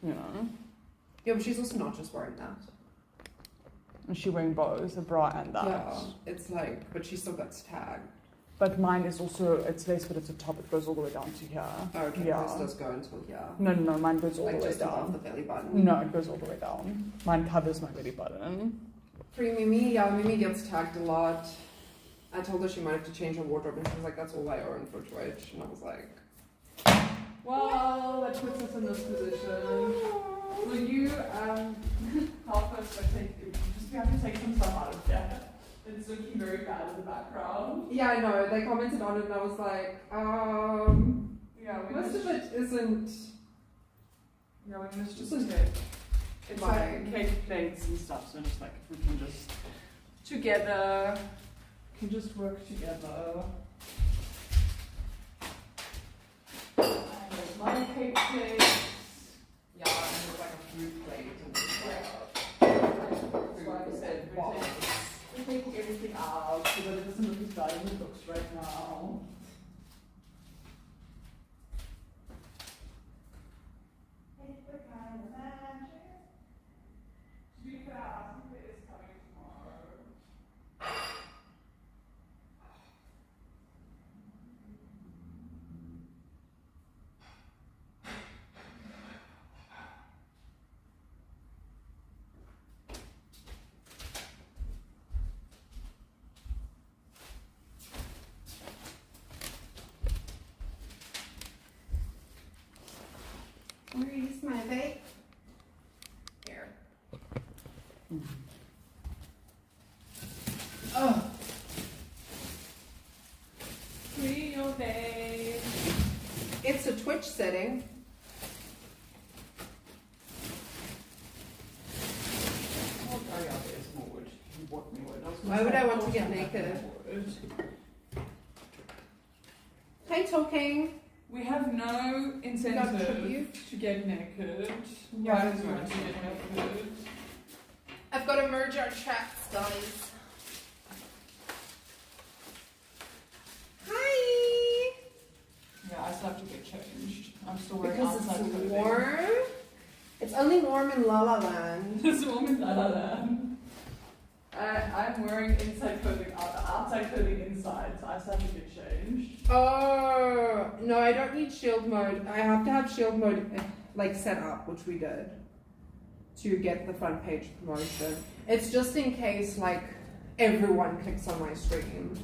you know. Yeah, but she's also not just wearing that. And she's wearing both, a bra and that. Yeah, it's like, but she still got tag. But mine is also, it's less, but it's a top. It goes all the way down to here. Oh, okay, yeah. this does go until here. No, mine goes all like the way just above down. the belly button. No, it goes all the way down. Mine covers my belly button. Pretty Mimi, yeah, Mimi gets tagged a lot. I told her she might have to change her wardrobe, and she was like, "That's all I own for Twitch," and I was like, "Well, that puts us in this position." Will you help us by we have to take some stuff out of here? It's looking very bad in the background. "Yeah, I know." They commented on it, and I was like, yeah, most of it isn't. Yeah, we must just take. It's like cake plates and stuff, so just like if we can just together, can just work together. And my cake plates. Yeah, and there's like a fruit plate and so like I said, we're taking everything out so that it doesn't look as bad as it looks right now. Where's my vape? Here. Oh. Free your vape. It's a Twitch setting. Why would I want to get naked? Hi, talking. We have no incentive to get naked. Why do we want to get naked? I've got to merge our chats, guys. Hi. Yeah, I still have to get changed. I'm still wearing Because outside it's clothing. warm. It's only warm in La La Land. It's warm in La La Land. I'm wearing inside clothing, outside clothing inside, so I still have to get changed. Oh, no, I don't need shield mode. I have to have shield mode like set up, which we did, to get the front page promotion. It's just in case like everyone clicks on my stream,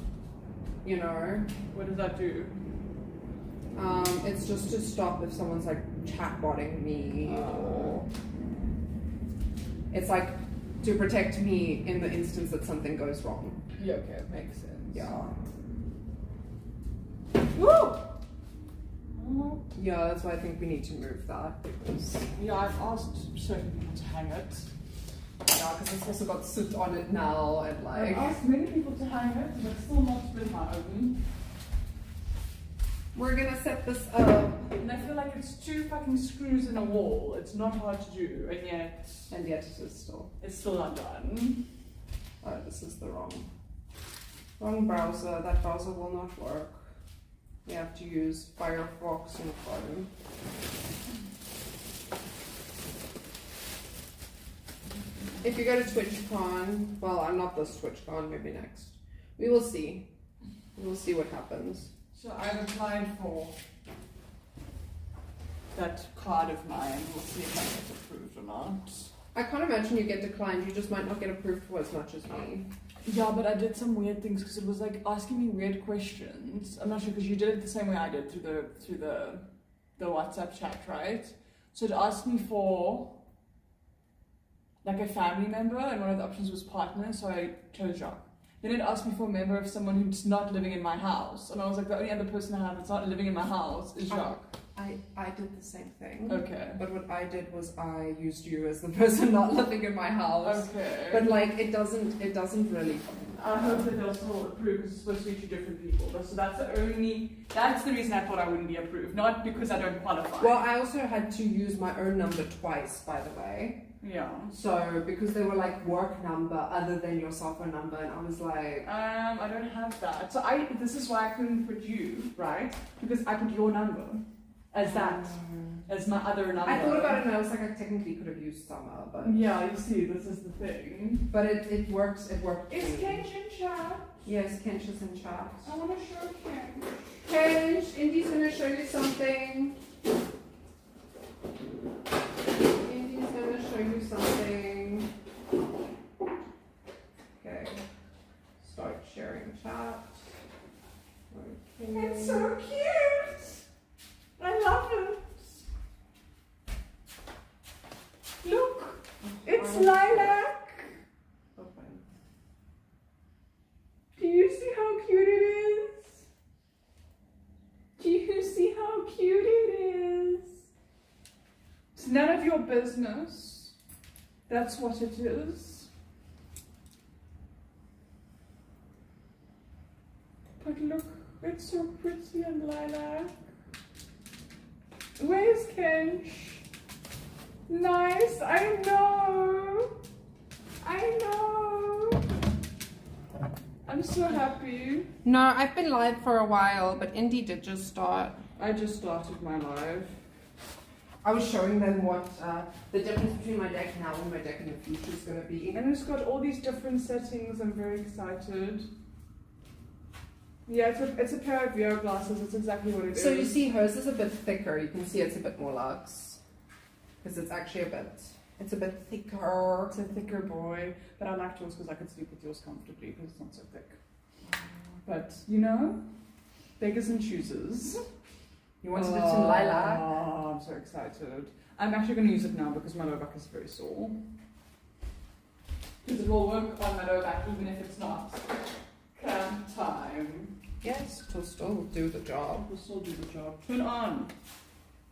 you know. What does that do? It's just to stop if someone's like chatbotting me, or it's like to protect me in the instance that something goes wrong. Yeah, okay, makes sense. Yeah. Woo! Yeah, that's why I think we need to move that, because Yeah, I've asked certain people to hang it. yeah, because it's also got soot on it now, and I've like asked many people to hang it, but still not with my own. we're gonna set this up, And I feel like it's two fucking screws in a wall. It's not hard to do, and yet it is still. it's still not done. Oh, this is the wrong browser. That browser will not work. We have to use Firefox and Chrome. If you go to TwitchCon, well, I'm not this TwitchCon, maybe next. We will see. We will see what happens. So I've applied for that card of mine. We'll see if I get approved or not. I can't imagine you get declined. You just might not get approved for as much as me. Yeah, but I did some weird things because it was like asking me weird questions. I'm not sure because you did it the same way I did through the WhatsApp chat, right? So it asked me for like a family member, and one of the options was partner, so I chose Jacques. Then it asked me for a member of someone who's not living in my house, and I was like, the only other person I have that's not living in my house is Jacques. I did the same thing. Okay. But what I did was I used you as the person not living in my house. Okay. But like it doesn't really. I hope that they'll still approve because it's supposed to be two different people. So that's the reason I thought I wouldn't be approved, not because I don't qualify. Well, I also had to use my own number twice, by the way. Yeah. So because they were like work number other than your cell phone number, and I was like, I don't have that. So this is why I couldn't put you, right? Because I put your number. as that, as my other number. I thought about it and I was like, I technically could have used summer, but Yeah, you see, this is the thing. but it works. It worked. Is Kench in chat? Yes, Kench is in chat. I want to show Kench. Kench, Indy's gonna show you something. Indy's gonna show you something. Okay. Start sharing chat. Okay. It's so cute. I love it. Look, it's lilac. Open. Do you see how cute it is? Do you see how cute it is? It's none of your business. That's what it is. But look, it's so pretty and lilac. Where's Kench? Nice, I know. I know. I'm so happy. No, I've been live for a while, but Indy did just start. I just started my live. I was showing them what the difference between my deck now and my deck in the future is going to be. And it's got all these different settings. I'm very excited. Yeah, it's a pair of VR glasses. It's exactly what it is. So you see hers is a bit thicker. You can see it's a bit more luxe. Because it's actually it's a bit thicker. It's a thicker boy. But I like yours because I could sleep with yours comfortably because it's not so thick. But, you know, beggars and choosers. You wanted it in lilac? Oh, I'm so excited. I'm actually going to use it now because my low back is very sore. Because it will work on my low back even if it's not camp time. Yes, it'll still do the job. We'll still do the job. Turn on.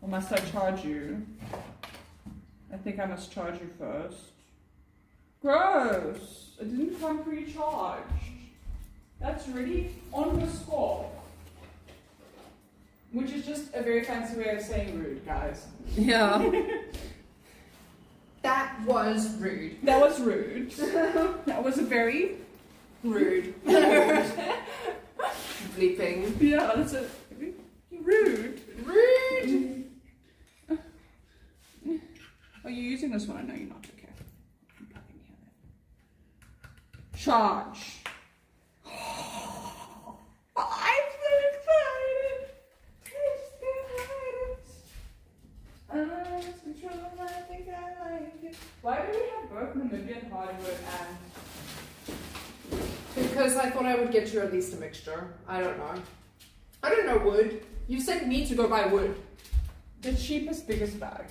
Or must I charge you? I think I must charge you first. Gross! It didn't come pre-charged. That's really on the score. Which is just a very fancy way of saying rude, guys. Yeah. That was rude. That was rude. That was a very Rude. Bleeping. Yeah, that's a rude. Rude. Are you using this one? I know you're not. Okay. I'm plugging here then. Charge. I'm so excited. I think I like it. Why do we have both Namibian hardwood and... Because I thought I would get you at least a mixture. I don't know. I don't know wood. You sent me to go buy wood. the cheapest, biggest bag?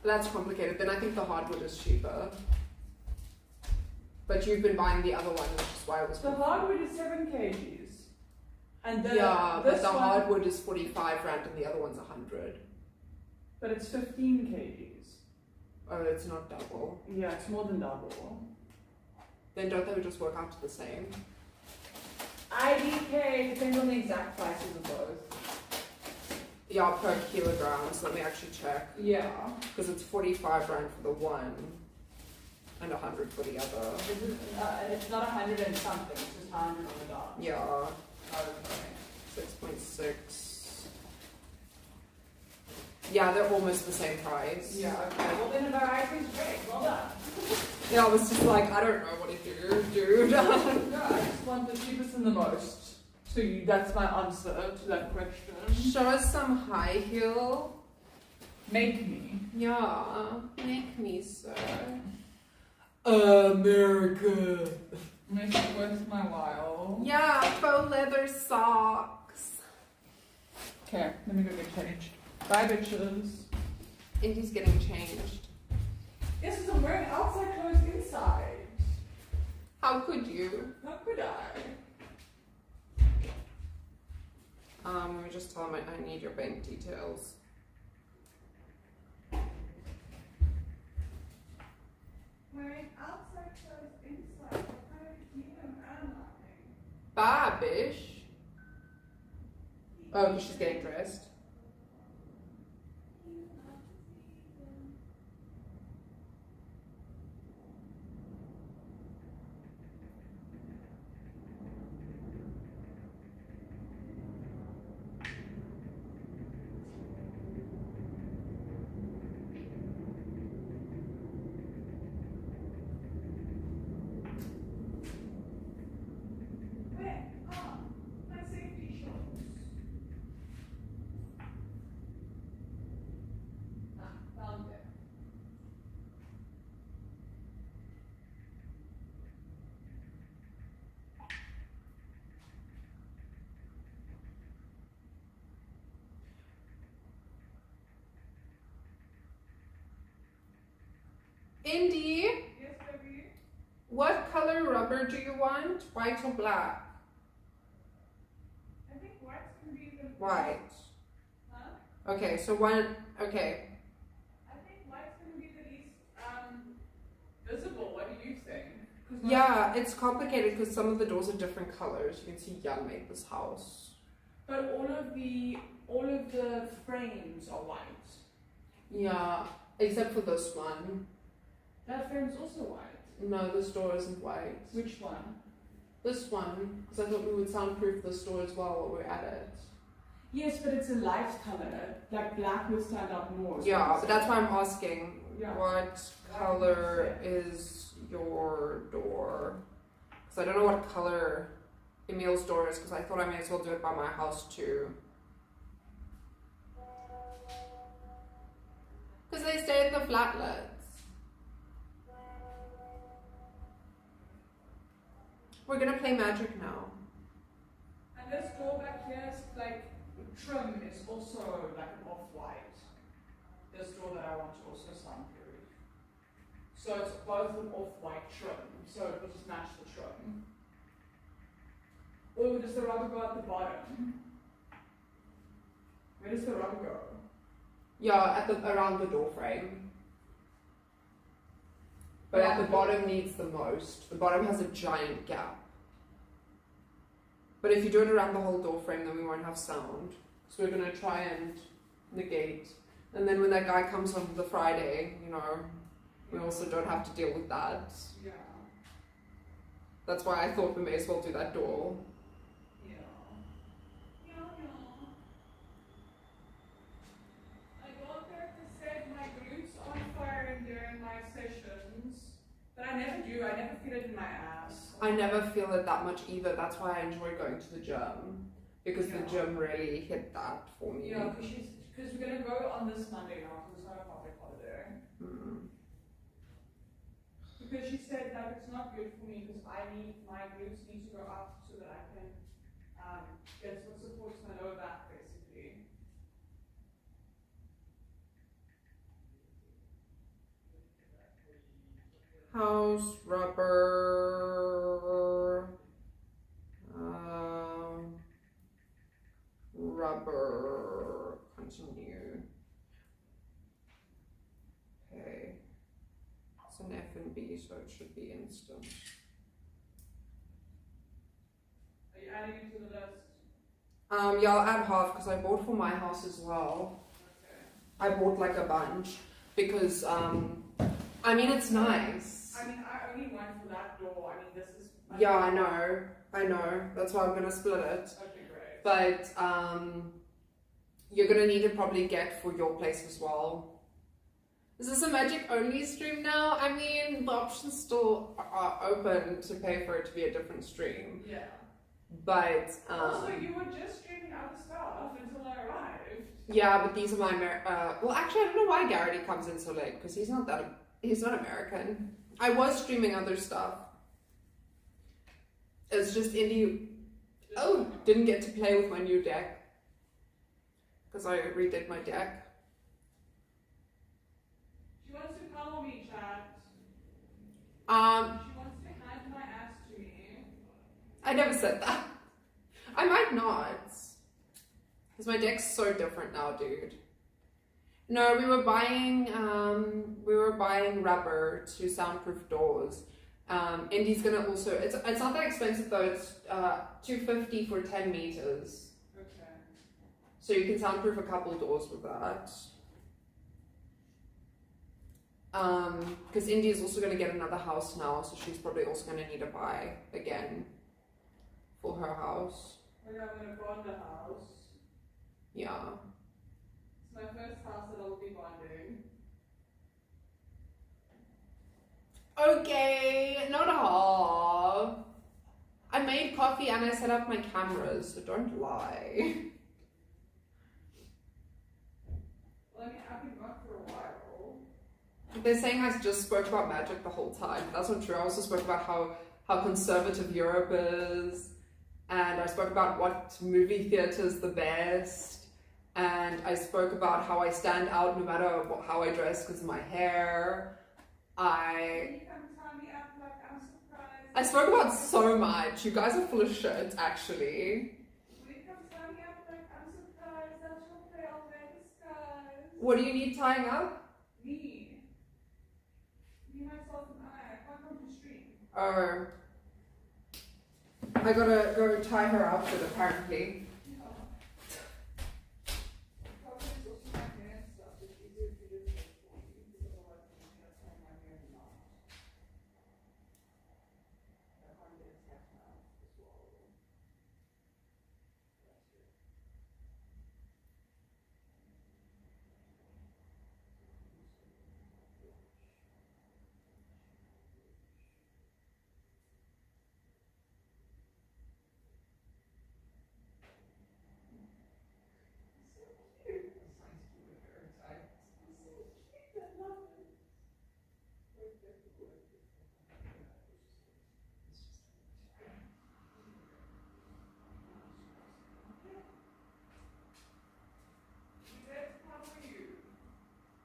That's complicated. Then I think the hardwood is cheaper. But you've been buying the other one, which is why I was... The hardwood is 7 kgs. And the, yeah, but the one, hardwood is 45 rand and the other one's 100. But it's 15 kgs. Oh, it's not double. Yeah, it's more than double. Then don't they just work out to the same? IDK depends on the exact prices of both. Yeah, per kilogram, so let me actually check. Yeah. Because it's 45 rand for the one and 100 for the other. It's not 100 and something, it's just 100 on the dot. Yeah, Okay. 6.6. Yeah, they're almost the same price. Yeah, okay. Well then the variety is great. Well done. Yeah, I was just like, I don't know what to do, dude. No, I just want the cheapest and the most. So that's my answer to that question. Show us some high heel. Make me. Yeah, make me, sir. America. Make it worth my while. Yeah, faux leather socks. Okay, let me go get changed. Bye, bitches. Indy's getting changed. Yes, because I'm wearing outside clothes inside. How could you? How could I? Let me just tell him I need your bank details. Wearing outside clothes inside. What kind of human am I? Babish. Oh, she's getting dressed. Indy, Yes, baby. what color rubber do you want? White or black? I think white's gonna be the White. Huh? Okay, so one. Okay. I think white's gonna be the least visible. What do you think? Yeah, it's complicated because some of the doors are different colors. You can see Jan made this house. But all of the frames are white. Yeah, except for this one. That frame's also white. No, this door isn't white. Which one? This one, because I thought we would soundproof this door as well while we're at it. Yes, but it's a light color. Like black would stand out more. Yeah, but that's why I'm asking. Yeah. What color is your door? Because I don't know what color Emil's door is, because I thought I may as well do it by my house too. Because they stay in the flatlets. We're gonna play magic now. And this door back here is like trim is also like an off-white. This door that I want to also soundproof. So it's both an off-white trim, so it will just match the trim. Or does the rubber go at the bottom? Where does the rubber go? Yeah, around the door frame. But at the bottom needs the most. The bottom has a giant gap. But if you do it around the whole door frame, then we won't have sound. So we're gonna try and negate. And then when that guy comes on the Friday, you know, we also don't have to deal with that. Yeah. That's why I thought we may as well do that door. Yeah. Yeah, yeah. I don't have to set my glutes on fire during my sessions. But I never do. I never feel it in my ass. I never feel it that much either. That's why I enjoy going to the gym. Because the gym really hit that for me. Yeah, because we're going to go on this Monday now, because it's not a public holiday. Because she said that it's not good for me, because my glutes need to go up so that I can get what supports my lower back, basically. House, rubber, rubber, continue. Okay, it's an F and B, so it should be instant. Are you adding it to the list? Yeah, I'll add half because I bought for my house as well. Okay. I bought like a bunch because, I mean, it's nice. I mean, I only went for that door. I mean, this is... Yeah, I know. That's why I'm going to split it. Okay, great. But you're going to need to probably get for your place as well. Is this a magic only stream now? I mean, the options still are open to pay for it to be a different stream. Yeah. But... also, you were just streaming other stuff until I arrived. Yeah, but these are my... well, actually, I don't know why Garrity comes in so late, because he's not American. I was streaming other stuff. It's just Indy... Oh, didn't get to play with my new deck. Because I redid my deck. She wants to call me, chat. She wants to hand my ass to me. I never said that. I might not. Because my deck's so different now, dude. No, we were buying rubber to soundproof doors. Indy's gonna also, it's not that expensive though, it's $250 for 10 meters. Okay. So you can soundproof a couple doors with that. Because Indy is also gonna get another house now, so she's probably also gonna need to buy again for her house. Okay, I'm gonna bond the house. Yeah. It's my first house that I'll be bonding. Okay, not half. I made coffee and I set up my cameras, so don't lie. Well, I mean, I've been gone for a while. They're saying I just spoke about magic the whole time. That's not true. I also spoke about how conservative Europe is, and I spoke about what movie theatre is the best, and I spoke about how I stand out no matter how I dress because of my hair. I spoke about so much. You guys are full of shit, actually. What do you need tying up? Me, myself, and I can't come to stream. Oh. I gotta go tie her outfit, apparently.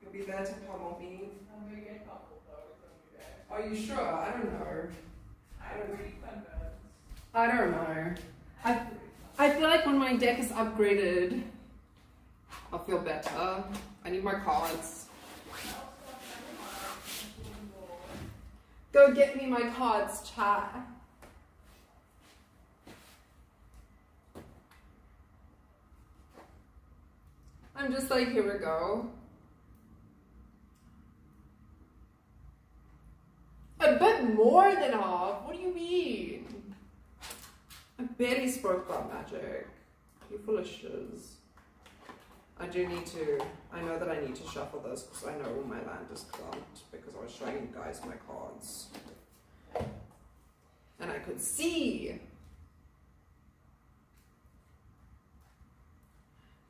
You'll be there to pummel me. I'm gonna get coupled though, it's gonna be there. Are you sure? I don't know. I'm pretty convinced. I don't know. I feel like when my deck is upgraded, I'll feel better. I need my cards. Go get me my cards, chat. I'm just like, here we go. A bit more than half? What do you mean? I barely spoke about magic. You're full of shiz. I know that I need to shuffle this because I know all my land is clumped because I was showing you guys my cards. And I could see.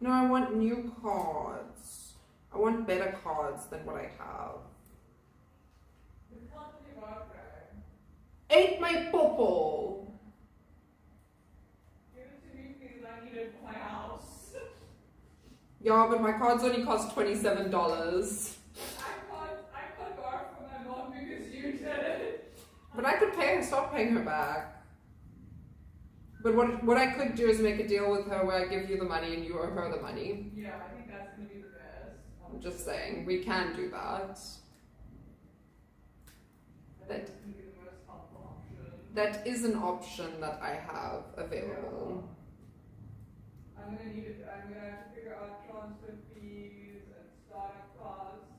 No, I want new cards. I want better cards than what I have. Ate my popo. Give it to me because I need it for my house. Yeah, but my cards only cost $27. I can't borrow from my mom because you did it. But I could pay her, stop paying her back. But what I could do is make a deal with her where I give you the money and you owe her the money. Yeah, I think that's gonna be the best. I'm just saying, we can do that. That is an option that I have available. Yeah. I'm gonna need it. I'm gonna have to figure out transfer fees and startup costs.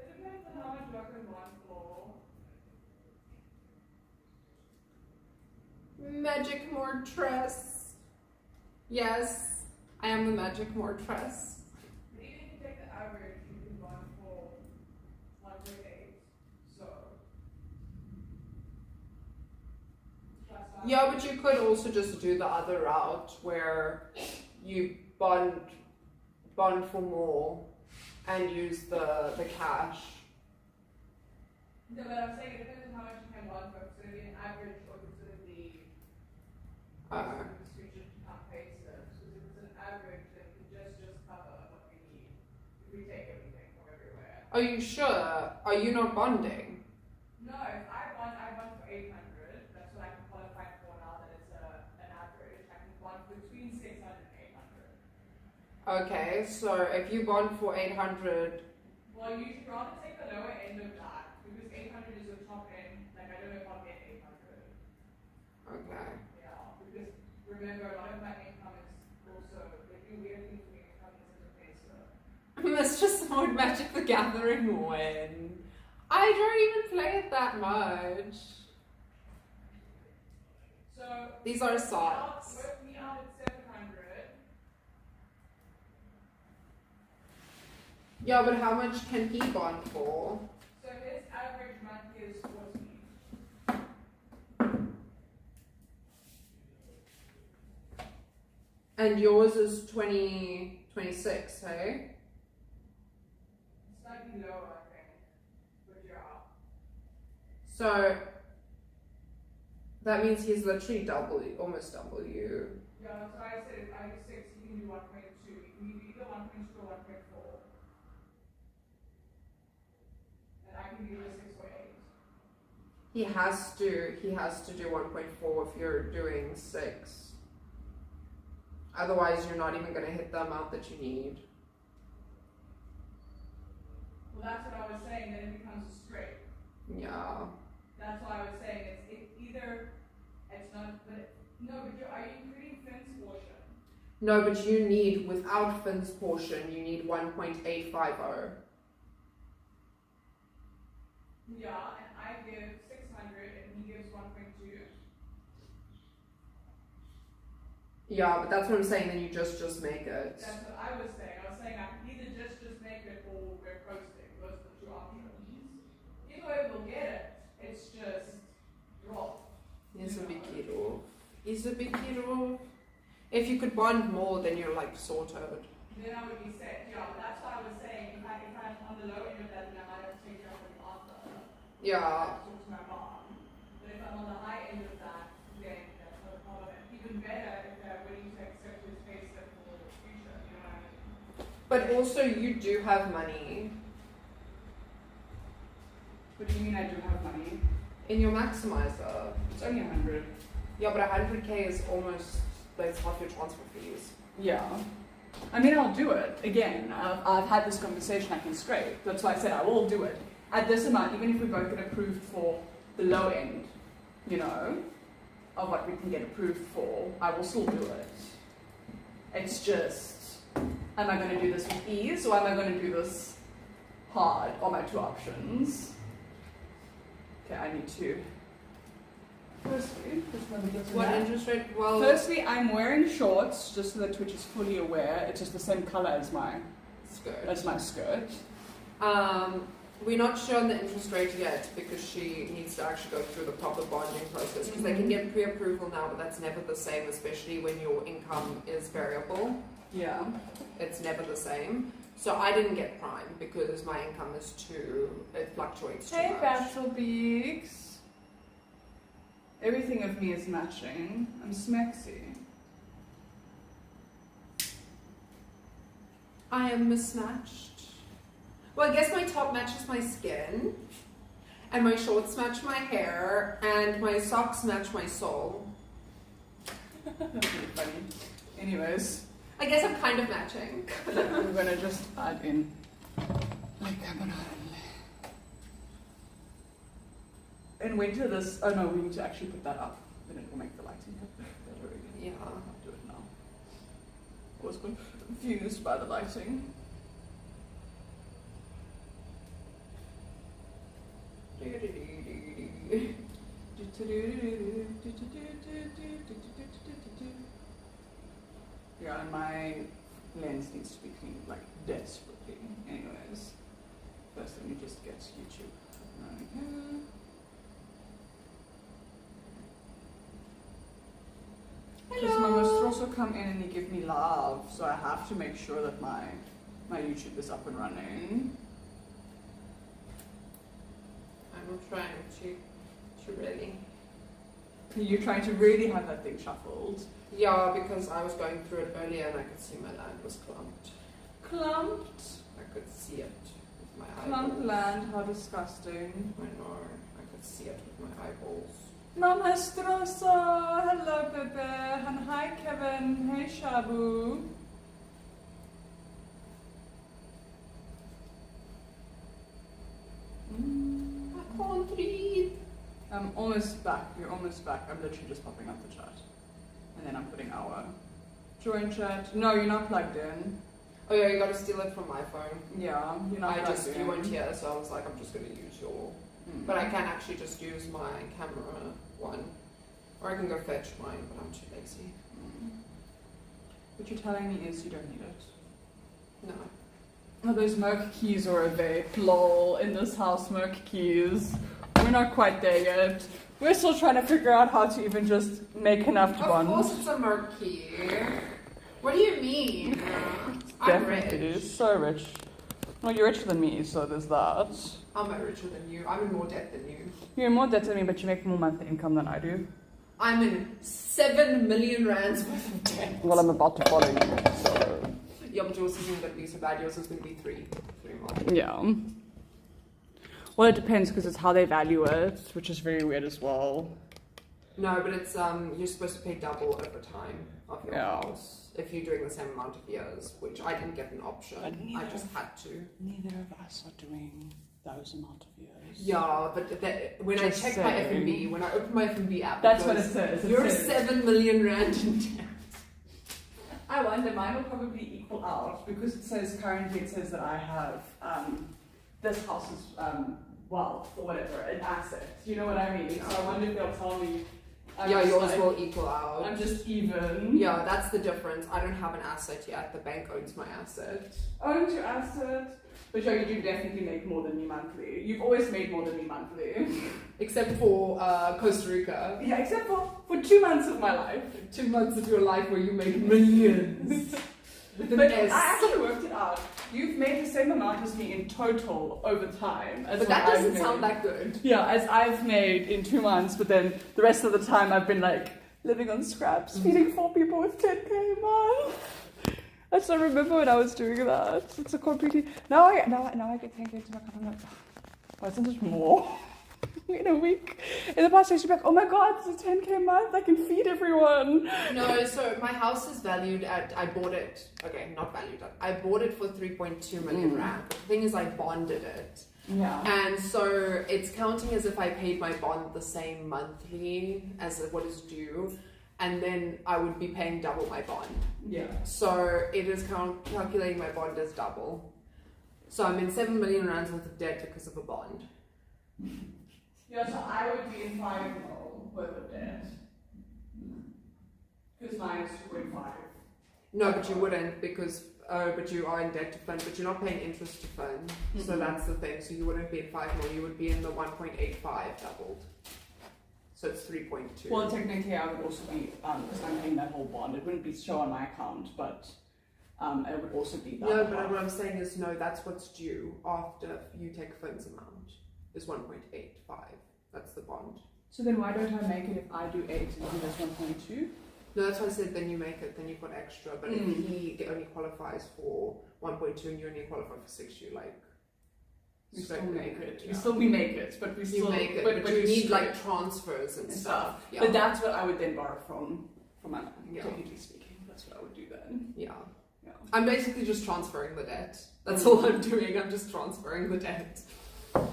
It depends on how much I can want for. Magic Mortress. Yes, I am the Magic Mortress. Even if you take the average, you can run for 1.8. So. Yeah, but you could also just do the other route where you bond for more and use the cash. No, but I'm saying it depends on how much you can bond for. It's going to be an average or it's going to be screenshot can't paste it. Because if it's an average, then we can just cover what we need. If we take everything from everywhere. Are you sure? Are you not bonding? No, if I bond for 800. That's what I can qualify for now that it's an average. I can bond between 600 and 800. Okay, so if you bond for 800. Well, you should rather take the lower end of that because 800 is the top end. Like, I don't know if I'll get 800. Okay. Yeah, because remember, a lot of my income is also, they do weird things with income isn't a peso. Mr. Sword Magic the Gathering when? I don't even play it that much. So, these are socks. Work me out at 700. Yeah, but how much can he bond for? So his average monthly is 40. And yours is 26, hey? Slightly lower, I think. But yeah. So that means he's literally almost double you. Yeah, so I said if I do 6, you can do 1.2. You can do either 1.2 or 1.4. He has to do 1.4 if you're doing 6. Otherwise, you're not even going to hit the amount that you need. Well, that's what I was saying, then it becomes a straight. Yeah. That's why I was saying it's either, it's not, but no, but are you including Finn's portion? No, but you need, without Finn's portion, you need 1.850. Yeah, and I give 600 and he gives 1.2. Yeah, but that's what I'm saying, then you just make it. That's what I was saying. I was saying I can either just make it or we're posting. Those are the two options. Either way we'll get it. It's just drop. Is a big kilo. Is a big kilo. If you could bond more, then you're like sorted. Then I would be set. Yeah, that's what I was saying. If I'm on the low end of that, then I might have to take it up with the offer. Yeah. Talk to my mom. But if I'm on the high end of that, then that's not a problem. Even better if they're willing to accept his pay slip for the future. You know what I mean? But also, you do have money What do you mean I do have money? in your maximizer. It's only 100. Yeah, but 100k is almost, that's half your transfer fees. Yeah. I mean, I'll do it. Again, I've had this conversation, I can scrape. That's why I said I will do it. At this amount, even if we both get approved for the low end, you know, of what we can get approved for, I will still do it. It's just, am I going to do this with ease or am I going to do this hard? Are my two options. Okay, I need to. Firstly, just let me get to What that. interest rate? Well, Firstly, I'm wearing shorts just so that Twitch is fully aware. It's just the same color as my skirt. We're not sure on the interest rate yet because she needs to actually go through the proper bonding process because they can get pre-approval now, but that's never the same, especially when your income is variable. Yeah. It's never the same. So I didn't get prime because my income is it fluctuates too Hey, much. Battle Beaks. Everything of me is matching. I'm smexy. I am mismatched. Well, I guess my top matches my skin, and my shorts match my hair, and my socks match my soul. That's really funny. Anyways, I guess I'm kind of matching. I'm gonna just add in in winter this. Oh no, we need to actually put that up. Then it will make the lighting better. Yeah. I'll do it now. I was confused by the lighting. Yeah, and my lens needs to be cleaned like desperately. Anyways, first let me just get YouTube running here. Because my must also come in and you give me love, so I have to make sure that my YouTube is up and running. I'm trying to really. You're trying to really have that thing shuffled. Yeah, because I was going through it earlier and I could see my land was clumped. Clumped? I could see it with my eyeballs. Clumped land, how disgusting. I know, I could see it with my eyeballs. Mama Strosa, hello Bebe, and hi Kevin, hey Shabu. I can't read. I'm almost back, you're almost back. I'm literally just popping up the chat. And then I'm putting our join chat. No, you're not plugged in. Oh yeah, you gotta steal it from my phone. Yeah, you're not plugged in. You weren't here, so I was like, I'm just gonna use your. But I can actually just use my camera one. Or I can go fetch mine, but I'm too lazy. What you're telling me is you don't need it. No. Oh, those Merc keys are a vape. Lol, in this house, Merc keys. We're not quite there yet. We're still trying to figure out how to even just make enough to bond. Of course it's a murky. What do you mean? I'm rich. Definitely is. So rich. Well, you're richer than me, so there's that. I'm not richer than you. I'm in more debt than you. You're in more debt than me, but you make more monthly income than I do. I'm in 7 million rands worth of debt. Well, I'm about to follow you, so... Yeah, but yours isn't going to be so bad. Yours is going to be 3 months. Yeah. Well, it depends because it's how they value it, which is very weird as well. No, but it's you're supposed to pay double over time of your house if you're doing the same amount of years, which I didn't get an option. I just had to. Neither of us are doing those amount of years. Yeah, but when Just I checked my saying. F&B, when I opened my F&B app, That's what it says. You're 7 million rand in debt. I wonder, mine will probably equal out because it says currently it says that I have this house is wealth or whatever, an asset. You know what I mean? So I wonder if they'll tell me. Yours will equal out. I'm just even. Yeah, that's the difference. I don't have an asset yet. The bank owns my asset. Owns your asset? But you do definitely make more than me monthly. You've always made more than me monthly. Except for Costa Rica. Yeah, except for 2 months of my life. 2 months of your life where you make millions. But I actually worked it out. You've made the same amount as me in total over time. But that doesn't sound that good. Yeah, as I've made in 2 months, but then the rest of the time I've been like living on scraps, feeding 4 people with 10K a month. I still remember when I was doing that. It's a completely now I get 10K into my account. I'm like, why isn't it more in a week? In the past I used to be like, oh my god, this is 10K a month. I can feed everyone. No, so my house is valued at. I bought it. Okay, not valued at. I bought it for 3.2 million rand. But the thing is, I bonded it. Yeah. And so it's counting as if I paid my bond the same monthly as what is due. And then I would be paying double my bond. Yeah. So it is calculating my bond as double. So I'm in 7 million rands worth of debt because of a bond. Yeah, so I would be in 5 mil worth of debt. Because mine is 2.5. No, but you wouldn't because, but you are in debt to fund, but you're not paying interest to fund. Mm-hmm. So that's the thing. So you wouldn't be in 5 mil, you would be in the 1.85 doubled. So it's 3.2. Well, technically, I would also be, because I'm paying that whole bond, it wouldn't be shown on my account, but it would also be that. No, but what I'm saying is, no, that's what's due after you take Finn's amount, is 1.85. That's the bond. So then why don't I make it if I do 8 and he does 1.2? No, that's why I said then you make it, then you've got extra. But if he only qualifies for 1.2 and you only qualify for 6, you like... We still make it. Yeah. We still make it, but we still make it. But you need like transfers and stuff. Yeah. But that's what I would then borrow from my mom. Yeah. Technically speaking, that's what I would do then. Yeah. I'm basically just transferring the debt. That's all I'm doing. I'm just transferring the debt. I'm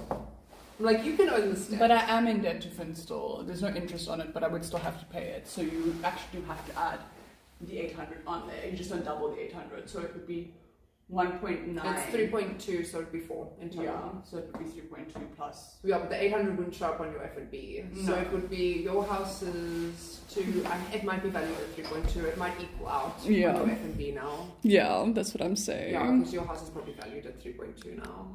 like, you can own this debt. But I am in debt to Finn still. There's no interest on it, but I would still have to pay it. So you actually do have to add the 800 on there. You just don't double the 800. So it would be 1.9. It's 3.2, so it'd be 4 in total. Yeah, so it would be 3.2 plus. Yeah, but the 800 wouldn't show up on your F&B. No. So it would be your house is 2, it might be valued at 3.2, it might equal out on your F&B now. Yeah, that's what I'm saying. Yeah, because your house is probably valued at 3.2 now.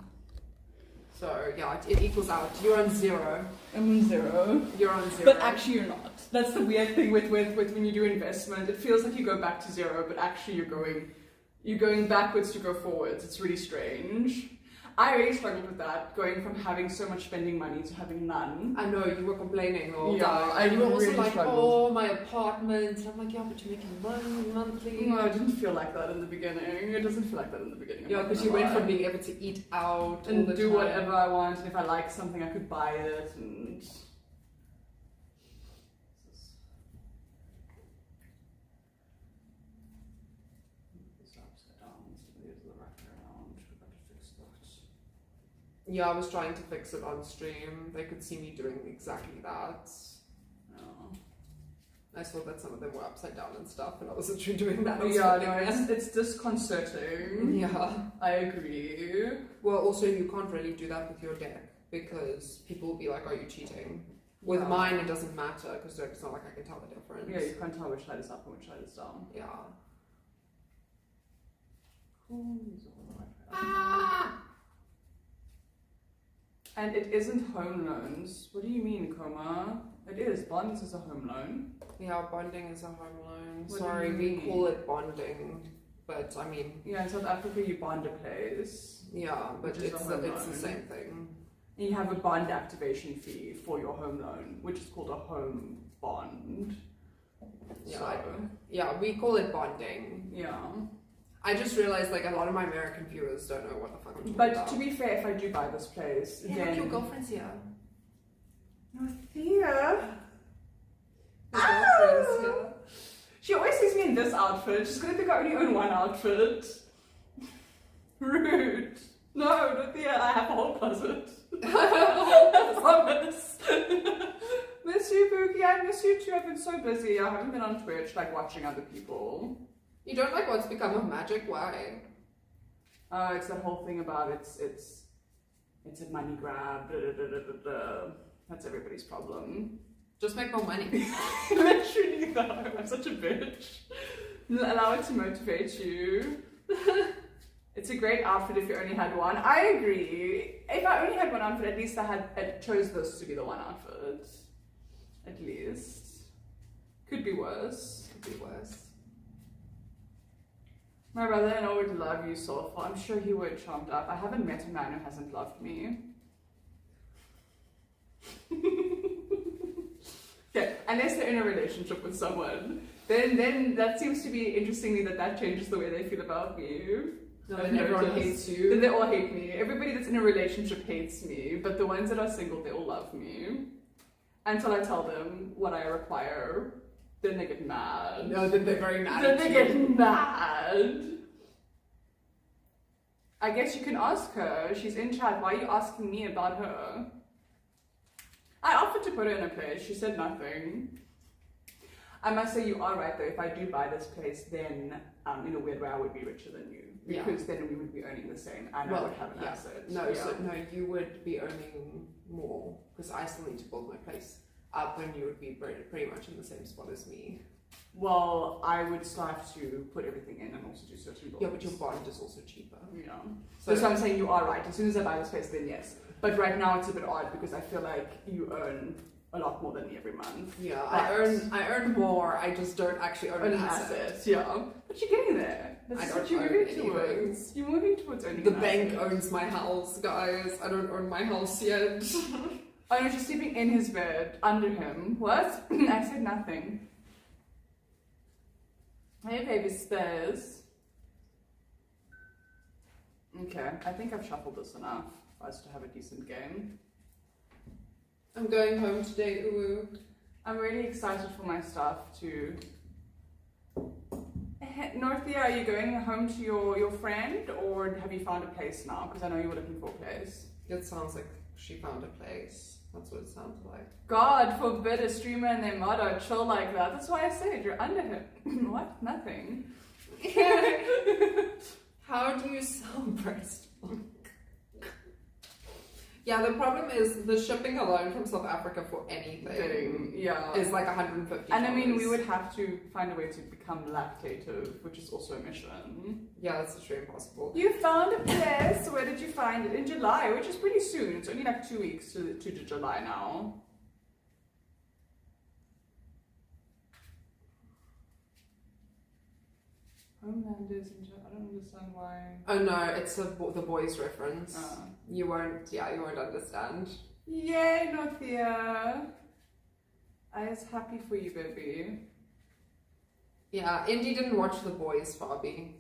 So yeah, it equals out. You're on 0. I'm on 0. You're on 0. But actually you're not. That's the weird thing with when you do investment. It feels like you go back to 0, but actually you're going backwards to go forwards. It's really strange. I really struggled with that, going from having so much spending money to having none. I know, you were complaining the whole time. I you were also really like, struggled. oh, my apartment. And I'm like, yeah, but you're making money monthly. No, it didn't feel like that in the beginning. It doesn't feel like that in the beginning. Yeah, because you went from being able to eat out and all the do time. whatever I want, and if I like something, I could buy it, and... Yeah, I was trying to fix it on stream. They could see me doing exactly that. Oh. I saw that some of them were upside down and stuff, and I wasn't sure doing that. Yeah, no, it's disconcerting. Yeah. I agree. Well, also, you can't really do that with your deck, because people will be like, are you cheating? With mine, it doesn't matter, because it's not like I can tell the difference. Yeah, you can't tell which side is up and which side is down. Yeah. Ah! And it isn't home loans. What do you mean, Coma? It is. Bonds is a home loan. Yeah, bonding is a home loan. What Sorry, we call it bonding, but I mean... Yeah, in South Africa you bond a place. Yeah, but it's the same thing. And you have a bond activation fee for your home loan, which is called a home bond. Yeah, So, yeah, we call it bonding. yeah. I just realized like a lot of my American viewers don't know what the fuck I'm talking But about. to be fair, if I do buy this place, Yeah, then your girlfriend's here. Thea. Your girlfriend's here. She always sees me in this outfit. She's gonna think I only own one outfit. Rude. No, Thea, I have a whole closet. I promise. Miss you, Boogie. I miss you too. I've been so busy. I haven't been on Twitch, like watching other people. You don't like what's become of magic? Why? It's that whole thing about it's a money grab. Da, da, da, da, da, da. That's everybody's problem. Just make more money. Literally though, I'm such a bitch. Allow it to motivate you. It's a great outfit if you only had one. I agree. If I only had one outfit, at least I chose this to be the one outfit. At least. Could be worse. Could be worse. My brother-in-law would love you so far. I'm sure he would, charmed up. I haven't met a man who hasn't loved me. Okay, unless they're in a relationship with someone, then that seems to be interestingly that changes the way they feel about me. No, then everyone hates you. Then they all hate me. Everybody that's in a relationship hates me, but the ones that are single, they all love me. Until I tell them what I require, then they get mad. No, then they're very mad. Then they get mad. I guess you can ask her. She's in chat. Why are you asking me about her? I offered to put her in a place. She said nothing. I must say you are right though. If I do buy this place, then in a weird way I would be richer than you. Because then we would be earning the same and I would have an asset. No, no, you would be earning more because I still need to build my place up when you would be pretty much in the same spot as me. Well, I would still have to put everything in and also do certain builds. Yeah, but your bond is also cheaper. Yeah. So I'm saying you are right. As soon as I buy this place, then yes. But right now it's a bit odd because I feel like you earn a lot more than me every month. Yeah, But I earn more. I just don't actually earn an asset. Yeah, but you're getting there. That's what you're moving towards. You're moving towards owning The an bank asset. owns my house, guys. I don't own my house yet. Oh no, she's sleeping in his bed, under him. What? I said nothing. Hey baby stairs. Okay, I think I've shuffled this enough for us to have a decent game. I'm going home today, uwu. I'm really excited for my stuff too. Northia, are you going home to your friend or have you found a place now? Because I know you were looking for a place. It sounds like she found a place. That's what it sounds like. God forbid a streamer and their motto chill like that. That's why I said you're under him. What? Nothing. How do you sell breast milk? Yeah, the problem is the shipping alone from South Africa for anything is like $150. And I mean, we would have to find a way to become lactative, which is also a mission. Yeah, that's literally impossible. You found a place. Where did you find it? In July, which is pretty soon. It's only like 2 weeks to July now. Homelanders in July. I don't understand why. Oh no, it's the boys reference. You won't understand. Yay, Northia. I was happy for you, baby. Yeah, Indy didn't watch The Boys, Fabi.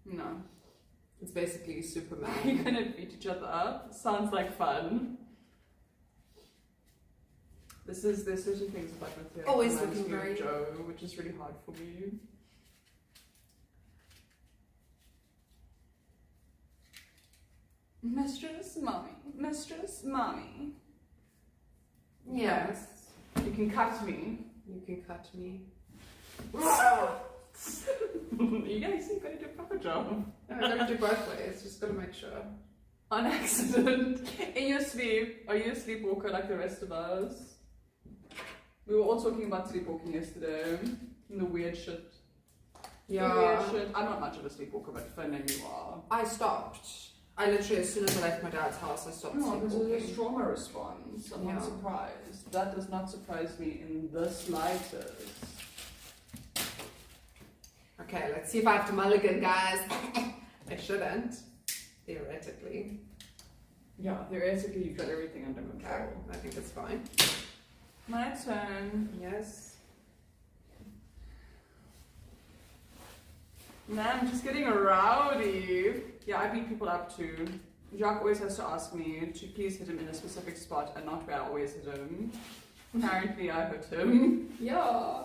No. It's basically Superman. You're gonna beat each other up? Sounds like fun. There's certain things about Northia. Always reminds looking me of very- Joe, which is really hard for me. Mistress mommy. Yes. You can cut me. You can cut me. You guys, you gotta do a proper job. I gotta do both ways, just gotta make sure. On accident. In your sleep. Are you a sleepwalker like the rest of us? We were all talking about sleepwalking yesterday. And the weird shit. Yeah. The weird shit. I'm not much of a sleepwalker, but Finn and you are. I stopped. I literally, as soon as I left my dad's house, I stopped No, this is a sleepwalking. trauma response. I'm not surprised. That does not surprise me in the slightest. Okay, let's see if I have to mulligan, guys. I shouldn't, theoretically. Yeah, theoretically you've got everything under control. Okay, I think it's fine. My turn. Yes. Man, I'm just getting rowdy. Yeah, I beat people up too. Jacques always has to ask me to please hit him in a specific spot and not where I always hit him. Apparently I hurt him. Yeah.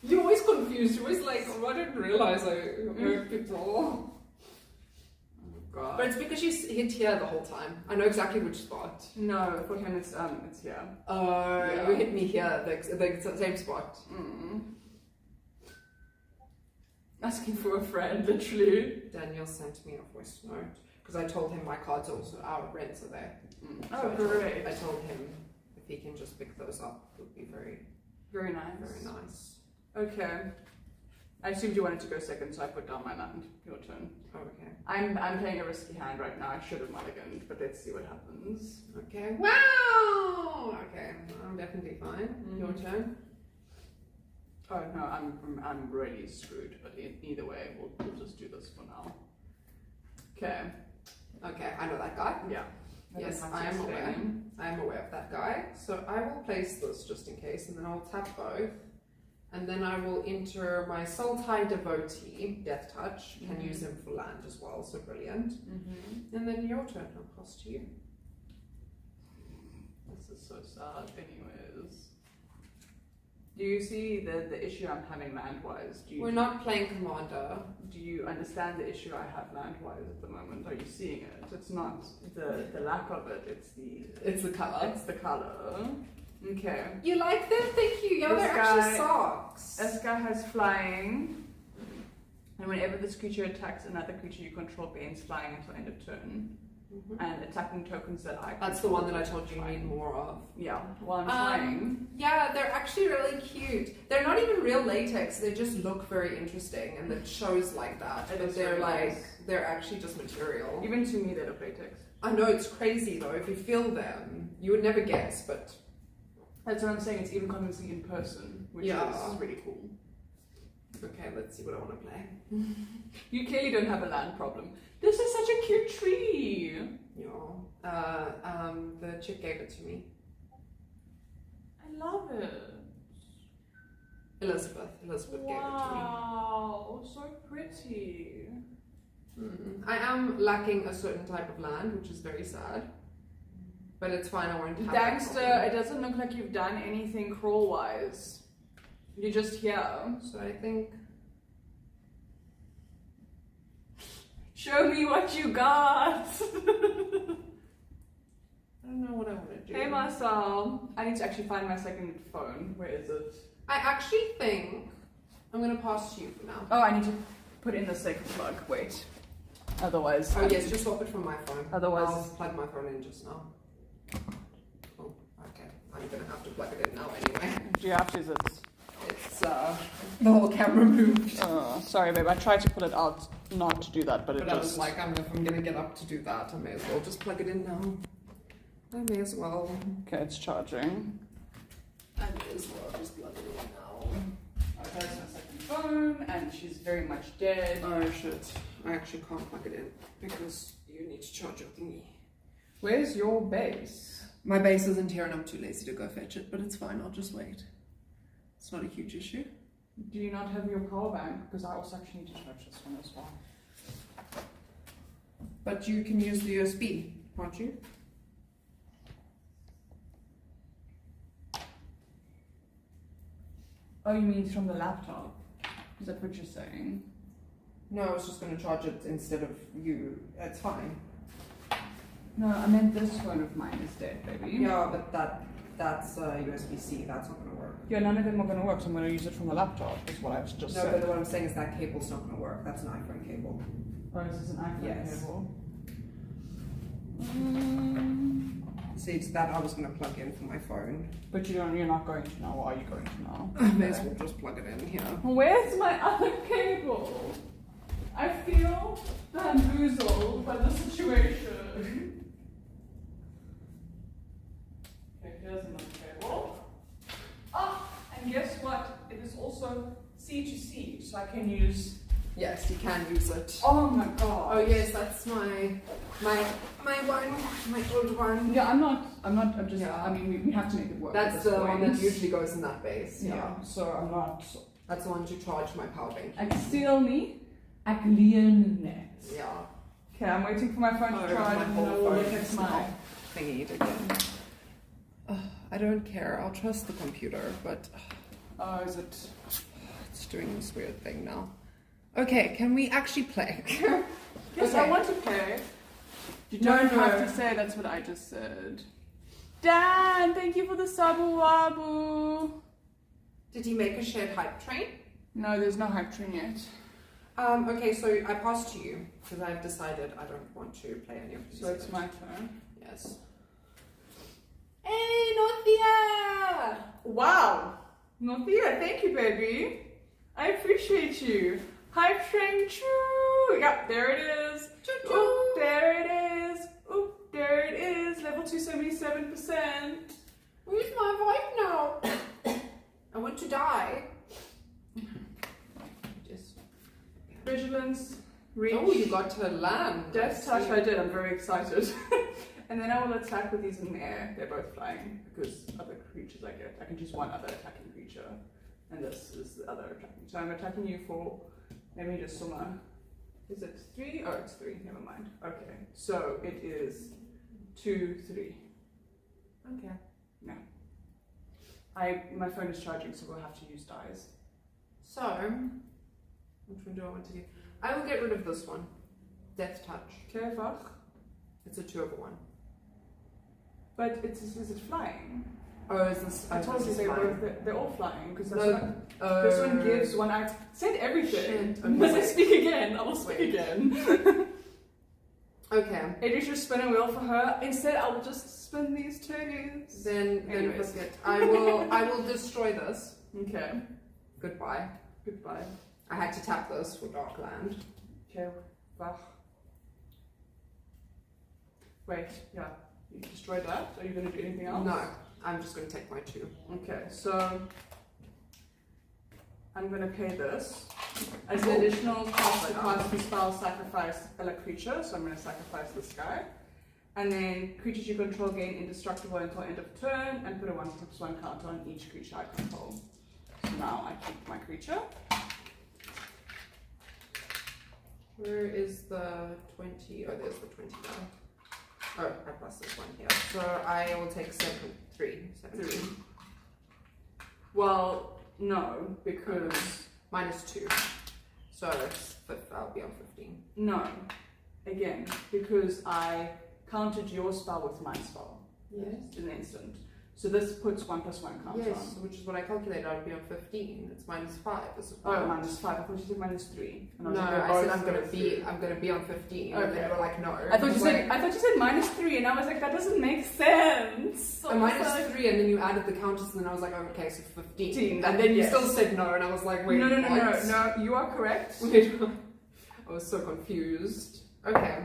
You're always confused. You're always like, oh, I didn't realize I hurt people. Oh god. But it's because you hit here the whole time. I know exactly which spot. No, for him it's here. You hit me here, the same spot. Asking for a friend, literally. Daniel sent me a voice note because I told him my cards also our rents are there. Oh, great. I told him if he can just pick those up, it would be very, very nice. very nice. Okay. I assumed you wanted to go second, so I put down my hand. Your turn. Oh, okay. I'm playing a risky hand right now. I should have mulliganed, but let's see what happens. Okay. Wow. Okay, I'm definitely fine. Your turn. Oh no, I'm really screwed. But either way, we'll just do this for now. Okay. Okay, I know that guy. Yeah. Yes, I am aware. I am aware of that guy. So I will place this just in case, and then I'll tap both. And then I will enter my Soul Tie Devotee, Death Touch. Can use him for land as well, so brilliant. And then your turn, I'll pass to you. This is so sad, anyways. Do you see the issue I'm having land-wise? We're not playing Commander. Do you understand the issue I have land-wise at the moment? Are you seeing it? It's not the lack of it, It's the colour. It's the colour. Okay. You like them? Thank you. Yeah, they're actually socks. This guy has flying. And whenever this creature attacks another creature you control, gains flying until end of turn. And attacking tokens that I That's the one that I told you need more of. Yeah, while I'm flying. Yeah, they're actually really cute. They're not even real latex, they just look very interesting and it shows like that. But they're like, nice. They're actually just material. Even to me, they look latex. I know, it's crazy though. If you feel them, you would never guess, but. That's what I'm saying, it's even convincing in person, which is really cool. Okay, let's see what I want to play. You clearly don't have a land problem. This is such a cute tree. Yeah. The chick gave it to me. I love it. Elizabeth gave it to me. Wow, so pretty. I am lacking a certain type of land, which is very sad. But it's fine, I won't have Dangster, it doesn't look like you've done anything crawl-wise. You're just here. So I think... Show me what you got! I don't know what I want to do. Hey Marcel, I need to actually find my second phone. Where is it? I actually think I'm going to pass to you for now. Oh, I need to put in the second plug. Wait. Otherwise... Oh yes, just swap it from my phone. Otherwise... I'll plug my phone in just now. Oh, okay. I'm going to have to plug it in now anyway. Do you have to? It's the whole camera moved. Sorry babe, I tried to pull it out not to do that, but I was like, if I'm gonna get up to do that, I may as well just plug it in now. I may as well. Okay, it's charging. I may as well just plug it in now. That's my second phone, and she's very much dead. Oh shit. I actually can't plug it in because you need to charge your thingy. Where's your base? My base isn't here and I'm too lazy to go fetch it, but it's fine, I'll just wait. It's not a huge issue. Do you not have your power bank? Because I also actually need to charge this one as well. But you can use the USB, can't you? Oh, you mean from the laptop? Is that what you're saying? No, I was just going to charge it instead of you. It's fine. No, I meant this phone of mine is dead, baby. Yeah, but that's USB-C. That's not going to work. Yeah, none of them are going to work, so I'm going to use it from the laptop, is what I was just saying. No, but what I'm saying is that cable's not going to work. That's an iPhone cable. Oh, is this an iPhone cable? See, it's that I was going to plug in for my phone. But you're not going to now, or are you going to now? I may as well just plug it in here. Where's my other cable? I feel bamboozled by the situation. Okay, here's another cable. Ah, and guess what? It is also C to C, so I can use... Yes, you can use it. Oh my god. Oh yes, that's my old one. Yeah, I'm just, I mean, we have to make it work. That's the one that usually goes in that base. Yeah, so I'm not... That's the one to charge my power bank. And still me, Akliennet. Yeah. Okay, I'm waiting for my phone to charge and then I will look at my thingy again. I don't care. I'll trust the computer, but oh, is it? It's doing this weird thing now. Okay, can we actually play? Yes, okay. I want to play. You don't have to say that's what I just said. Dan, thank you for the sabu wabu. Did he make a shared hype train? No, there's no hype train yet. Okay, so I pass to you because I've decided I don't want to play any of these. So it's my turn. Yes. Hey, Northia! Wow! Northia, thank you, baby. I appreciate you. Hype train, choo! Yep, there it is. Choo-choo. Oop, there it is. Oop, there it is. Level 277%. Where's my vibe now? I want to die. Just Vigilance, reach. oh, you got to land. Death touch, I did. I'm very excited. And then I will attack with these in the air. They're both flying because other creatures I get. I can choose one other attacking creature. And this is the other attacking. So I'm attacking you for, let me just summa. Is it 3? Oh, it's 3. Never mind. Okay. So it is 2, 3. Okay. No. My phone is charging, so we'll have to use dice. So, which one do I want to do? I will get rid of this one. Death touch. Okay, wach. It's a 2/1. But is it flying? Oh, is this? I told you this they're flying? both, they're all flying because No. this one gives one. I said everything. Shit. Must I Okay. speak again? I will speak Wait. again. Okay. It is just spin a wheel for her. Instead, I will just spin these turnies. Then Anyways. forget. I will destroy this. Okay. Goodbye. Goodbye. I had to tap this for Dark Land. Okay. Wach. Wait. Yeah. You destroyed that. Are you going to do anything else? No, I'm just going to take my 2. Okay. So I'm going to pay this. As an additional cost to cast the spell, sacrifice a creature. So I'm going to sacrifice this guy. And then creatures you control gain indestructible until end of turn and put a 1/1 counter on each creature I control. So now I keep my creature. Where is the 20? Oh, there's the 20 now. Oh, I plus this one here. So I will take 3. 3. Well, no, because... -2. So I'll be on 15. No. Again, because I countered your spell with my spell. Yes. In an instant. So this puts 1/1 counter Yes, on. which is what I calculated. I would be on 15. It's -5. Oh, -5. I thought you said -3. And No, like, I oh, said I'm gonna be on 15. Okay. And then you were like, no. I thought you said -3, and I was like, that doesn't make sense. So A -3, and then you added the counters, and then I was like, oh, okay, so 15. 15, And then you yes. still said no, and I was like, wait, No, what? no, you are correct. Wait, I was so confused. Okay.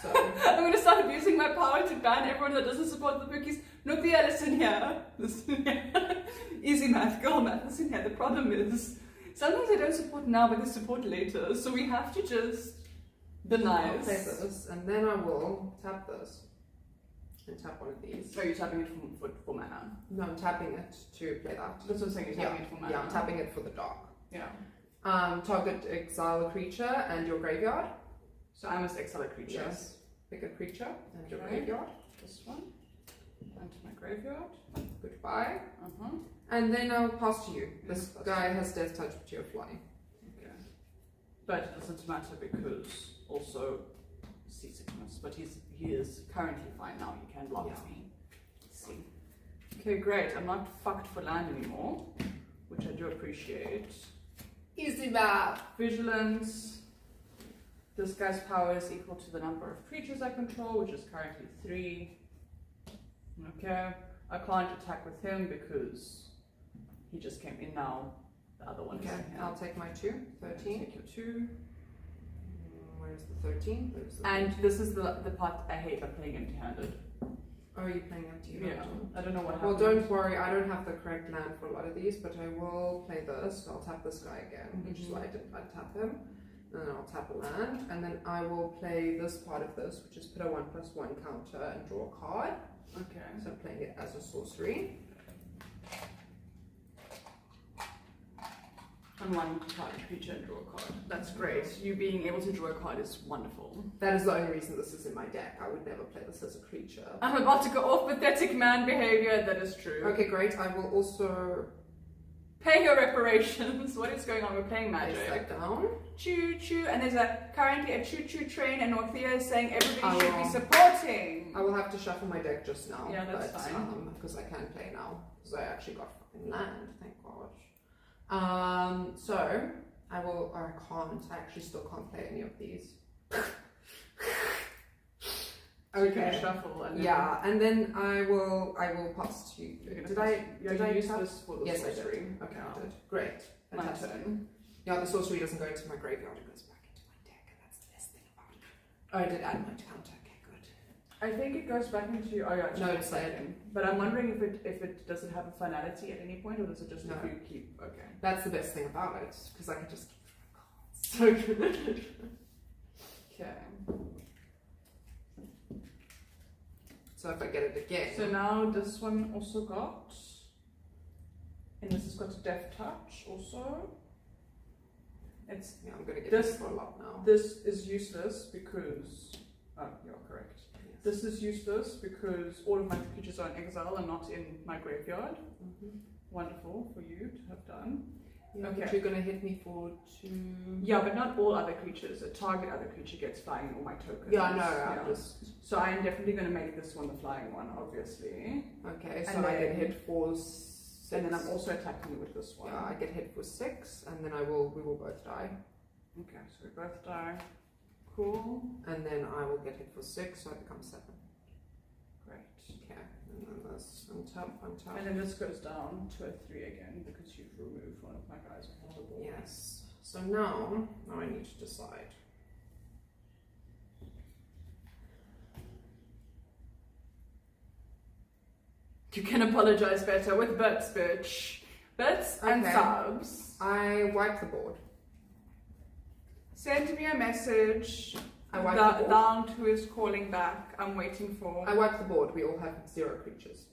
So I'm gonna start abusing my power to ban everyone that doesn't support the bookies. Nubia, listen here. Listen here. Easy math, girl math, listen here. The problem is, sometimes they don't support now, but they support later. So we have to just be I'll nice. play this, and then I will tap this. And tap one of these. Oh, you're tapping it for mana. No, I'm tapping it to play that. That's what I'm saying, you're tapping it for mana. Yeah, I'm tapping it for the dark. Yeah. Target exile a creature and your graveyard. So I must exile a creature. Yes. Pick a creature and your Okay. graveyard. This one. Into my graveyard. Goodbye. Uh-huh. And then I'll pass to you. This Yes, pass guy to you. has death touch, but you're flying. Okay. But it doesn't matter because also seasickness. But he is currently fine now. He can block Yeah. me. Let's see. Okay, great. I'm not fucked for land anymore, which I do appreciate. Easy math. Vigilance. This guy's power is equal to the number of creatures I control, which is currently 3. Okay. I can't attack with him because he just came in now. The other one is Okay, in here. I'll take my 2. 13. Take your 2. Where's the 13? There's the And this is the part I hate about playing empty-handed. Oh, are you playing empty? Yeah. I don't know what Well, happened. don't worry. I don't have the correct land for a lot of these, but I will play this. I'll tap this guy again, which is why I didn't untap him. And then I'll tap a land, and then I will play this part of this, which is put a 1/1 counter and draw a card. Okay. So I'm playing it as a sorcery. And one target creature and draw a card. That's great. You being able to draw a card is wonderful. That is the only reason this is in my deck. I would never play this as a creature. I'm about to go off pathetic man behavior. That is true. Okay, great. I will also pay your reparations. What is going on? We're playing place Magic. that down. Choo choo. And there's currently a choo choo train, and Northea is saying everybody should be supporting. I will have to shuffle my deck just now. Yeah, that's fine. Because I can play now. Because I actually got fucking land. Thank God. So I will. I can't. I actually still can't play any of these. Okay. Shuffle. And yeah, and then I will pass to you. Did I use this for the yes, sorcery? I did. Okay, Yeah. I did. Great. My Fantastic. turn. Yeah, the sorcery doesn't go into my graveyard, it goes back into my deck, and that's the best thing about it. Oh, I did add my counter, okay, good. I think it goes back into No, it's second. But I'm wondering if it does it have a finality at any point, or does it just No. if you keep okay. That's the best thing about it, because I can just keep cards. So good. Okay. So if I get it again. So now this one also got, and this has got a Death Touch also. It's yeah, I'm gonna get this this for a lot now. This is useless because you're correct. Yes. This is useless because all of my creatures are in exile and not in my graveyard. Mm-hmm. Wonderful for you to have done. Yeah, Okay. but you're gonna hit me for 2. Yeah, but not all other creatures. A target other creature gets flying in all my tokens. Yeah, I know. I'm just So I'm definitely going to make this one the flying one, obviously. okay. So And I then- get hit for 6. And then I'm also attacking you with this one. Yeah, I get hit for 6, and then we will both die. Okay, so we both die. Cool. And then I will get hit for 6, so I become 7. Great. Okay, and then this untap. And then this goes down to a 3 again because you've removed one of my guys off the board. Yes. So now I need to decide. You can apologize better with bits, bitch. Bits and Okay. subs. I wipe the board. Send me a message. I wipe the board. Down who is calling back. I'm waiting for. I wipe the board. We all have 0 creatures.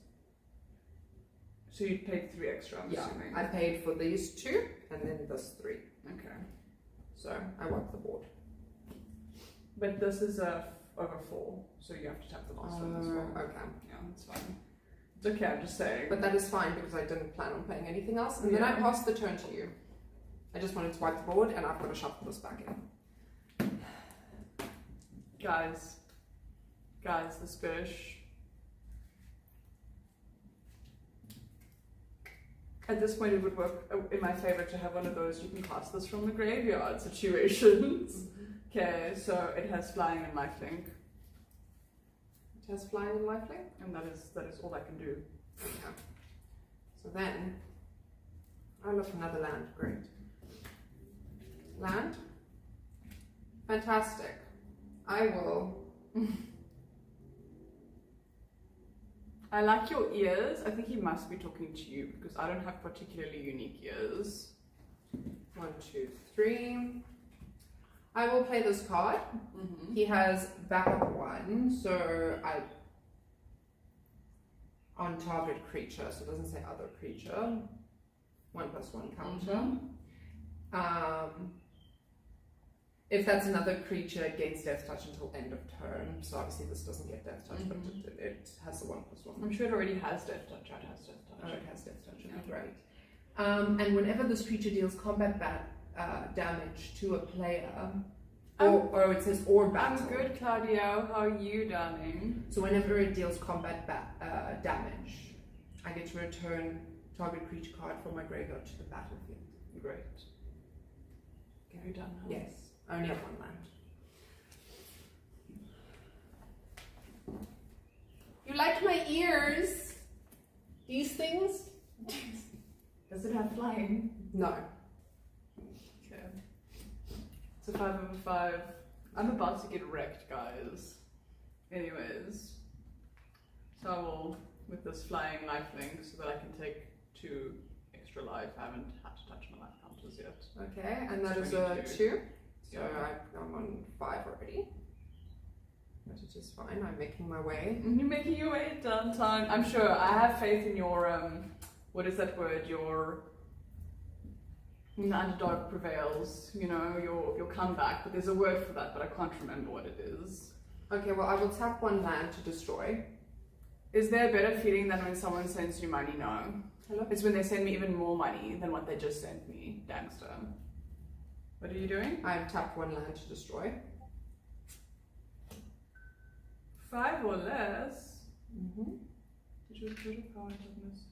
So you paid 3 extra, I'm Yeah, assuming. I paid for these 2 and then this 3. Okay. So I wipe the board. But this is a over 4, so you have to tap the last one as well. Okay. Yeah, that's fine. It's okay, I'm just saying. But that is fine because I didn't plan on playing anything else. And then I Yeah. pass the turn to you. I just wanted to wipe the board and I've got to shuffle this back in. Guys, this fish. At this point, it would work in my favor to have one of those you can cast this from the graveyard situations. Okay, so it has flying and lifelink, It has flying and lifelink. and that is all I can do. Okay. So then I look for another land. Great. Land. Fantastic. I will. I like your ears. I think he must be talking to you because I don't have particularly unique ears. 1, 2, 3. I will play this card. Mm-hmm. He has backup 1, so on target creature, so it doesn't say other creature. 1+1 counter. If that's another creature, it gains death touch until end of turn. So obviously this doesn't get death touch, but it has the 1+1. I'm sure it already has death touch. It has death touch. Oh, it has death touch. Yeah. Great. And whenever this creature deals combat damage to a player, or it says or battle. I'm good, Claudio. How are you, darling? So whenever it deals combat damage, I get to return target creature card from my graveyard to the battlefield. Great. Are you done now? Yes, I only have 1 land. You like my ears? These things? Does it have flying? No. Okay. It's a 5/5. I'm about to get wrecked, guys. Anyways. So I will, with this flying lifelink, so that I can take 2 extra life. I haven't had to touch my life counters yet. Okay, and that is a 22. 2. So Yeah. I'm on 5 already. But it is fine, I'm making my way. You're making your way downtown. I'm sure. I have faith in your, what is that word? Your And the underdog prevails, you know, your comeback, but there's a word for that, but I can't remember what it is. Okay, well, I will tap one land to destroy. Is there a better feeling than when someone sends you money? No. Hello? It's when they send me even more money than what they just sent me. Gangster. What are you doing? I have tapped one land to destroy. 5 or less. Mm-hmm. Did you put a power toughness?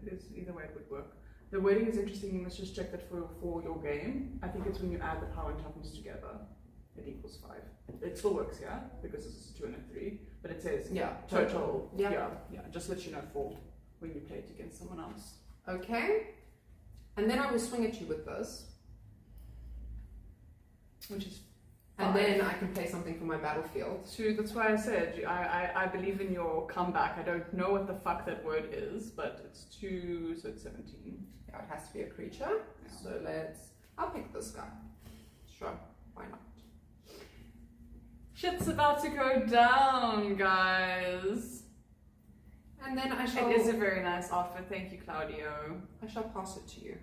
It is, either way it would work. The wording is interesting, you must just check that for your game. I think it's when you add the power and toughness together, it equals 5. It still works, yeah? Because this is a 2 and a 3, but it says total. Yeah, just let you know for when you play it against someone else. Okay. And then I will swing at you with this. Which is 5. And then I can play something from my battlefield. 2, that's why I said, I believe in your comeback. I don't know what the fuck that word is, but it's 2, so it's 17. Yeah, it has to be a creature. Yeah. So I'll pick this guy. Sure, why not? Shit's about to go down, guys. And then I shall... It is a very nice outfit, thank you, Claudio. I shall pass it to you.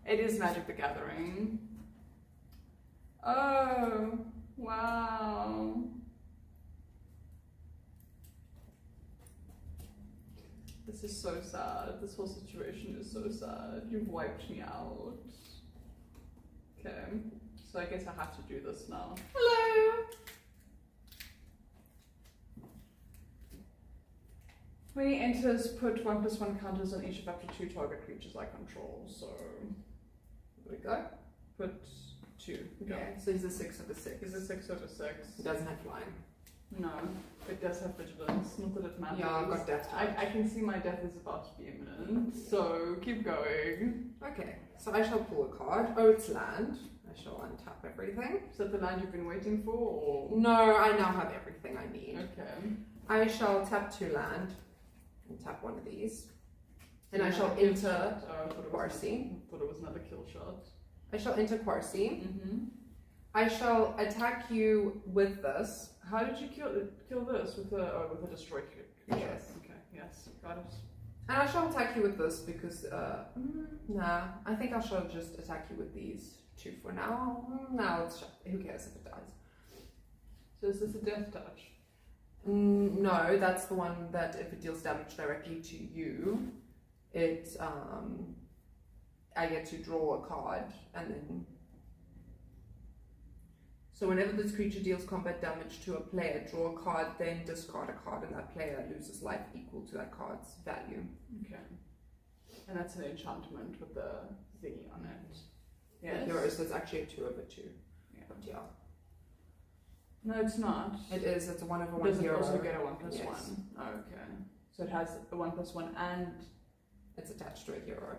It is Magic the Gathering. Oh, wow. This is so sad. This whole situation is so sad. You've wiped me out. Okay, so I guess I have to do this now. Hello! When he enters, put 1+1 counters on each of up to 2 target creatures I control. So, there we go. Put 2. Okay, so he's a 6/6. He's a 6/6. He doesn't have flying. No, it does have vigilance. Not that it matters. Yeah, I've got death touch. I can see my death is about to be imminent, so keep going. Okay, so I shall pull a card. Oh, it's land. I shall untap everything. Is that the land you've been waiting for? Or? No, I now have everything I need. Okay. I shall tap 2 land and tap one of these. And I shall enter Quarcy. I thought it was another kill shot. I shall enter Quarcy. Mm-hmm. I shall attack you with this. How did you kill this? With a destroy creature? Yes. Okay, yes, got it. And I shall attack you with this because, nah, I think I shall just attack you with these 2 for now. Now it's, who cares if it dies? So is this a death touch? No, that's the one that if it deals damage directly to you, it, I get to draw a card and then... So whenever this creature deals combat damage to a player, draw a card, then discard a card, and that player loses life equal to that card's value. Okay. And that's an enchantment with the thingy on it. Yes. Yours, so it's actually a 2/2. Yeah. But yeah. No, it's not. It is, it's a 1/1 Does it hero. also get a 1+1? Yes. Oh, okay. So it has a 1+1 and... It's attached to a hero.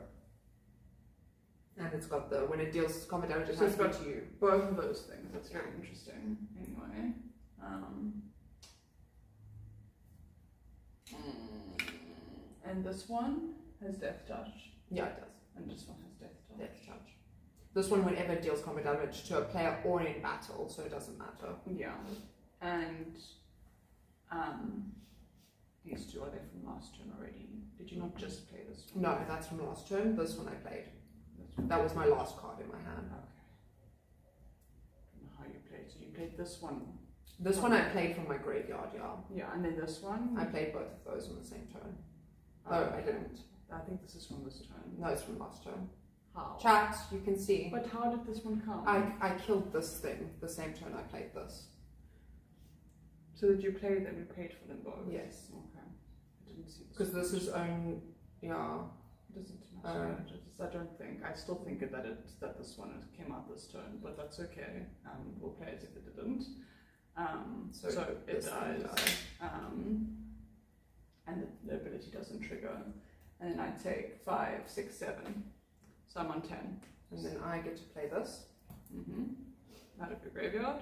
And it's got the, when it deals combat damage, it So has it's got to you. both of those things. That's very interesting. Anyway. And this one has death touch. Yeah, it does. And this one has death touch. Death touch. This one, whenever it deals combat damage to a player or in battle, so it doesn't matter. Yeah. And these 2, are they from last turn already? Did you not just play this one? No, that's from last turn. This one I played. That was my last card in my hand. Okay. I don't know how you played. So you played this one. This one I played from my graveyard, yeah. Yeah, and then this one? I played both of those on the same turn. Oh, I didn't. I think this is from this turn. No, it's from last turn. How? Chat, you can see. But how did this one come? I killed this thing the same turn I played this. So did you play them? You paid for them both? Yes. Okay. I didn't see this. Because this is own, yeah. It doesn't matter. I don't think. I still think that this one came out this turn, but that's okay. We'll play as if it didn't. So it dies. And the ability doesn't trigger. And then I take 5, 6, 7. So I'm on 10. And then I get to play this. Out of your graveyard.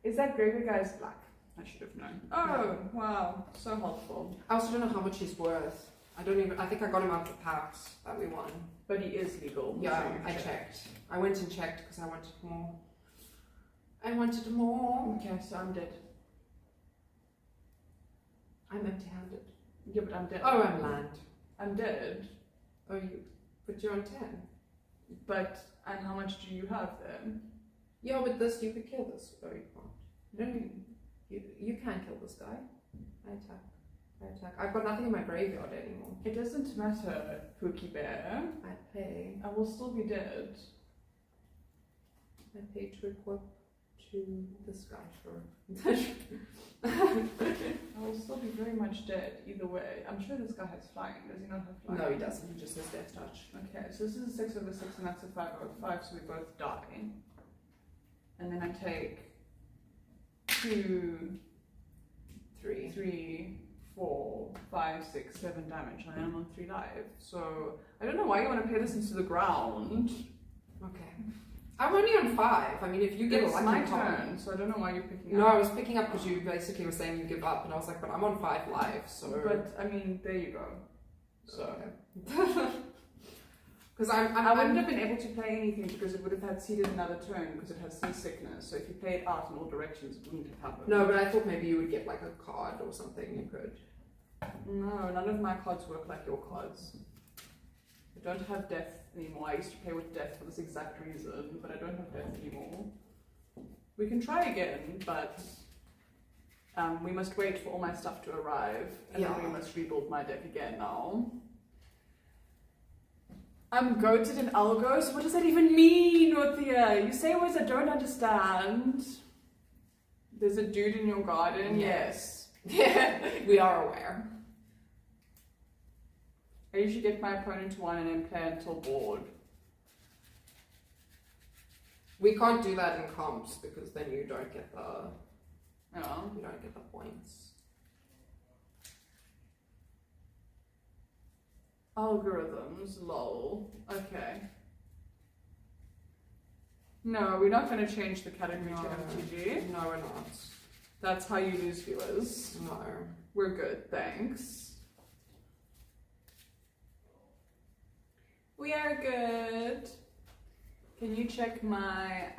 Is that graveyard guy's black? I should have known. Oh, wow. So helpful. I also don't know how much he's worth. I think I got him out of the packs that we won. But he is legal. Yeah, so I checked. I went and checked because I wanted more. I wanted more. Okay, so I'm dead. I'm empty-handed. Yeah, but I'm dead. Oh, I'm land. I'm dead. Oh, but you're on 10. But, and how much do you have then? Yeah, with this, you could kill this. Oh, you can't. No, you can't kill this guy. I attack. I've got nothing in my graveyard anymore. It doesn't matter, Pookie Bear. I pay. I will still be dead. I pay to equip to this guy, sure. I will still be very much dead either way. I'm sure this guy has flying. Does he not have flying? No, he doesn't. He just has death touch. Okay, so this is a 6 over 6 and that's a 5 over 5, so we both die. And then I take 2, 3, 4, 5, 6, 7 damage. I am on 3 life. So I don't know why you want to play this into the ground. Okay. I'm only on 5. I mean, if you get It's a lucky my card- turn, so I don't know why you're picking No, up. I was picking up because you basically were saying you give up, and I was like, but I'm on 5 life, so. But I mean, there you go. So Because I wouldn't have been able to play anything because it would have had seeded another turn because it has seasickness. So if you play it out in all directions, it wouldn't have happened. No, but I thought maybe you would get like a card or something. You could. No, none of my cards work like your cards. I don't have death anymore. I used to play with death for this exact reason, but I don't have death anymore. We can try again, but we must wait for all my stuff to arrive, and then we must rebuild my deck again now. I'm goated in algos? What does that even mean, Northia? You say words I don't understand. There's a dude in your garden? Yes. Yeah, we are aware. I usually get my opponent to 1 and then play until bored. We can't do that in comps because then you don't get the Oh. you don't get the points. Algorithms, lol. Okay. No, we're not going to change the category to MTG. No, we're not. That's how you lose viewers. No. We're good, thanks. We are good. Can you check my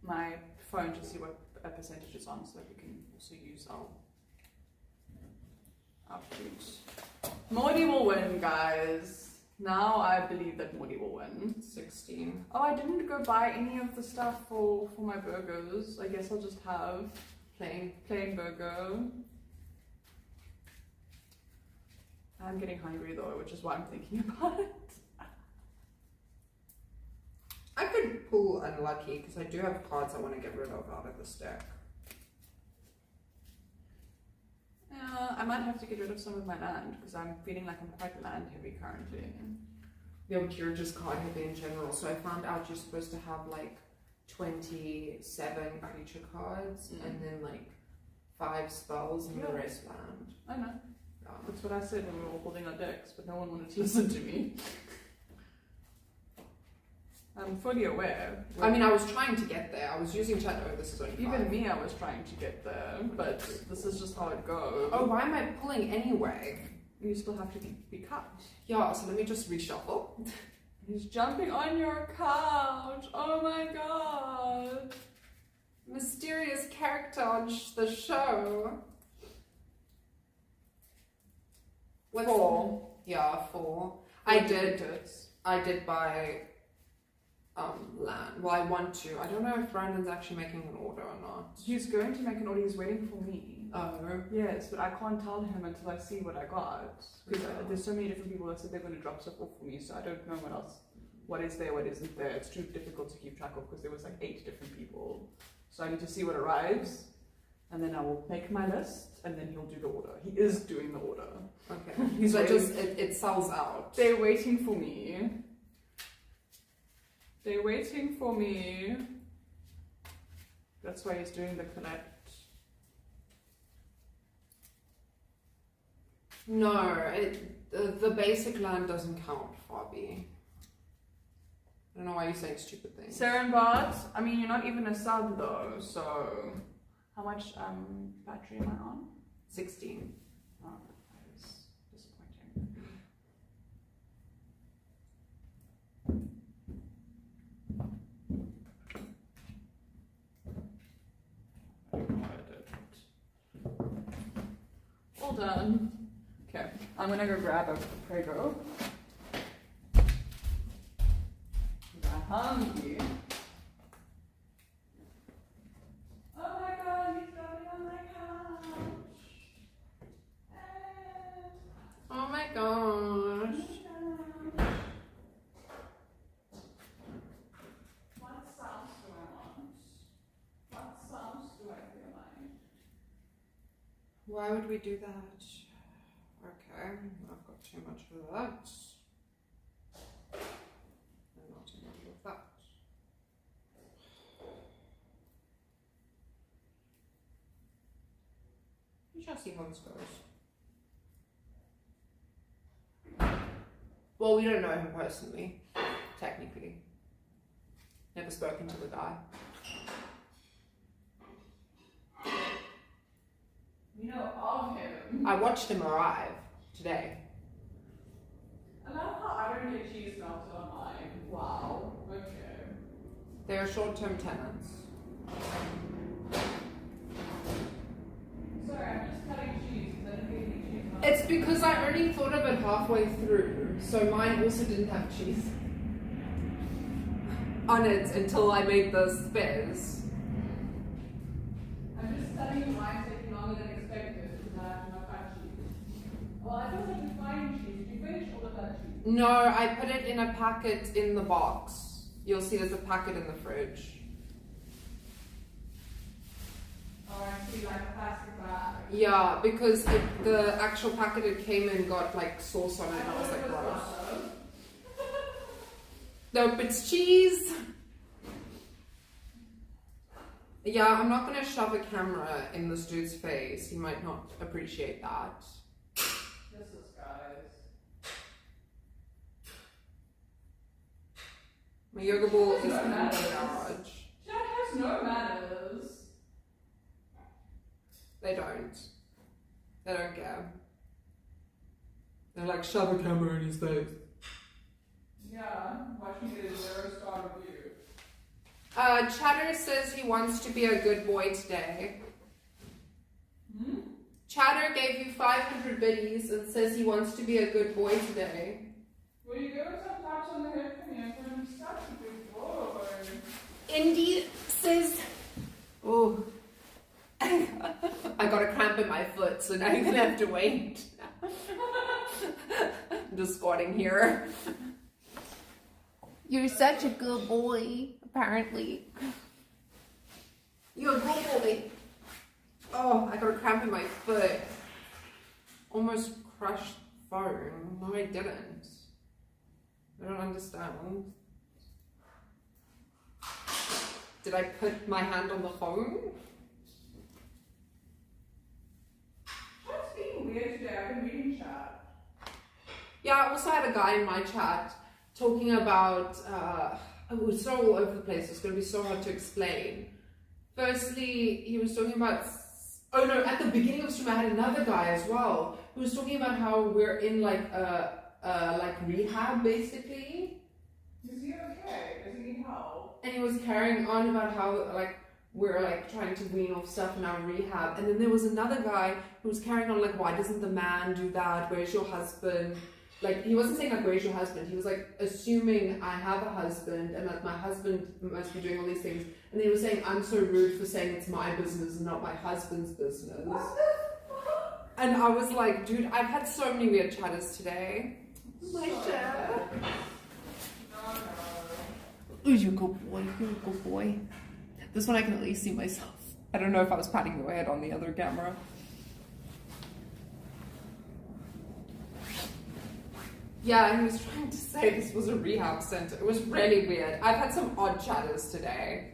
my phone to see what percentage is on so that we can also use our fruit? Morty will win, guys. Now I believe that Morty will win. 16. Oh, I didn't go buy any of the stuff for my burgers. I guess I'll just have plain burger. I'm getting hungry though, which is why I'm thinking about it. I could pull unlucky because I do have cards I want to get rid of out of this deck. Yeah, I might have to get rid of some of my land because I'm feeling like I'm quite land heavy currently. Yeah, but you're just card heavy in general. So I found out you're supposed to have like 27 creature cards and then like 5 spells and the rest land. I know. That's what I said when we were holding our decks, but no one wanted to listen to me. I'm fully aware. I mean, I was trying to get there. I was using chat. Oh, this is only 5. Even me, I was trying to get there, but this is just how it goes. Oh, why am I pulling anyway? You still have to be cut. Yeah, so let me just reshuffle. He's jumping on your couch. Oh my god. Mysterious character on the show. What's 4. Yeah, 4. I did buy land. Well, I want to. I don't know if Brandon's actually making an order or not. He's going to make an order. He's waiting for me. Oh. Yes, but I can't tell him until I see what I got. Because there's so many different people that said they're going to drop stuff off for me, so I don't know what else. What is there, what isn't there. It's too difficult to keep track of because there was like 8 different people. So I need to see what arrives, and then I will make my list, and then he'll do the order. He is doing the order. Okay. He's so waiting. it sells out. They're waiting for me. They're waiting for me. That's why he's doing the collect. No, the basic land doesn't count, Fabi. I don't know why you're saying stupid things. Serenbot, I mean, you're not even a sub though, so how much battery am I on? 16. Oh, that is disappointing. I don't know what I did. All done. Okay. I'm gonna go grab a Prego. I'm hungry. Oh my god, he's going on my couch. Oh my gosh. What sounds do I want? What sounds do I feel like? Why would we do that? Okay, I've got too much of that. And not too much of that. We shall see how this goes. Well, we don't know him personally, technically. Never spoken to the guy. You know of him. I watched him arrive today. I love how I don't get cheese melted on mine. Wow. Okay. They are short-term tenants. Sorry, I'm just cutting cheese because I didn't get any cheese melted. It's because I only thought of it halfway through, so mine also didn't have cheese on it until I made the spares. I'm just telling you mine taking longer than expected because I have enough fat cheese. Well, I thought that you find cheese. Did you finish all of that cheese? No, I put it in a packet in the box. You'll see there's a packet in the fridge. Oh, I see, like a plastic bag. Yeah, because the actual packet it came in got like sauce on it and I was like, gross. Nope, it's cheese. Yeah, I'm not gonna shove a camera in this dude's face. He might not appreciate that. This is guys. My yoga ball is in No the manners. garage. Chad has no manners. They don't. They don't care. They're like, shove a camera in his face. Yeah, watching it a 0-star review. Chatter says he wants to be a good boy today. Hmm? Chatter gave you 500 biddies and says he wants to be a good boy today. Will you give us some taps on the head for me? I'm such a good boy. Indy says, oh, I got a cramp in my foot, so now you're gonna have to wait. I'm just squatting here. You're such a good boy, apparently. You're a good boy. Oh, I got a cramp in my foot. Almost crushed phone. No, I didn't. I don't understand. Did I put my hand on the phone? Chat's being weird today. I've been reading chat. Yeah, I also had a guy in my chat talking about, it was so all over the place, it's going to be so hard to explain. Firstly, he was talking about, oh no, at the beginning of the stream I had another guy as well, who was talking about how we're in like rehab basically. Is he okay? Does he need help? And he was carrying on about how like we're like trying to wean off stuff in our rehab. And then there was another guy who was carrying on like, why doesn't the man do that? Where's your husband? Like, he wasn't saying like, where's your husband? He was like assuming I have a husband and that my husband must be doing all these things. And then he was saying, I'm so rude for saying it's my business and not my husband's business. What the fuck? And I was like, dude, I've had so many weird chatters today. My So chat. No, no. You're a good boy. You're a good boy. This one I can at least see myself. I don't know if I was patting your head on the other camera. Yeah, he was trying to say this was a rehab center. It was really weird. I've had some odd chatters today.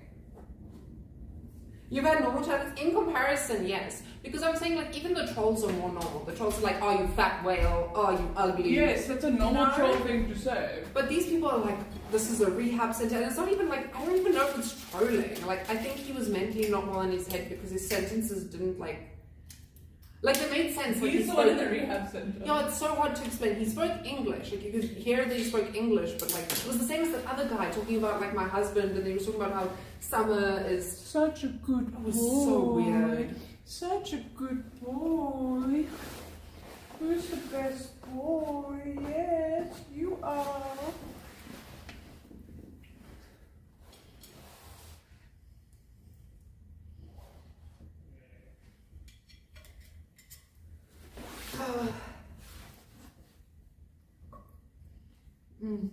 You've had normal chatters? In comparison, yes. Because I'm saying, like, even the trolls are more normal. The trolls are like, oh, you fat whale. Oh, you ugly. Yes, that's a normal No. troll thing to say. But these people are like, this is a rehab center. And it's not even like, I don't even know if it's trolling. Like, I think he was mentally not well in his head because his sentences didn't, like they made sense. Like, He's he the one in spoke- the rehab center. Yeah, it's so hard to explain. He spoke English. Like, you could hear that he spoke English, but like, it was the same as that other guy talking about like my husband, and he was talking about how Summer is. Such a good boy. It was so weird. Such a good boy. Who's the best boy? Yes, you are. Mm.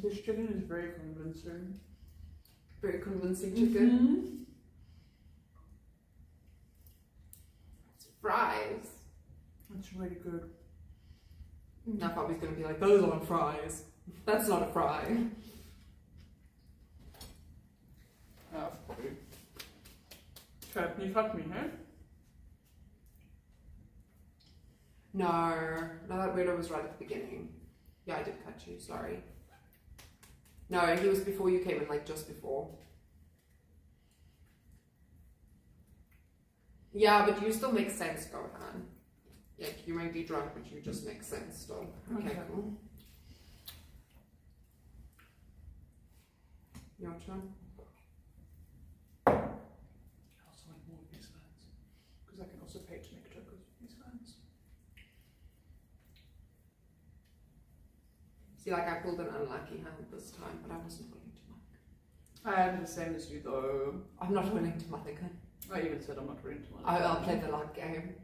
This chicken is very convincing. Very convincing chicken. Mm-hmm. It's fries. It's really good. Now Bobby's gonna be like, those aren't fries. That's not a fry. Oh, probably. Okay, you cut me, huh? No, that weirdo was right at the beginning. Yeah, I did cut you, sorry. No, he was before you came in, like just before. Yeah, but you still make sense, Gohan. Like, you may be drunk, but you just make sense still. Okay, cool. Your turn. I also want more of these fans. Because I can also pay to make tokens with these fans. See, like I pulled an unlucky hand this time, but I wasn't willing to muck. I am the same as you though. I'm not willing to muck again. I even said I'm not willing to. I'll play the luck game.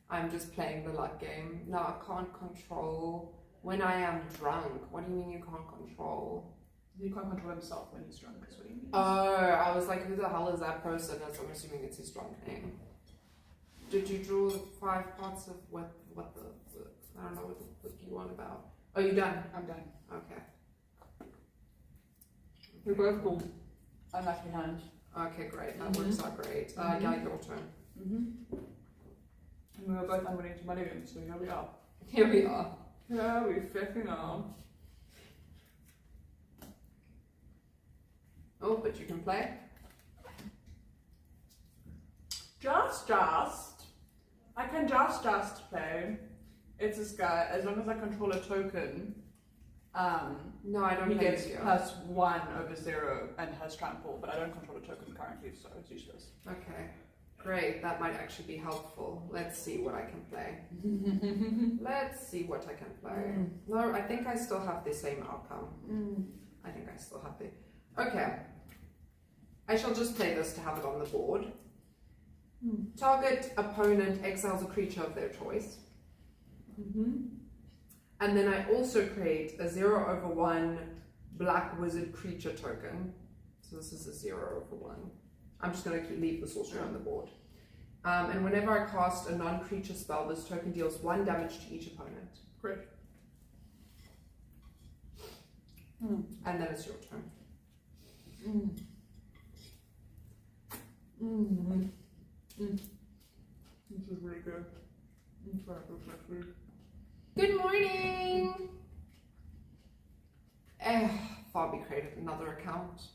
I'm just playing the luck game. No, I can't control when I am drunk. What do you mean you can't control? You can't control himself when he's drunk, is what he means. Oh, I was like, who the hell is that person? As I'm assuming it's his drunk name. Did you draw the 5 parts of what the I don't know what the fuck you want about? Oh, you done? I'm done. Okay. We're both cool. Unlucky hand. Okay, great. That works out great. Yeah, your turn. Mm-hmm. And we were both unwilling to mulligan, so here we are. Here we are. Yeah, we flipping are. Oh, but you can play. Just. I can just play. It's this guy. As long as I control a token, No, I don't he play gets you. +1/0 and has trample, but I don't control a token currently, so it's useless. Okay. Great. That might actually be helpful. Let's see what I can play. Let's see what I can play. No, I think I still have the same outcome. I think I still have the... Okay. I shall just play this to have it on the board. Target opponent exiles a creature of their choice. And then I also create a 0/1 black wizard creature token. So this is a 0/1. I'm just going to leave the sorcery on the board. And whenever I cast a non-creature spell, this token deals 1 damage to each opponent. Great. And then it's your turn. This is really good. I'm sorry, I broke my food. Good morning! Fabi created another account.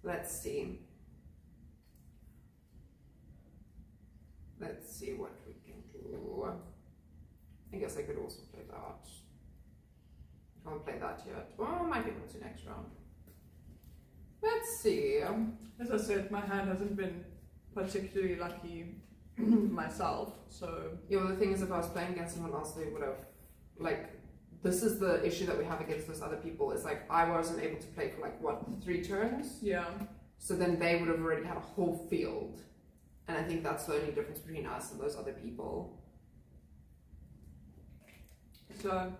Let's see. Let's see what we can do. I guess I could also play that. I can't play that yet. Well, I might be able to next round. Let's see. As I said, my hand hasn't been particularly lucky myself, so... Yeah, well, the thing is, if I was playing against someone else, they would have, like, this is the issue that we have against those other people. It's like, I wasn't able to play for, like, what, 3 turns? Yeah. So then they would have already had a whole field. And I think that's the only difference between us and those other people. So...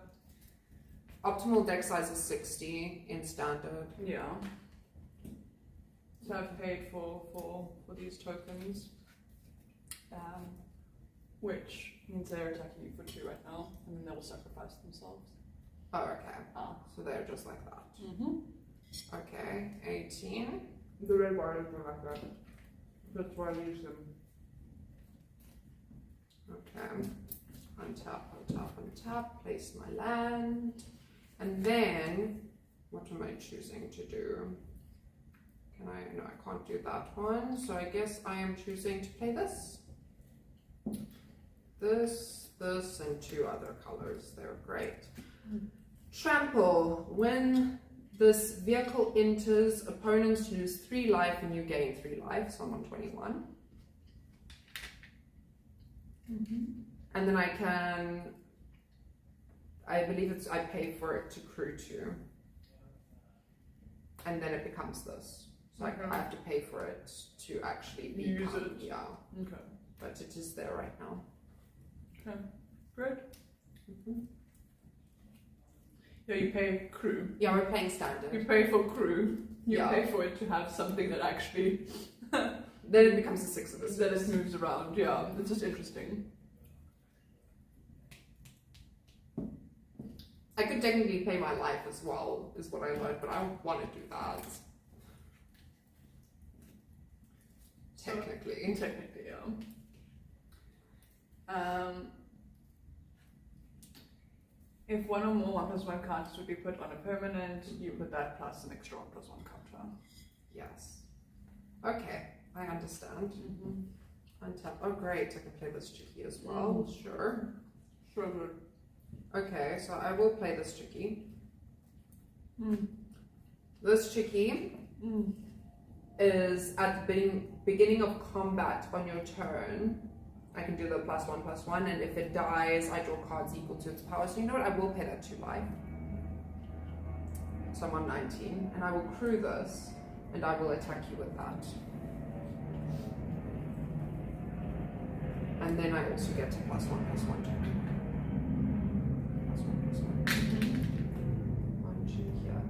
Optimal deck size is 60 in standard. Yeah. So I've paid for these tokens, which means they're attacking you for 2 right now, and then they will sacrifice themselves. Oh, okay. So they're just like that. Okay, 18. The red warriors are like that. That's why I use them. Okay. Untap, place my land. And then, what am I choosing to do? Can I, no, I can't do that one. So I guess I am choosing to play this. this, and 2 other colors. They're great. Trample. When this vehicle enters, opponents lose 3 life and you gain 3 life. So I'm on 21. And then I believe I pay for it to crew 2. And then it becomes this. So I have to pay for it to actually use it. Yeah. Okay. But it is there right now. Okay. Great. Yeah, you pay crew. Yeah, we're playing standard. You pay for crew. You Yeah. pay for it to have something that actually Then it becomes a 6 of a 6. then it moves around. Yeah, it's just interesting. I could technically pay my life as well, is what I learned, but I don't want to do that. Technically. Technically, yeah. If one or more 1+1 counters would be put on a permanent, you put that plus an extra 1+1 counter. Yes. Okay, I understand. Untap. Oh, great. I can play this tricky as well. Sure. Sure, good. Okay, so I will play this tricky. This tricky is at the beginning of combat on your turn. I can do the +1/+1, and if it dies, I draw cards equal to its power. So you know what? I will pay that 2 life. So I'm on 19, and I will crew this, and I will attack you with that. And then I also get a +1/+1 token. +1/+1. 1, 2 here.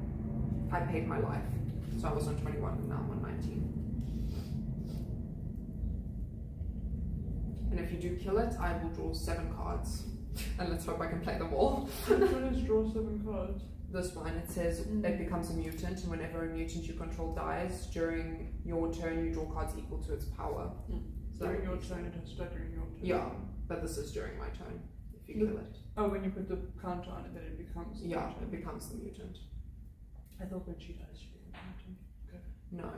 I paid my life, so I was on 21, and now I'm on 19. And if you do kill it, I will draw 7 cards. And let's hope I can play them all. Which one is draw 7 cards? This one, it says it becomes a mutant, and whenever a mutant you control dies, during your turn you draw cards equal to its power. So during your turn, it has to start during your turn. Yeah, but this is during my turn, if you kill it. Oh, when you put the counter on it, then it becomes the Yeah, mutant. it becomes the mutant. I thought when she dies, she becomes a mutant. Okay. No,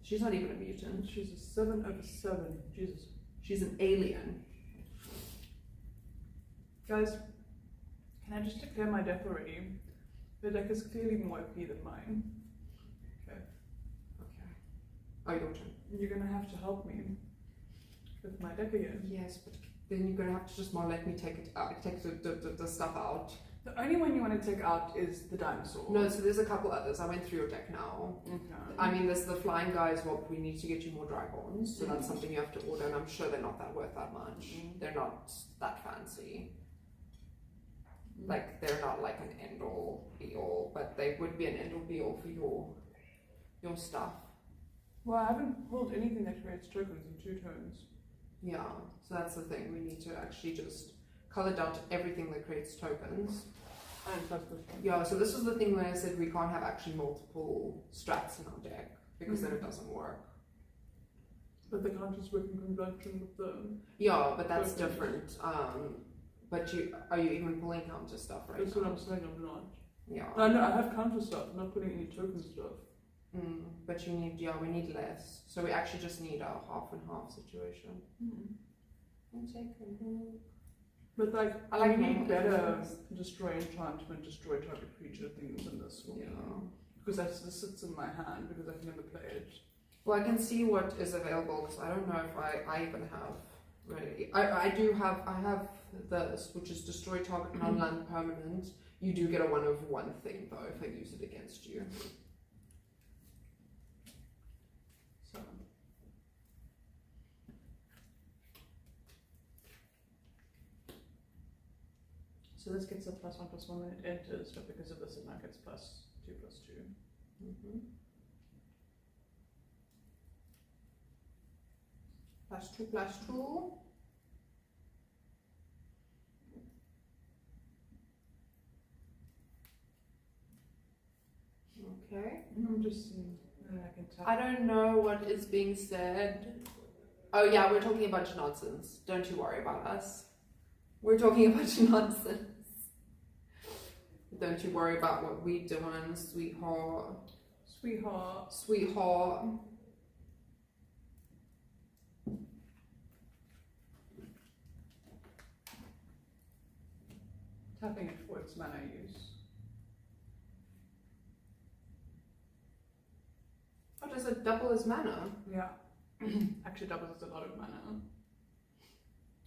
she's not even a mutant. She's a 7/7. Jesus. She's an alien. Guys, can I just declare my deck already? The deck is clearly more OP than mine. Okay. Okay. Oh, your turn. You're gonna have to help me with my deck again. Yes, but then you're gonna have to just more let me take it out, take the stuff out. The only one you want to take out is the dinosaur. No, so there's a couple others. I went through your deck now. Okay. I mean, there's the flying guys. Well, we need to get you more dragons, so that's something you have to order, and I'm sure they're not that worth that much. They're not that fancy. Like, they're not like an end all be all, but they would be an end all be all for your stuff. Well, I haven't pulled anything that creates tokens in 2 turns. Yeah, so that's the thing. We need to actually just color down to everything that creates tokens. And plus this one. Yeah, so this was the thing where I said we can't have actually multiple strats in our deck, because then it doesn't work. But the counters work in conjunction with the... Yeah, but that's Okay. different. But are you even pulling counter stuff right That's now? what I'm saying, I'm not. Yeah. No, I have counter stuff, I'm not putting any token stuff. But you need, we need less. So we actually just need a half and half situation. I'll take a look. But like, I like we need normal better elements. destroy enchantment, destroy target creature things in this one. Yeah. Because that just sits in my hand, because I can never play it. Well, I can see what is available, because I don't know if I even have really. I have this, which is destroy target non-land permanent. You do get a 1/1 thing though if I use it against you. So this gets a +1/+1 when it enters, but because of this it now gets +2/+2. +2/+2. Okay. I'm just seeing, I can tell. I don't know what is being said. Oh yeah, we're talking a bunch of nonsense. Don't you worry about us. We're talking a bunch of nonsense. Don't you worry about what we doing, sweetheart. Sweetheart. Sweetheart. tapping it for its mana use. Oh, does it double as mana? Yeah. Actually doubles a lot of mana.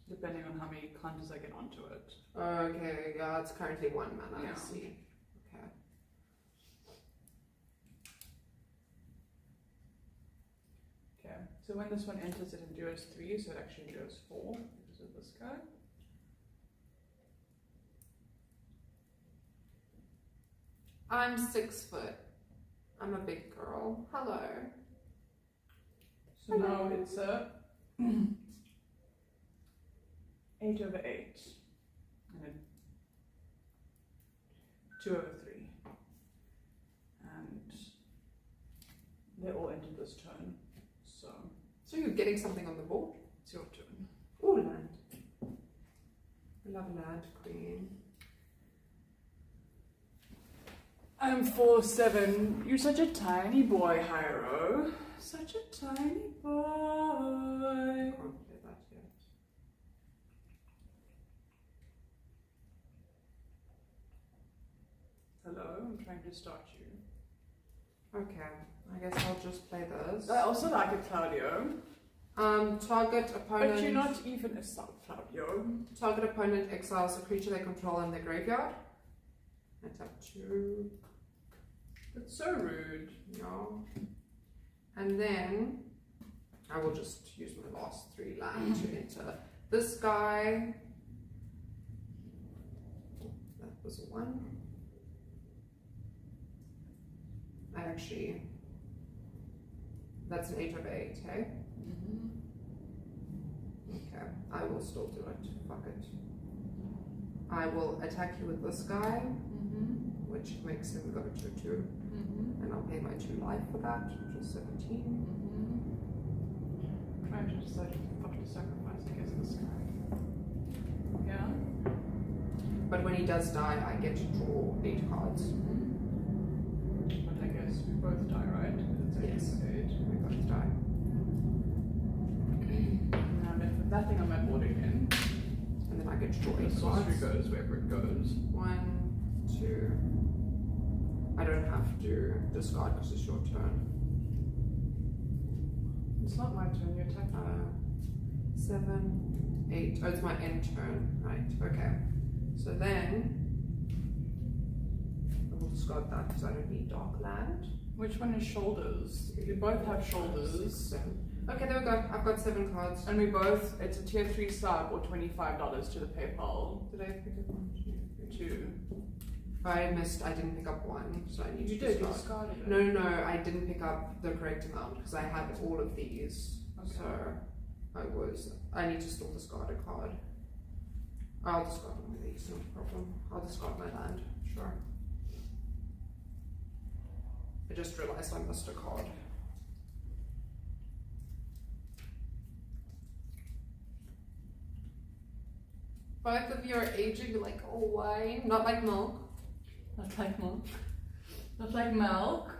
Depending on how many counters I get onto it. Okay, yeah, it's currently 1 mana, Yeah. I see. Okay. Okay, so when this one enters, it endures 3, so it actually endures 4 because of this guy. I'm 6 foot. I'm a big girl. Hello. So now it's a 8 over 8. And then 2 over 3. And they all entered this turn. So you're getting something on the board? it's your turn. Oh, land. I love land, queen. I'm 4/7. You're such a tiny boy, Hyro. Such a tiny boy. I can't play that yet. Hello, I'm trying to start you. Okay, I guess I'll just play this. I also like it, Claudio. Target opponent. But you're not even a sub, Claudio. Target opponent exiles a creature they control in their graveyard. I tap 2. That's so rude. No. And then I will just use my last 3 land to enter this guy. That was a 1. That's an 8 over 8, hey? Okay, I will still do it. Fuck it. I will attack you with this guy, which makes him go to 2. And I'll pay my 2 life for that, which is 17. Trying to decide what the fuck to sacrifice against this guy. Yeah? But when he does die, I get to draw 8 cards. But I guess we both die, right? It's 8 Yes. for 8. We both die. Now I'm going to put that thing on my board again. And then I get to draw The 8 sorcery cards. goes wherever it goes. 1, 2. I don't have to discard because it's your turn. It's not my turn, you attack me. 7, 8. Oh, it's my end turn. Right, okay. So then I will discard that because I don't need dark land. Which one is shoulders? You both have 6, shoulders. 7. Okay, there we go. I've got 7 cards. And we both, it's a tier 3 sub or $25 to the PayPal. Did I pick up 1, 2, 3? 2. I missed. I didn't pick up 1, so I need You to did, you discard. discarded it. No, I didn't pick up the correct amount because I had all of these. Okay. So I need to still discard a card. I'll discard one of these, no problem. I'll discard my land, sure. I just realized I missed a card. Both of you are aging like old wine, not like milk. Not like milk. Not like milk.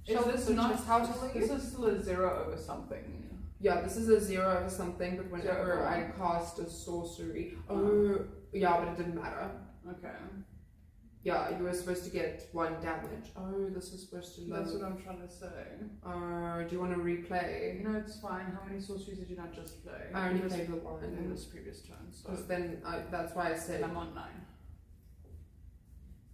Shall Is this we not just how to This is still a 0 over something. Yeah, this is a 0 over something, but whenever 0 over I 1. cast a sorcery, oh, yeah, but it didn't matter. Okay. Yeah, you were supposed to get 1 damage. Oh, this is supposed to That's load. what I'm trying to say. Do you want to replay? No, it's fine. How many sorceries did you not just play? I only In this- played the in 1. this previous turn, so Because then, that's why I said, I'm on 9.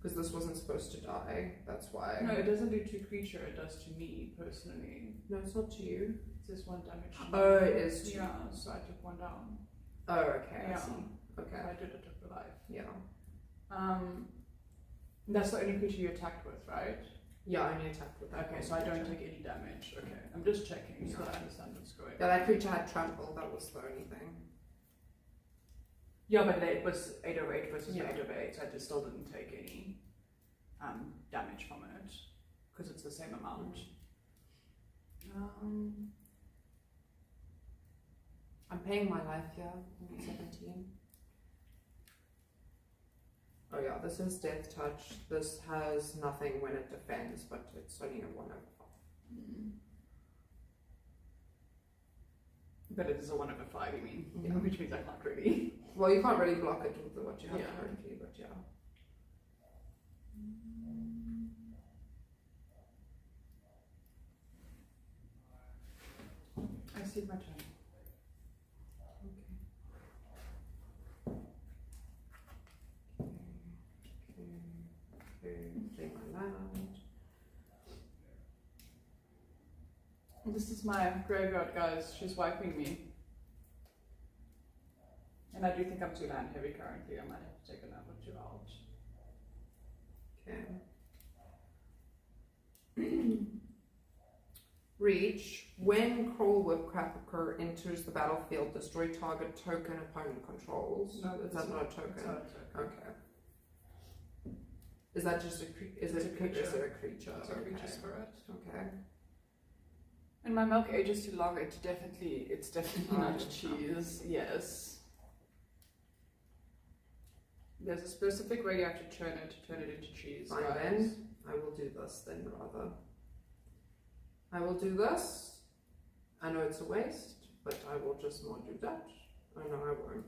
because this wasn't supposed to die. That's why. No, it doesn't do to creature. It does to me personally. No, it's not to you. It says 1 damage. To Oh, me. it is to Yeah, so I took 1 down. Oh, okay, Yeah. I see. Okay, I did. I took the life. yeah. That's the only creature you attacked with, right? Yeah, I only attacked with that. Okay, one so I don't creature. take any damage. Okay, I'm just checking so Yeah. that I understand what's going on. Yeah, that creature had trample. That was the only thing. Yeah, but it was 808 versus Yeah. 808, so I just still didn't take any damage from it because it's the same amount. I'm paying my life here. I'm at 17. Oh yeah, this is Death Touch. This has nothing when it defends, but it's only a 1 over 5. But it is a 1 over 5, you mean? Yeah. Which means I can't really. Well, you can't really block it with what you have Yeah. currently, but yeah. I see my turn. Okay, play my land. This is my graveyard, guys. She's wiping me. And I do think I'm too land heavy currently. I might have to take another 2 out. Okay. Reach. When Crawl Whipcracker enters the battlefield, destroy target token opponent controls. No, is that not a token? It's not a token. Okay. Is that just a creature? Is It's it a creature. Is it a creature? It's a creature spirit. Okay. And my milk ages too long. It's definitely Oh, not yeah. cheese. Yes. There's a specific way you have to turn it into cheese. Fine guys. then. I will do this then rather. I will do this. I know it's a waste, but I will just not do that. I know I won't.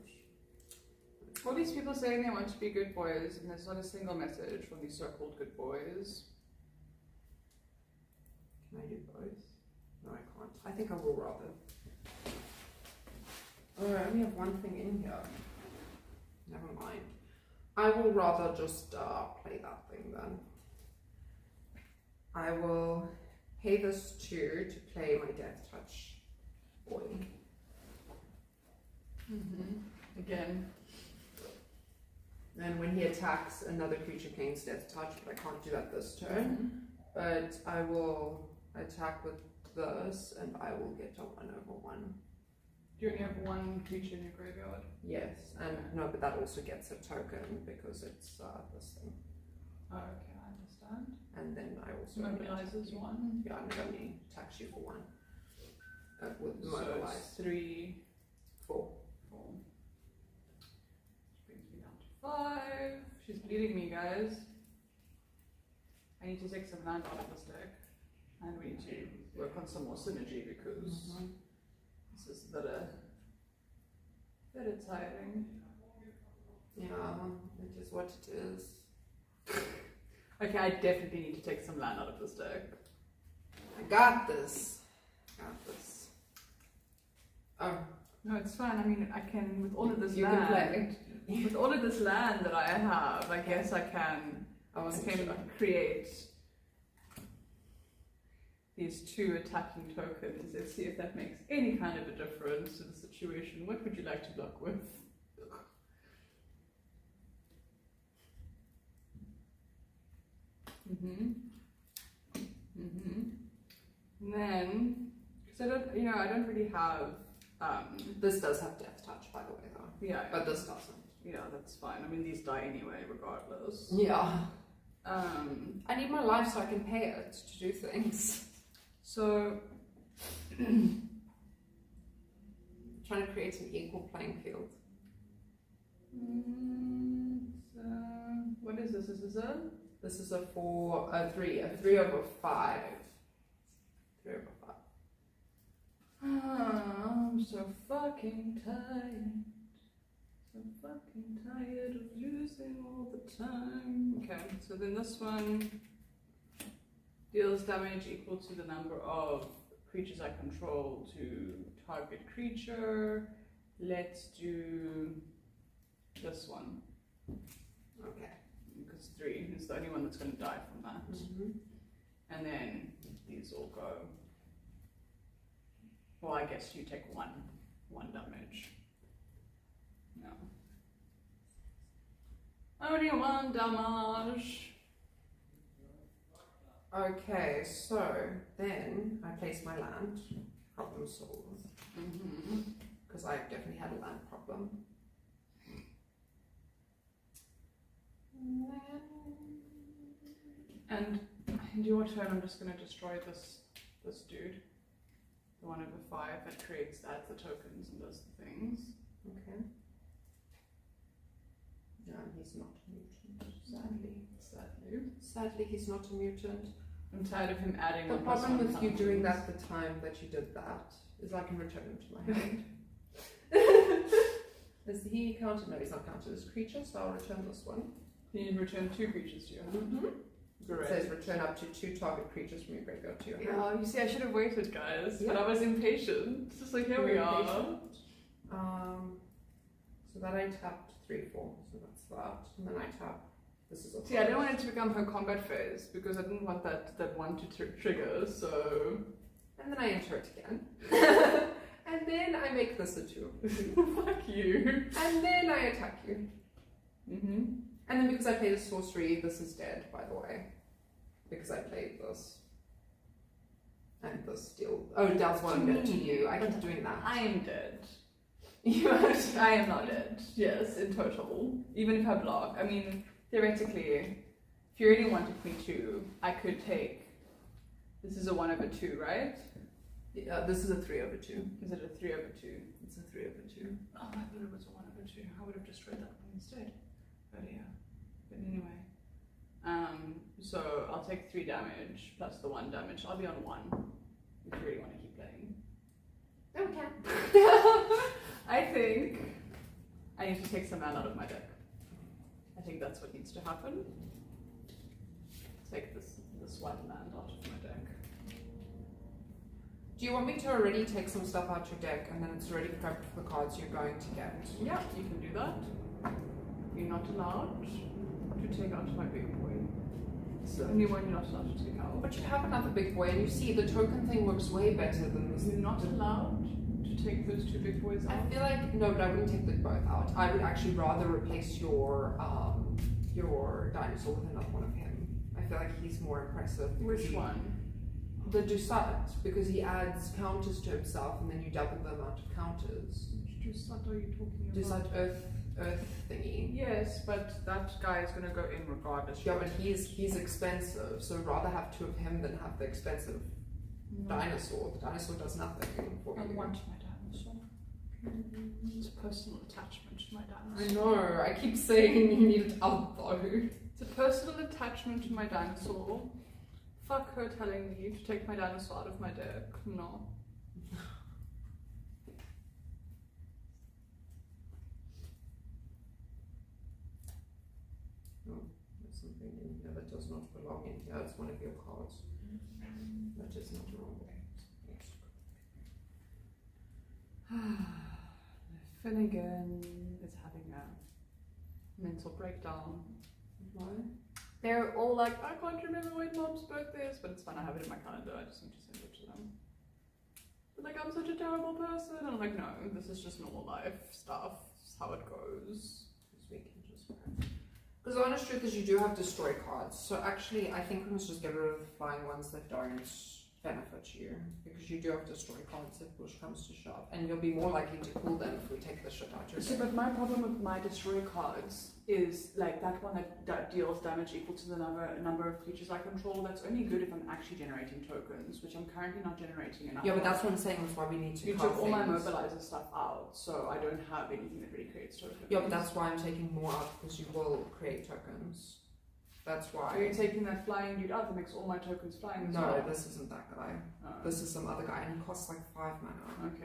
All these people saying they want to be good boys, and there's not a single message from these so-called good boys. Can I do both? No, I can't. I think I will rather. Oh, I only have one thing in here. Never mind. I will rather just play that thing then. I will pay this 2 to play my Death Touch boy. Again. And when he attacks, another creature gains Death Touch, but I can't do that this turn. But I will attack with this, and I will get a 1/1. Do you only have one creature in your graveyard? Yes, and no, but that also gets a token because it's this thing. Oh, okay, I understand. And then I also Mobilizes 1. Yeah, and it only attacks you for 1. With So mobilize. it's 3, 4. 4. Which brings me down to 5. She's bleeding me, guys. I need to take some land out of this deck. And we need to work on some more synergy because this is a bit tiring. Yeah, it is what it is. Okay, I definitely need to take some land out of this deck. I got this. Got this. Oh, No, it's fine. I mean, I can, with all of this you land, can play. with all of this land that I have, I guess I can create these 2 attacking tokens. Let's see if that makes any kind of a difference to the situation. What would you like to block with? And then, because I don't really have, This does have Death Touch, by the way, though. yeah, But this doesn't. yeah, that's fine. I mean, these die anyway, regardless. Yeah. I need my life so I can pay it to do things. So, Trying to create an equal playing field. what is this? This is a This is a 3 over 5. 3 over 5. I'm so fucking tired. So fucking tired of losing all the time. Okay, so then this one deals damage equal to the number of creatures I control to target creature. Let's do this one. Okay. Because 3 is the only one that's going to die from that. And then these all go. Well, I guess you take one damage. No. Only 1 damage. Okay, so then I place my land. Problem solved. Because I definitely had a land problem. And in your turn, I'm just going to destroy this dude. The 1 over 5 that creates the tokens and does the things. Okay. No, he's not a mutant, sadly. Sadly, he's not a mutant. I'm tired of him adding The on problem plus with 1 you doing tokens. that the time that you did that is I can return him to my hand. Is he counted? No, he's not counted as creature, so I'll return this one. Can you return 2 creatures to your hand? Mm-hmm. Great. It says return up to 2 target creatures from your graveyard to your hand. Yeah, you see, I should have waited, guys, Yeah. but I was impatient. So here we Very are. patient. So that I tapped 3/4, so that's that. And then I tap. This is a. See, I didn't want it to become her combat phase because I didn't want that one to trigger. So. And then I enter it again. And then I make this a 2. Fuck you. And then I attack you. Mm-hmm. And then because I played a sorcery, this is dead, by the way. Because I played this. And this deal. Oh, that's what I'm going to you. I keep doing that. I am dead. You are. I am not dead. Yes, in total. Even if I block. I mean, theoretically, if you really wanted me to, I could take. This is a 1/2, right? Yeah, this is a 3/2. Is it a 3/2? It's a 3/2. Oh, I thought it was a 1/2. I would have just read that one instead. Earlier. But anyway. So I'll take 3 damage plus the 1 damage. I'll be on 1 if you really want to keep playing. Okay. I think I need to take some mana out of my deck. I think that's what needs to happen. Take this white land out of my deck. Do you want me to already take some stuff out your deck and then it's already prepped for the cards you're going to get? Yeah, you can do that. You're not allowed to take out my big boy. It's the only one you're not allowed to take out. But you have another big boy and you see the token thing works way better than this. You're not allowed to take those 2 big boys I out. feel like, no, but I wouldn't take them both out. I would actually rather replace your dinosaur with another one of him. I feel like he's more impressive. Which one? The Dusat, because he adds counters to himself and then you double the amount of counters. Which Dusat are you talking about? Dusat Earth thingy. Yes, but that guy is going to go in regardless. Yeah, but he's expensive, so I'd rather have 2 of him than have the expensive dinosaur. The dinosaur does nothing for I you. want my dinosaur. It's a personal attachment to my I dinosaur. know, I keep saying you need it out though. It's a personal attachment to my dinosaur. Fuck her telling me to take my dinosaur out of my deck. No. Oh, there's something in here that does not belong in here. It's one of your cards. That is not wrong. Finnegan is having a mental breakdown. Why? They're all like, I can't remember when Mom's birthday is, but it's fine, I have it in my calendar, I just need to send it to them. But like, I'm such a terrible person, and I'm like, no, this is just normal life stuff, it's how it goes. Because we can just. Because the honest truth is, you do have destroy cards. So actually, I think we must just get rid of the flying ones that don't benefit you, because you do have destroy cards if push comes to shove, and you'll be more likely to pull them if we take the shit out your See, deck. but my problem with my destroy cards is like that one that deals damage equal to the number of creatures I control. That's only good if I'm actually generating tokens, which I'm currently not generating enough. Yeah, but of. that's what I'm saying. That's why we need to. You cut took all my things. mobilizer stuff out, so I don't have anything that really creates tokens. Yeah, but that's why I'm taking more out, because you will create tokens. That's why. Are you taking that flying dude out that makes all my tokens flying as No, well? this isn't that guy. Oh. This is some other guy, and he costs like 5 mana. Okay.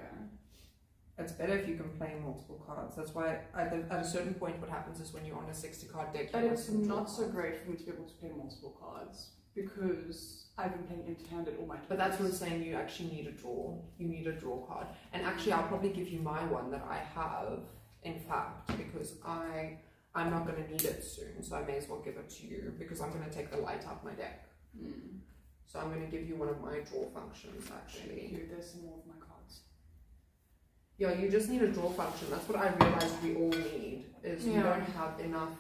It's better if you can play multiple cards. That's why at a certain point what happens is when you're on a 60 card deck, But you it's want to draw not so cards. great for me to be able to play multiple cards because I've been playing empty-handed all my time. But that's what I'm saying, you actually need a draw. You need a draw card. And actually I'll probably give you my one that I have, in fact, because I'm not going to need it soon, so I may as well give it to you, because I'm going to take the light out my deck. So I'm going to give you one of my draw functions, actually. Dude, there's some more of my cards. Yeah, you just need a draw function. That's what I realized we all need, is we don't have enough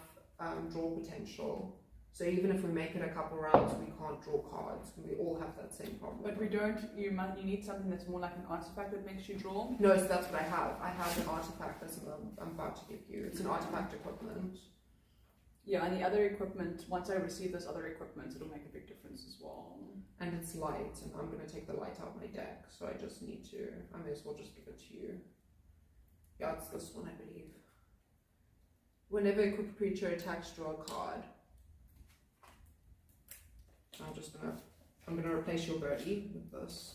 draw potential. So even if we make it a couple rounds, we can't draw cards. We all have that same problem. But we don't, you need something that's more like an artifact that makes you draw. No, so that's what I have. I have an artifact that's I'm about to give you. It's an artifact equipment. Yeah, and the other equipment, once I receive this other equipment, it'll make a big difference as well. And it's light, and I'm going to take the light out of my deck, so I just need to, I may as well just give it to you. Yeah, it's this one, I believe. Whenever a equipped creature attacks, draw a card. I'm gonna replace your birdie with this.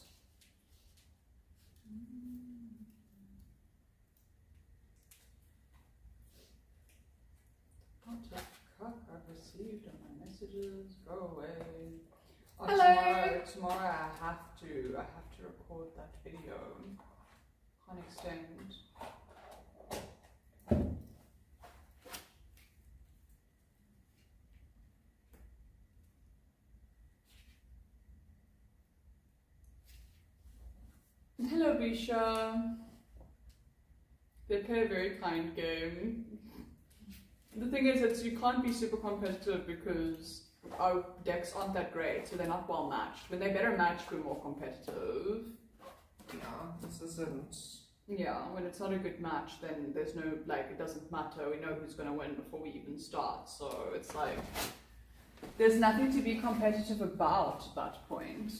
Hello. Tomorrow I have to record that video. Can't extend. Hello, Bisha. They play a very kind game. The thing is that you can't be super competitive because our decks aren't that great, so they're not well matched. When they're better matched, we're more competitive. Yeah, this isn't. Yeah, when it's not a good match, then there's no, like, it doesn't matter. We know who's going to win before we even start. So it's like, there's nothing to be competitive about at that point.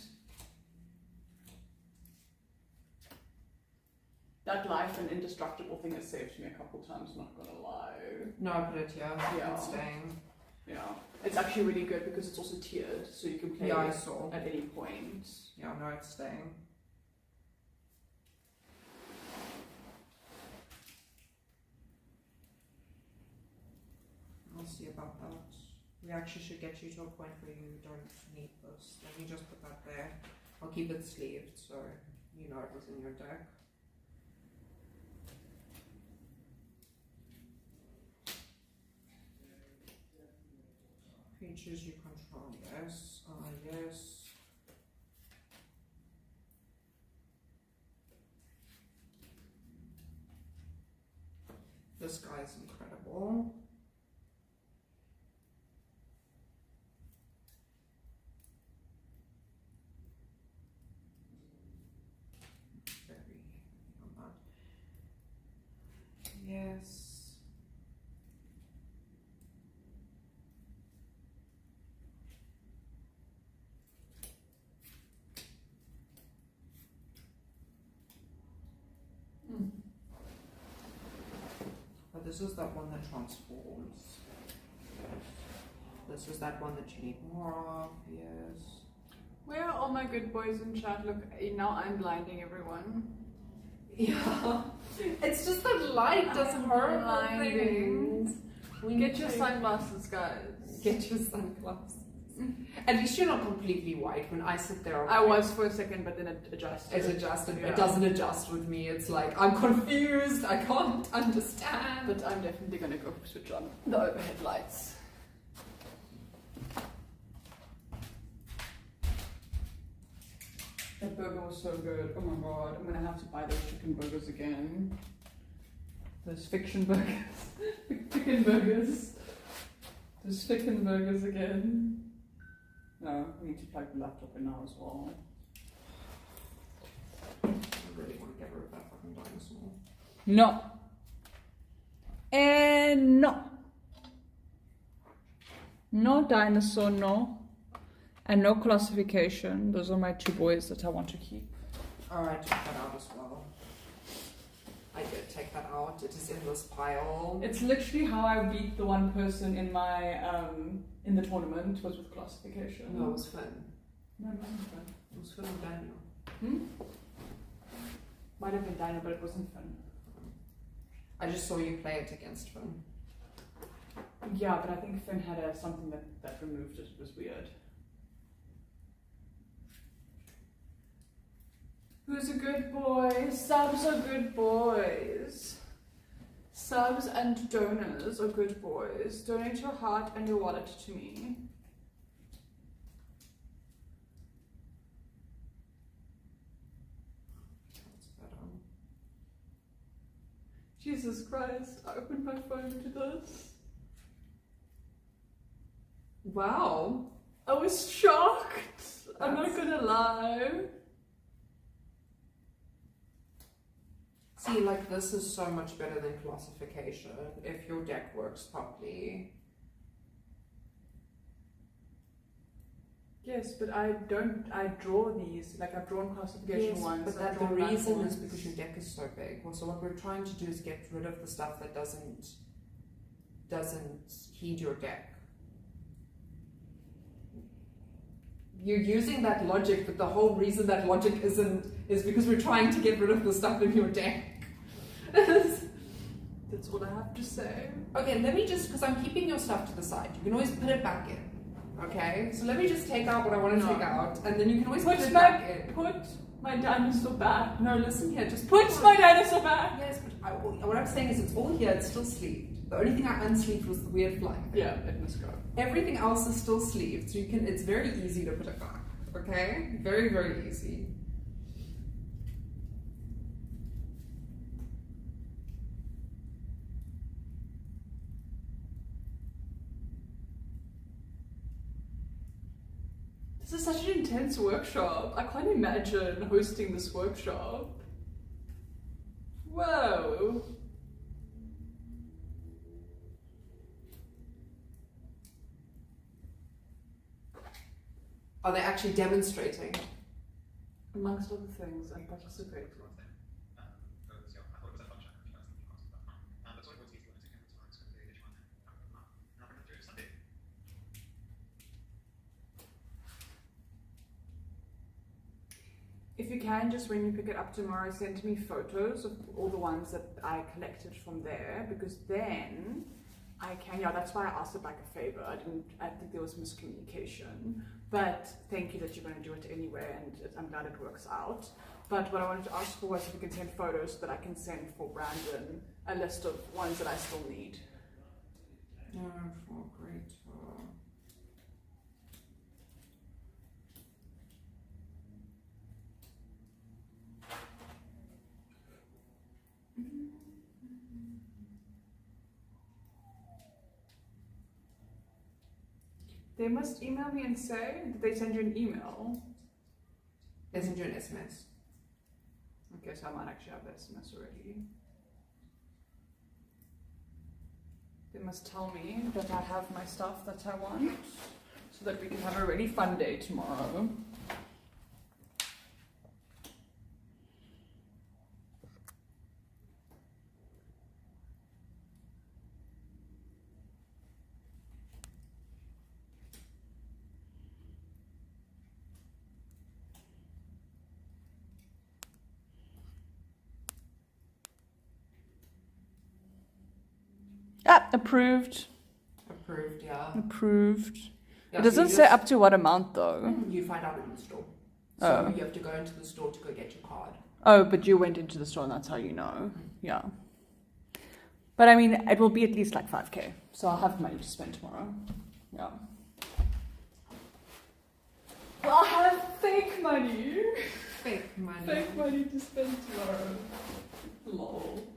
That life and indestructible thing has saved me a couple times, not gonna lie. No, I put it here. Yeah. It's staying. Yeah. It's actually really good because it's also tiered, so you can play Yeah, I it saw. at any point. Yeah, no, it's staying. I'll see about that. We actually should get you to a point where you don't need this. Let me just put that there. I'll keep it sleeved so you know it was in your deck. Creatures you control, yes. Yes. This guy's incredible. Very heavy on that. Yes. But this is that one that transforms. This is that one that you need more of, yes. Where are all my good boys in chat? Look, now I'm blinding everyone. Yeah. It's just that light does horrible things. Get your sunglasses, guys. Get your sunglasses. At least you're not completely white. When I sit there, I was for a second, but then it adjusted. It's adjusted. Yeah. It doesn't adjust with me. It's like I'm confused. I can't understand. But I'm definitely gonna go switch on the overhead lights. That burger was so good. Oh my god, I'm gonna have to buy those chicken burgers again. Those fiction burgers. Chicken burgers. Those chicken burgers again. No, we need to plug the laptop in now as well. I really want to get rid of that fucking dinosaur. No. And no. No dinosaur, no. And no classification. Those are my two boys that I want to keep. Alright, take that out as well. I did take that out. It is in this pile. It's literally how I beat the one person in my in the tournament was with classification. No, it was Finn. No, it wasn't Finn. It was Finn and Daniel. Might have been Dino, but it wasn't Finn. I just saw you play it against Finn. Yeah, but I think Finn had something that removed it. It was weird. Who's a good boy? Subs are good boys. Subs and donors are good boys. Donate your heart and your wallet to me. That's better. Jesus Christ, I opened my phone to this. Wow. I was shocked. I'm not gonna lie. See, like, this is so much better than classification if your deck works properly. Yes, but I draw these, like I've drawn classification ones. But that the reason is because your deck is so big. Well, so what we're trying to do is get rid of the stuff that doesn't heed your deck. You're using that logic, but the whole reason that logic is because we're trying to get rid of the stuff in your deck. That's all I have to say. Okay, let me just, because I'm keeping your stuff to the side. You can always put it back in, Okay, so let me just take out what I want to take out, and then you can always Put put it my back in. put my dinosaur back. No, listen here, just Put my dinosaur back. Yes, but what I'm saying is it's all here, it's still sleeved. The only thing I unsleeved was the weird flying thing. Yeah, it must go. Everything else is still sleeved, so you can. It's very easy to put it back. Okay, very very easy. This is such an intense workshop. I can't imagine hosting this workshop. Whoa. Are they actually demonstrating? Amongst other things, and participating. If you can, just when you pick it up tomorrow, send me photos of all the ones that I collected from there, because then I can, yeah, that's why I asked it like a favor. I think there was miscommunication, but thank you that you're going to do it anyway, and I'm glad it works out. But what I wanted to ask for was if you can send photos so that I can send for Brandon a list of ones that I still need. No, for great. They must email me and say, did they send you an email? They send you an SMS. Okay, so I might actually have the SMS already. They must tell me that I have my stuff that I want, so that we can have a really fun day tomorrow. Ah, approved. Approved, yeah. Approved. Yeah, It so doesn't you say just- up to what amount though. You find out in the store. So Oh. you have to go into the store to go get your card. Oh, but you went into the store and that's how you know. Yeah. But I mean, it will be at least like 5k. So I'll have money to spend tomorrow. Yeah. Well, I'll have fake money. Fake money. Fake money to spend tomorrow. Lol.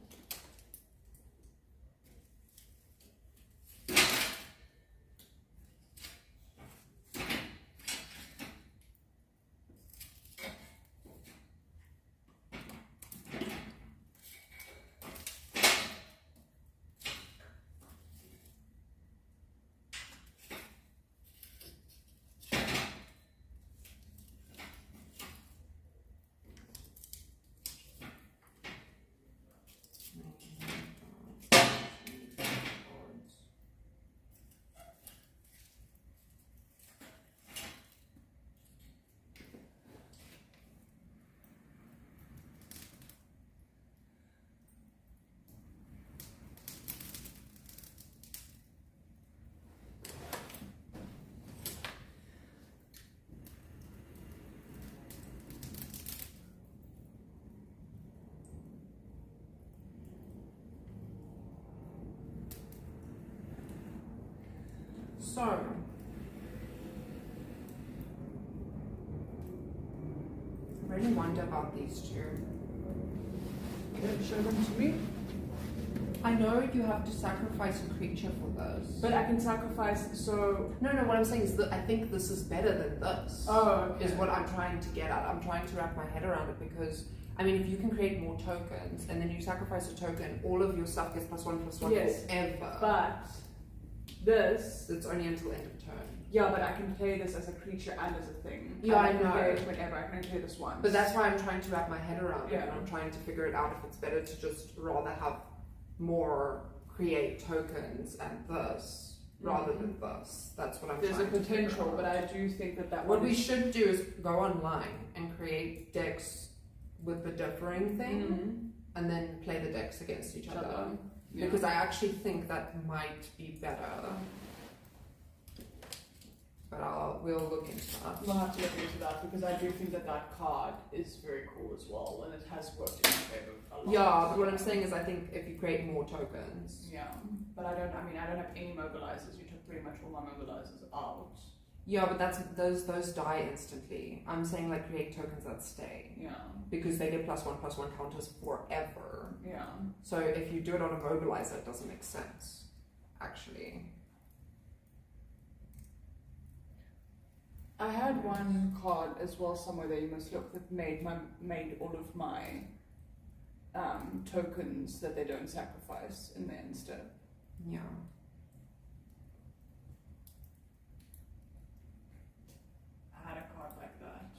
So, I really wonder about these two. Okay, show them to me. I know you have to sacrifice a creature for this. But I can sacrifice, so... No, what I'm saying is that I think this is better than this. Oh, okay. Is what I'm trying to get at. I'm trying to wrap my head around it because, I mean, if you can create more tokens and then you sacrifice a token, all of your stuff gets +1/+1 Yes, forever. But this... It's only until end of turn. Yeah, but I can play this as a creature and as a thing. Yeah, And I can know. play it whenever. I can play this once. But that's why I'm trying to wrap my head around it, Yeah. and I'm trying to figure it out if it's better to just rather have more create tokens and this rather than this. That's what I'm There's a trying to figure potential, out. but I do think that What one we is- should do is go online and create decks with the differing thing, Mhm. and then play the decks against each other. Yeah. Because I actually think that might be better. but we'll look into that. We'll have to look into that because I do think that card is very cool as well, and it has worked in my favor a lot. Yeah, but what I'm saying is I think if you create more tokens. Yeah, but I don't have any mobilizers. You took pretty much all my mobilizers out. Yeah, but those die instantly. I'm saying like create tokens that stay. Yeah. Because they get +1/+1 counters forever. Yeah. So if you do it on a mobilizer, it doesn't make sense, actually. I had one card as well somewhere that you must look that made all of my tokens that they don't sacrifice in the end step. Yeah. I had a card like that.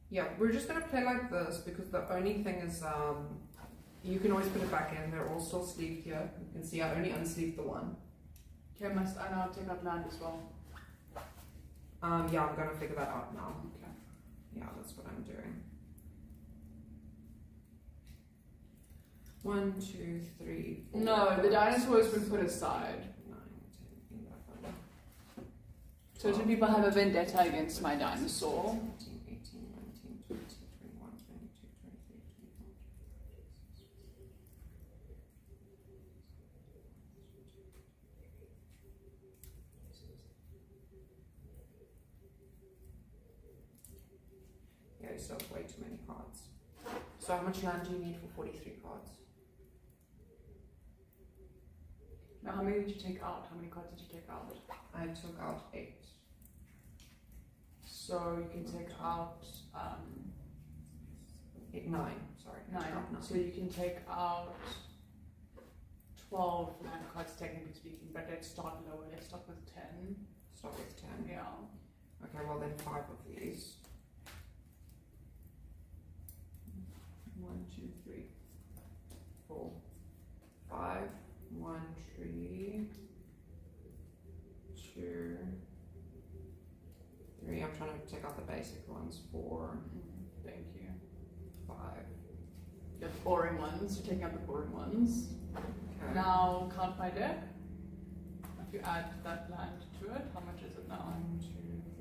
Yeah, we're just going to play like this because the only thing is you can always put it back in. They're all still sleeved here. You can see I only unsleeved the one. Okay, must I now take out land as well? Yeah, I'm going to figure that out now. Okay. Yeah, that's what I'm doing. 1, 2, 3, 4. No, the dinosaur has been put aside. 9, 10, 11. Certain people have a vendetta against my dinosaur. 17, 18, 19, 20, 21, 22, 23, 24. Yeah, you still have way too many cards. So how much land do you need for 43 cards? Now, how many did you take out? How many cards did you take out? I took out 8. So you can take out 9. Sorry, I took out 9. So you can take out 12 land cards, technically speaking, but let's start lower. Let's start with 10. Start with 10. Yeah. Okay, well then 5 of these. 1, 2, 3, 4, 5. 1 tree, 2, 3. I'm trying to take out the basic ones. 4. Thank you. 5. The boring ones. You're taking out the boring ones. Okay. Now count my deck. If you add that land to it, how much is it now? 1, 2,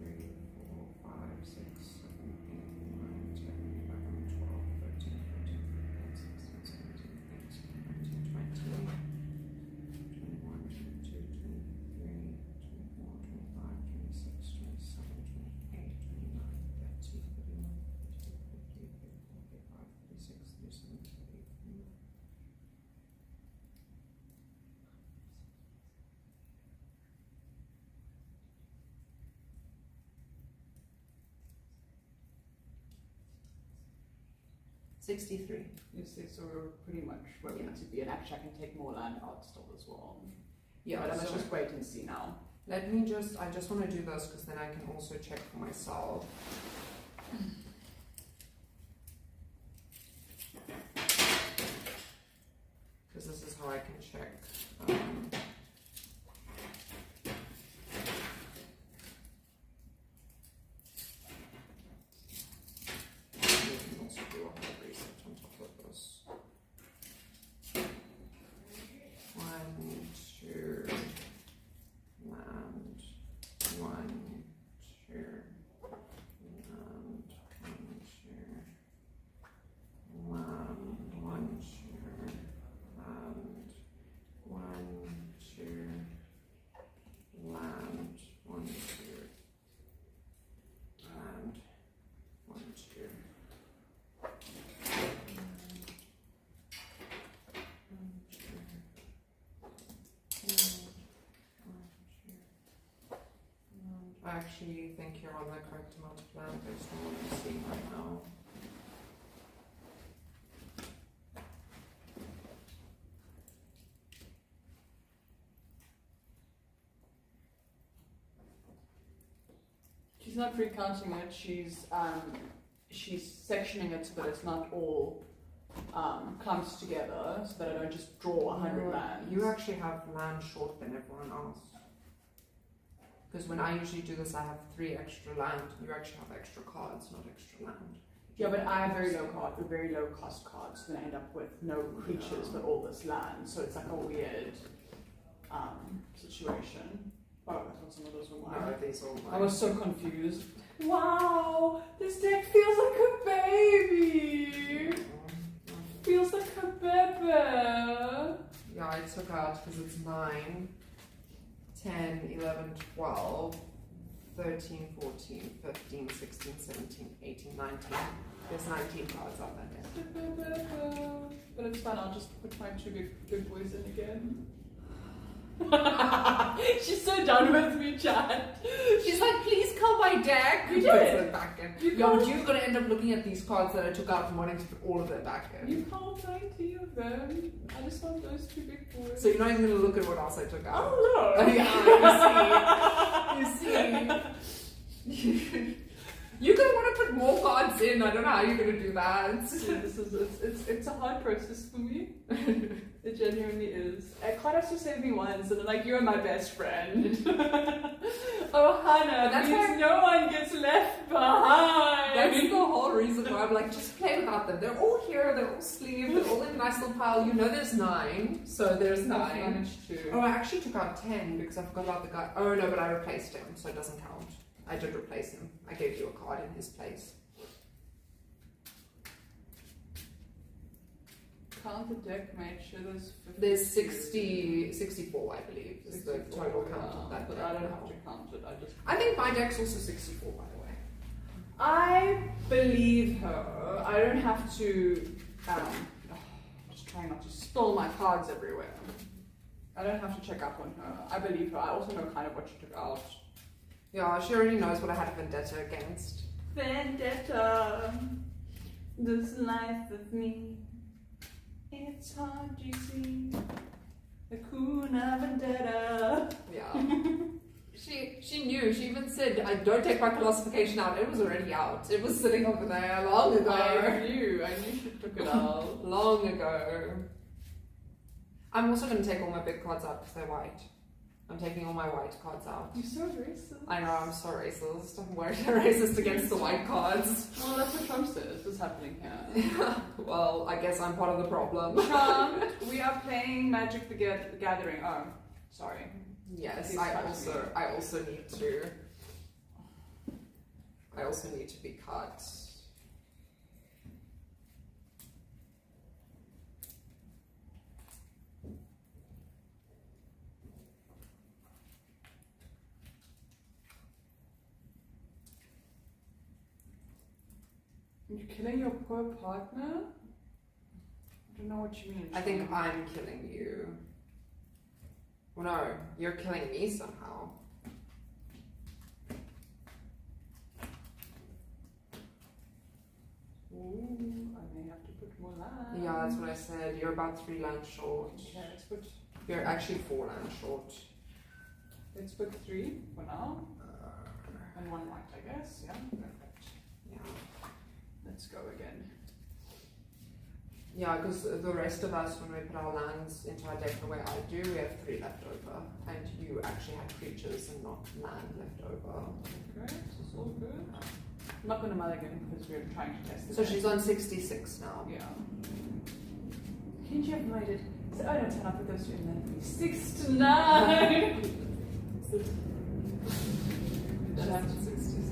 3, 4, 5, 6, 7, 8, 9, 10, 11, 12, 13, 14, 15, 16, 17, 18, 19, 20. 21, 22, 23, 24, 25, 26, 27, 28, 29, 30, 31, 32, 33, 34, 35, 36, 37, 38, 39. $63. You see, so we're pretty much where we need to be, and actually I can take more land out still as well. Yeah, but let's so just wait and see now. I just want to do this because then I can also check for myself. Because this is how I can check. We can also do a hard reset on top of this. 1, 2, land, 1, 2, land, 1, 2, land, 1, 2, land, 1, 2, land, 1, 2, land, 1, 2. I actually think you're on the correct amount of land based on what I'm seeing right now. She's not recounting it. She's sectioning it so that it's not all clumped together, so that I don't just draw 100 lands. You actually have land short than everyone else. Because when I usually do this, I have 3 extra land. You actually have extra cards, not extra land. Yeah, but I have very low cost cards, so then I end up with no creatures but all this land. So it's like a weird situation. Oh, I thought some of those were mine. No, these all mine. I was so confused. Wow, this deck feels like a baby. Feels like a baby. Yeah, I took out because it's 9, 10, 11, 12, 13, 14, 15, 16, 17, 18, 19. There's 19 cards on that deck. But it's fine, I'll just put my 2 big boys in again. She's so done with me, chat. She's like, please call my deck. You Puts did. it back in. You Yeah, but can't- you're gonna end up looking at these cards that I took out and wanting to put all of them back in. You can't 90 of them. I just want those 2 big boys. So you're not even gonna look at what else I took out. Oh no! Yeah, you see. You're gonna want to put more cards in. I don't know how you're gonna do that. Yeah, it's a hard process for me. It genuinely is. Clyde has to save me once, and then like, you're my best friend. Oh, Hannah, That's means why- no one gets left behind. That's the whole reason why I'm like, just play without them. They're all here, they're all sleeved, they're all in a nice little pile. You know there's 9, so there's I've 9. managed to. Oh, I actually took out 10 because I forgot about the guy. Oh no, but I replaced him, so it doesn't count. I did replace him. I gave you a card in his place. Count the deck, make sure there's 50. There's 64, I believe, is the total count of that but deck. I don't now. have to count it. I think my deck's also 64, by the way. I believe her. I don't have to. Just trying not to spill my cards everywhere. I don't have to check up on her. I believe her. I also know kind of what she took out. Yeah, she already knows what I had a vendetta against. Vendetta. This life with me. It's hard to see. The Kuna Vendetta. Yeah. She knew. She even said, I don't take my classification out. It was already out. It was sitting over there long ago. I knew she took it out. Long ago. I'm also going to take all my big cards out because they're white. I'm taking all my white cards out. You're so racist. I know, I'm so racist. I'm very racist against the white cards. Well, that's what Trump says is happening here. Well, I guess I'm part of the problem. Trump, we are playing Magic the Gathering. Oh, sorry. Yes, Please I touch also need to be cut. You're killing your poor partner? I don't know what you mean. I think I'm killing you. Well, no, you're killing me somehow. Ooh, I may have to put more land. Yeah, that's what I said. You're about 3 land short. Okay, let's put You're actually 4 land short. 3 for now. And 1 white, I guess. Yeah, perfect. Yeah. Let's go again. Yeah, because the rest of us, when we put our lands into our deck the way I do, we have 3 left over. And you actually had creatures and not land left over. Okay, this is all good. I'm not going to mulligan because we're trying to test this. So she's on 66 now. Yeah. Can't you have made it? So, oh, no, turn up with those 2 and then 6 to 9. That's 66.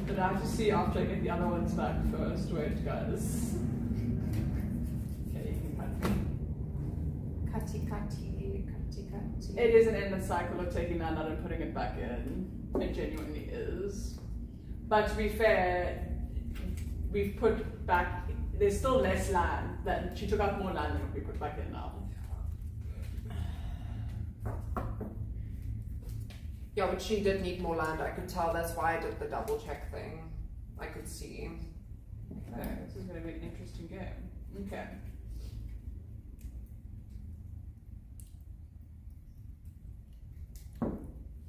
But I have to see after I get the other ones back first. Wait, guys. Okay, you can cut me. Cutty. It is an endless cycle of taking that out and putting it back in. It genuinely is. But to be fair, we've put back. There's still less land. Than she took out more land than we put back in now. Yeah, but she did need more land. I could tell. That's why I did the double check thing. I could see. Okay, this is going to be an interesting game. Okay.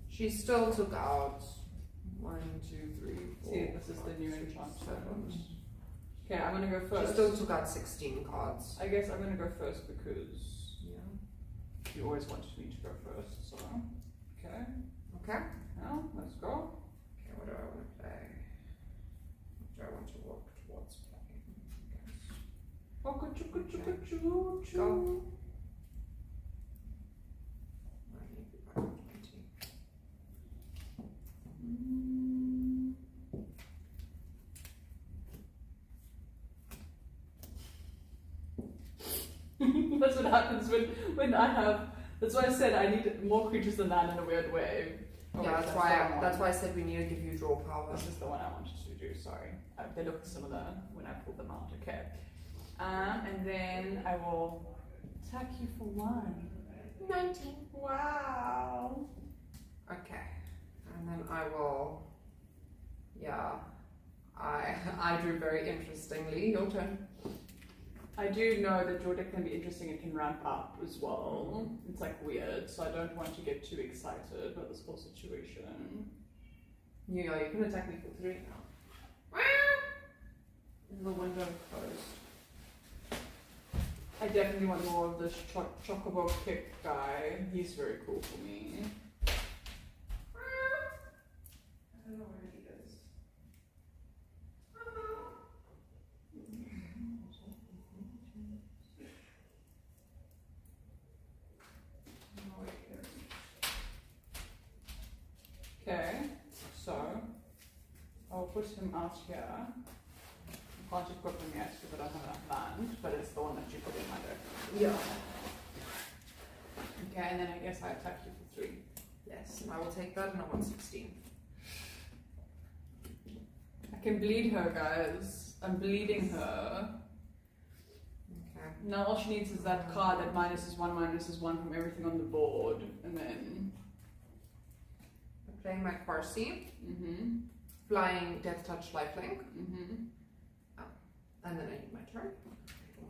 She still took out 1, 2, This is the new enchantment. Okay, I'm gonna go She first. still took out 16 cards. I guess I'm gonna go first because Yeah. you always wanted me to go first, so. Okay. Okay. Now, let's go. Okay, what do I want to play? What do I want to work towards playing? Oh, choo choo. Go. I need to buy 20. That's what happens when I have. That's why I said I need more creatures than that in a weird way. Oh, Yeah, wait, that's why I said we need to give you draw power. This is the one I wanted to do. Sorry, they look similar when I pulled them out. Okay, and then I will attack you for 1. 19. Wow. Okay, and then I will. Yeah, I drew very interestingly. Your turn. I do know that your deck can be interesting. It can ramp up as well. It's like weird, so I don't want to get too excited about this whole situation. Yeah, you can attack me for 3 now. The window closed. I definitely want more of this Chocobo Kick guy. He's very cool for me. I don't know where he is. Okay, so I'll put him out here. I can't equip him yet because I don't have enough land, but it's the one that you put in my deck. Yeah. Okay, and then I guess I attack you for 3. Yes, and I will take that, and I want 16. I can bleed her, guys. I'm bleeding her. Okay. Now all she needs is that card that -1/-1 from everything on the board, and then. I'm playing my Farsi, Mhm. flying Death Touch Lifelink, Mhm. and then I need my turn.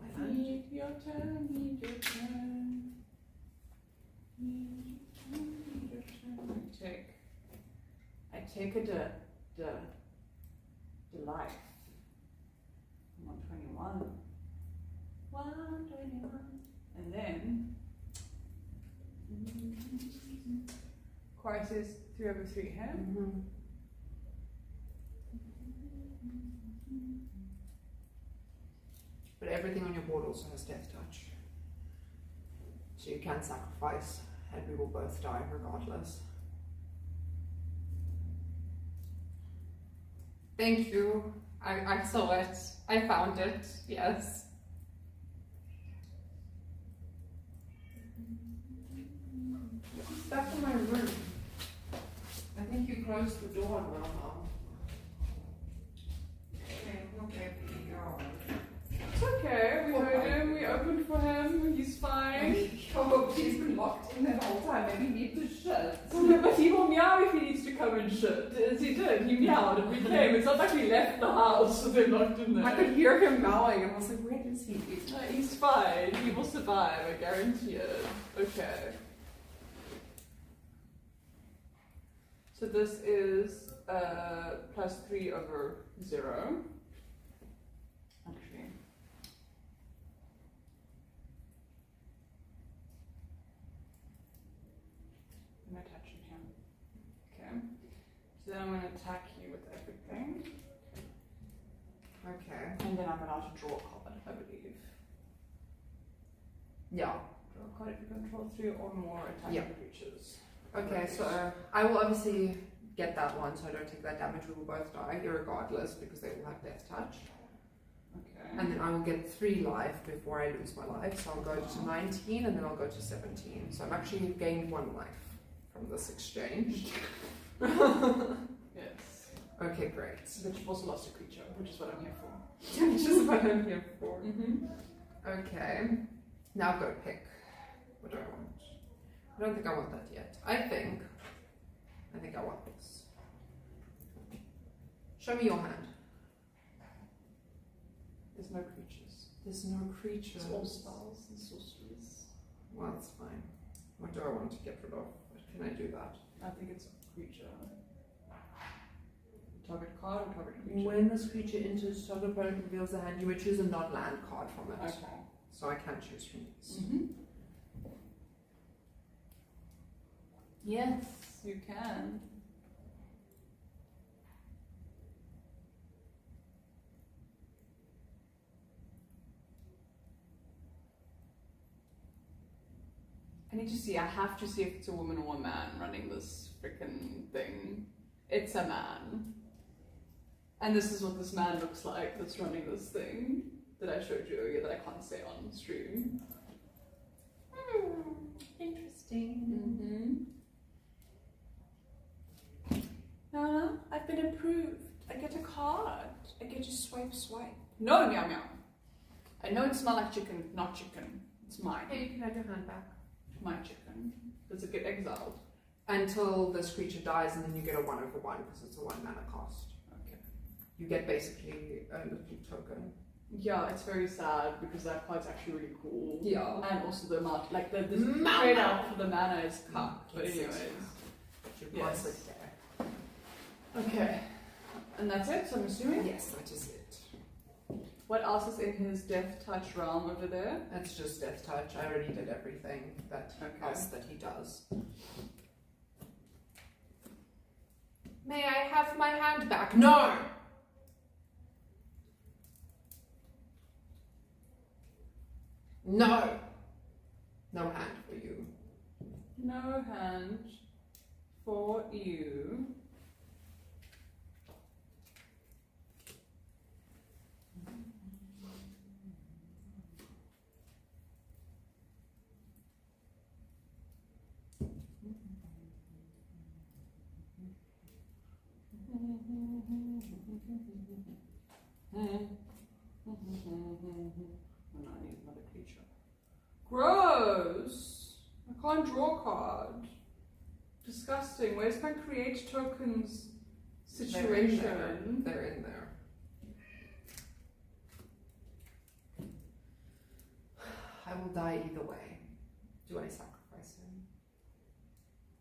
My hand. Need your turn. Need your turn. Need your turn. I take a life. I'm on 21. 121. And then Crisis 3/3 hand. Mm-hmm. But everything on your board also has Death Touch. So you can sacrifice, and we will both die regardless. Thank you. I saw it. I found it. Yes. Back to my room. I think you closed the door now, Mom. Okay. It's okay, we heard him, we opened for him, he's fine. Oh, she's been locked in that whole time. Maybe he needs to shit. But he will meow if he needs to come and shit. As he did, he meowed and we came. It's not like we left the house and they're locked in there. I could hear him mowing, and I was like, where is he? No, he's fine, he will survive, I guarantee it. Okay. So this is +3/0. Actually. I'm attaching him. Okay. So then I'm going to attack you with everything. Okay. And then I'm allowed to draw a card, I believe. Yeah. Draw a card if you control 3 or more attacking creatures. Okay, so I will obviously get that one, so I don't take that damage. We will both die, irregardless, because they will have Death Touch. Okay. And then I will get 3 life before I lose my life. So I'll go to 19, and then I'll go to 17. So I've actually gained 1 life from this exchange. Yes. Okay, great. But you've also lost a creature, which is what I'm here for. Which is what I'm here for. Mm-hmm. Okay. Now go pick. What do I want? I don't think I want that yet. I think I want this. Show me your hand. There's no creatures. There's no creatures. It's all spells and sorceries. Well, that's fine. What do I want to get rid of? Can I do that? I think it's a creature. Target card or target creature? When this creature enters target opponent reveals the hand, you may choose a non-land card from it. Okay. So I can choose from these. Yes, you can. I need to see. I have to see if it's a woman or a man running this freaking thing. It's a man. And this is what this man looks like that's running this thing that I showed you earlier that I can't say on stream. Interesting. I've been approved. I get a card. I get to swipe. No, meow meow. I know it smells like chicken, not chicken. It's mine. Hey, you can have your hand back. My chicken. Does it get exiled? Until this creature dies, and then you get a 1/1 because it's a 1 mana cost. Okay. You get basically a little token. Yeah, it's very sad because that card's actually really cool. Yeah. And also the amount, like the Mana. trade out for the mana is Huh. But anyways. You Yes. can't sit there. Okay. And that's it, so I'm assuming? Yes, that is it. What else is in his death touch realm over there? That's just death touch. I already did everything that else that he does. May I have my hand back? No! No! No hand for you. No hand for you. Oh, no, I need another creature. Gross! I can't draw a card. Disgusting. Where's my create tokens situation? They're in there. I will die either way. Do I sacrifice him?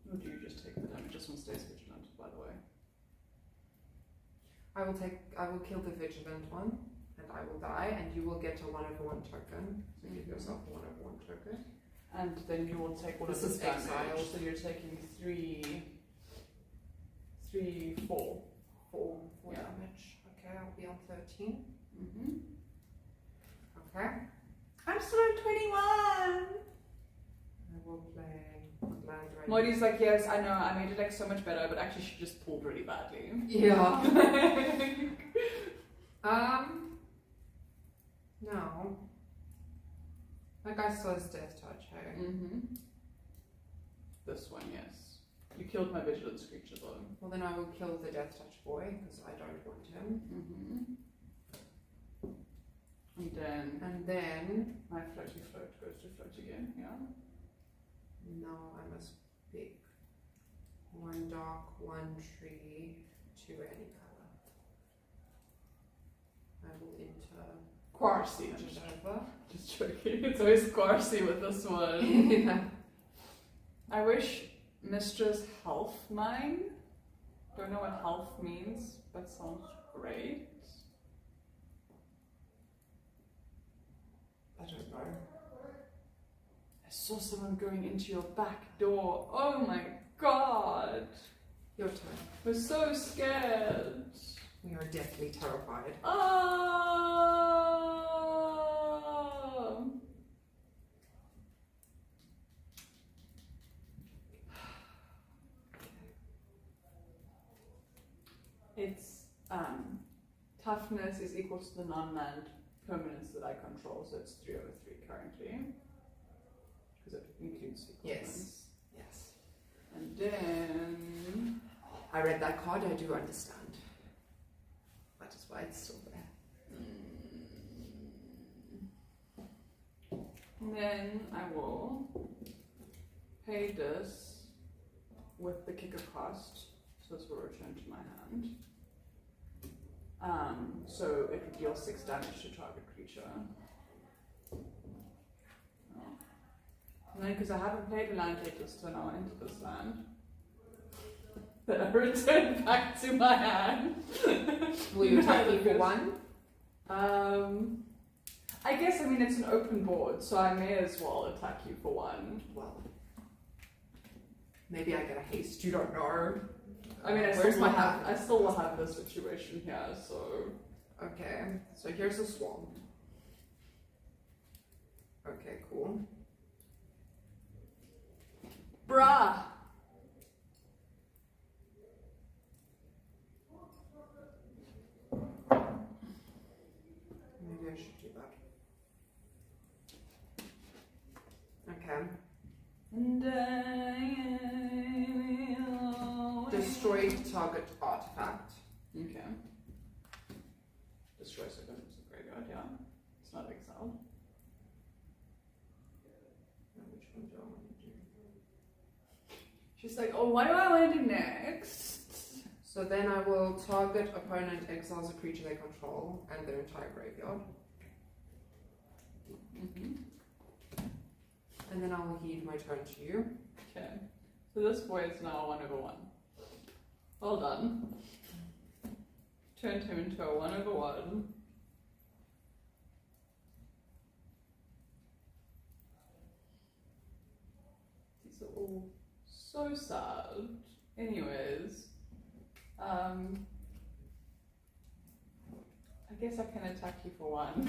Or do you just take the damage? Just one stays vigilant, by the way. I will kill the vigilant one, and I will die, and you will get a 1/1 token. So give yourself a 1/1 token. And then you will take all This of this is damage. exile. So you're taking 4 Yeah. Damage. Okay, I'll be on 13. Mm-hmm. Okay. I'm still at 21! I will play land right. Modi's like, yes, I know, I made it like so much better, but actually she just pulled really badly. Yeah. No. Like I saw his death touch, hey? Mm-hmm. This one, yes. You killed my vigilance creature though. Well, then I will kill the death touch boy, because I don't want him. Mm-hmm. And And then, my floaty float goes to float again, yeah? no, I must pick 1 dark, 1 tree, 2 any color. I will enter Quarcy. over. Just joking. It's always Quarcy with this one. Yeah. I wish Mistress Health mine. Don't know what health means, but sounds great. I don't know. I saw someone going into your back door. Oh my god. Your turn. We're so scared. We are deathly terrified. Oh. It's toughness is equal to the non-land permanents that I control, so it's 3/3 currently. Because it includes Yes. Yes. And then I read that card, I do understand. That is why it's still there. And then I will pay this with the kicker cost, so this will return to my hand. So it would deal 6 damage to target creature. And then because I haven't played a land take this turn, I'll enter this land. that I return back to my hand. Will you attack me for one? I guess, I mean, it's an open board, so I may as well attack you for one. Well, maybe I get a haste. You don't know. I mean, I Where's still my will hand? I still will have this situation here, so... Okay, so here's a swamp. Okay, cool. Bruh! Maybe I should do that. Okay. And I will... Destroy target artifact. Okay. Destroy items of graveyard, yeah. It's not exiled. Now, which one do I want to do? She's like, oh, what do I want to do next? So then I will target opponent exiles a creature they control and their entire graveyard. And then I will heed my turn to you. Okay. So this boy is now a 1/1. Well done. Turned him into a 1/1. These are all so sad. Anyways, I guess I can attack you for one.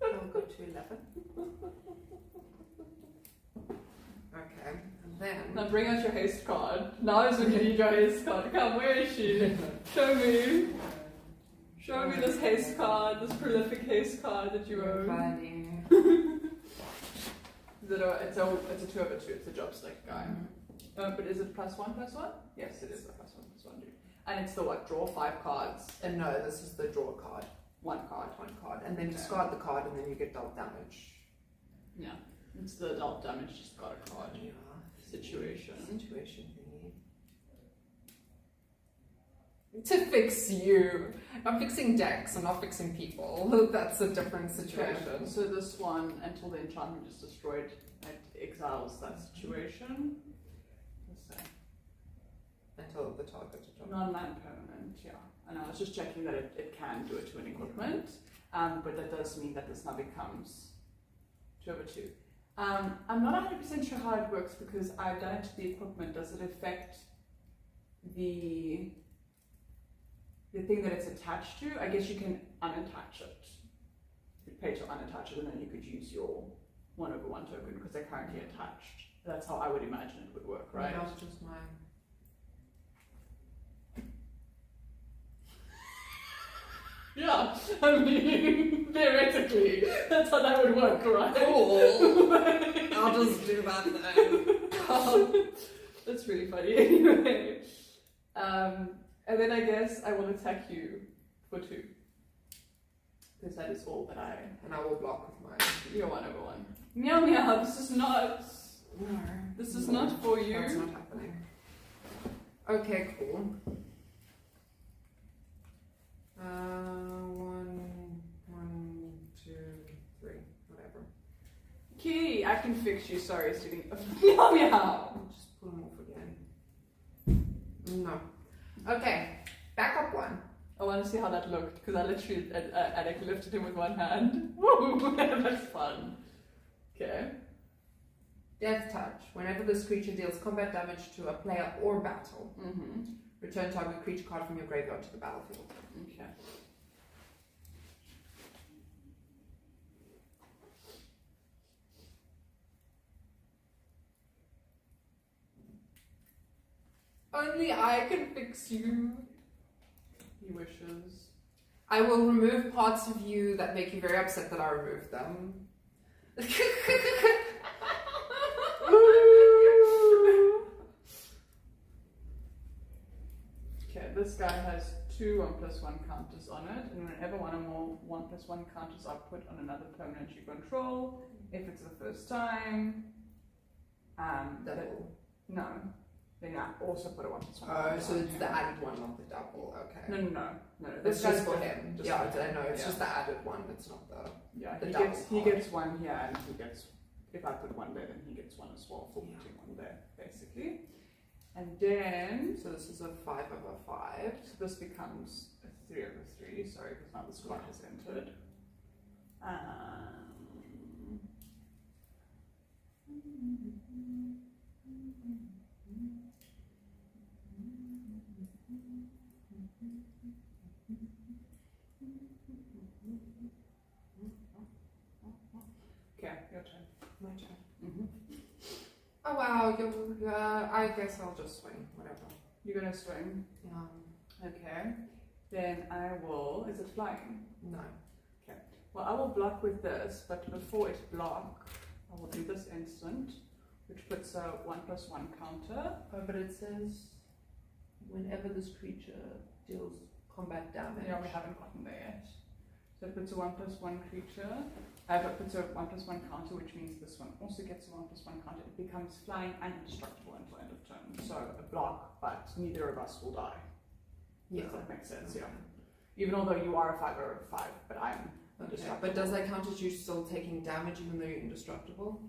I'll go to 11. Okay, and then... Now bring out your haste card. Now is when you need your haste card. Come, where is she? Show me. Show me this haste card, this prolific haste card that you own. Funny. Is it it's a 2/2. It's a job stick guy. But is it +1/1? Yes, it is a +1/1 dude. And it's the what? Draw 5 cards. And no, this is the draw card. 1 card. One card. And then Okay. discard the card and then you get dealt damage. Yeah. It's the adult damage, just got a card. Yeah. Situation. Situation thingy. To fix you. I'm fixing decks, I'm not fixing people. That's a different situation. Okay. So this one, until the enchantment is destroyed, it exiles that situation. Let's say. Until the target is done. Non-land permanent, yeah. And I was just checking that it can do it to an equipment, but that does mean that this now becomes 2/2. I'm not 100% sure how it works because I've done it to the equipment. Does it affect the thing that it's attached to? I guess you can unattach it. You could pay to unattach it and then you could use your 1/1 token because they're currently attached. That's how I would imagine it would work, right? That was just mine. Yeah, I mean, theoretically, that's how that would work, right? Cool. I'll just do that then. That's really funny. Anyway, and then I guess I will attack you for 2. Because that is all that I... And I will block with mine. You're 1/1. Meow meow, this is not... No. This is not for you. That's not happening. Okay, cool. 1, 2, 3, whatever. Kitty, I can fix you. Sorry, sitting. Meow meow. I'll just pull them off again. No. Okay, back up 1. I want to see how that looked because I literally Alec lifted him with one hand. Woo! That's fun. Okay. Death Touch. Whenever this creature deals combat damage to a player or battle, return target creature card from your graveyard to the battlefield. Okay. Only I can fix you. He wishes. I will remove parts of you that make you very upset that I removed them. Okay, this guy has 2 1+1 counters on it, and whenever one or more 1+1 counters are put on another permanent you control, if it's the first time, no, then I also put a 1+1. Oh, so it's the added one, not the double. Okay. No. It's This just for guy's him. just Yeah, for I him. know. It's Yeah. just the added one. It's not the. Yeah, the he double gets card. one here, and he gets, if I put one there, then he gets one as well for putting one there, basically. And then, So this is a 5/5. so this becomes a 3/3, sorry, because now the square has entered. Okay, your turn. My turn. Mm-hmm. Oh wow, I guess I'll just swing, whatever. You're gonna swing. Okay. Then I will. Is it flying? No. Well, I will block with this, but before it block, I will do this instant, which puts a 1+1 counter. Oh, but it says whenever this creature deals combat damage. Yeah, we haven't gotten there yet. So it puts a 1+1 creature. It puts a 1+1 counter, which means this one also gets a 1+1 counter. It becomes flying and indestructible until end of turn. So a block, but neither of us will die. Yeah. Does that make sense? Yeah. Even although you are a 5/5, but I'm Okay. indestructible. But does that count as you still taking damage even though you're indestructible?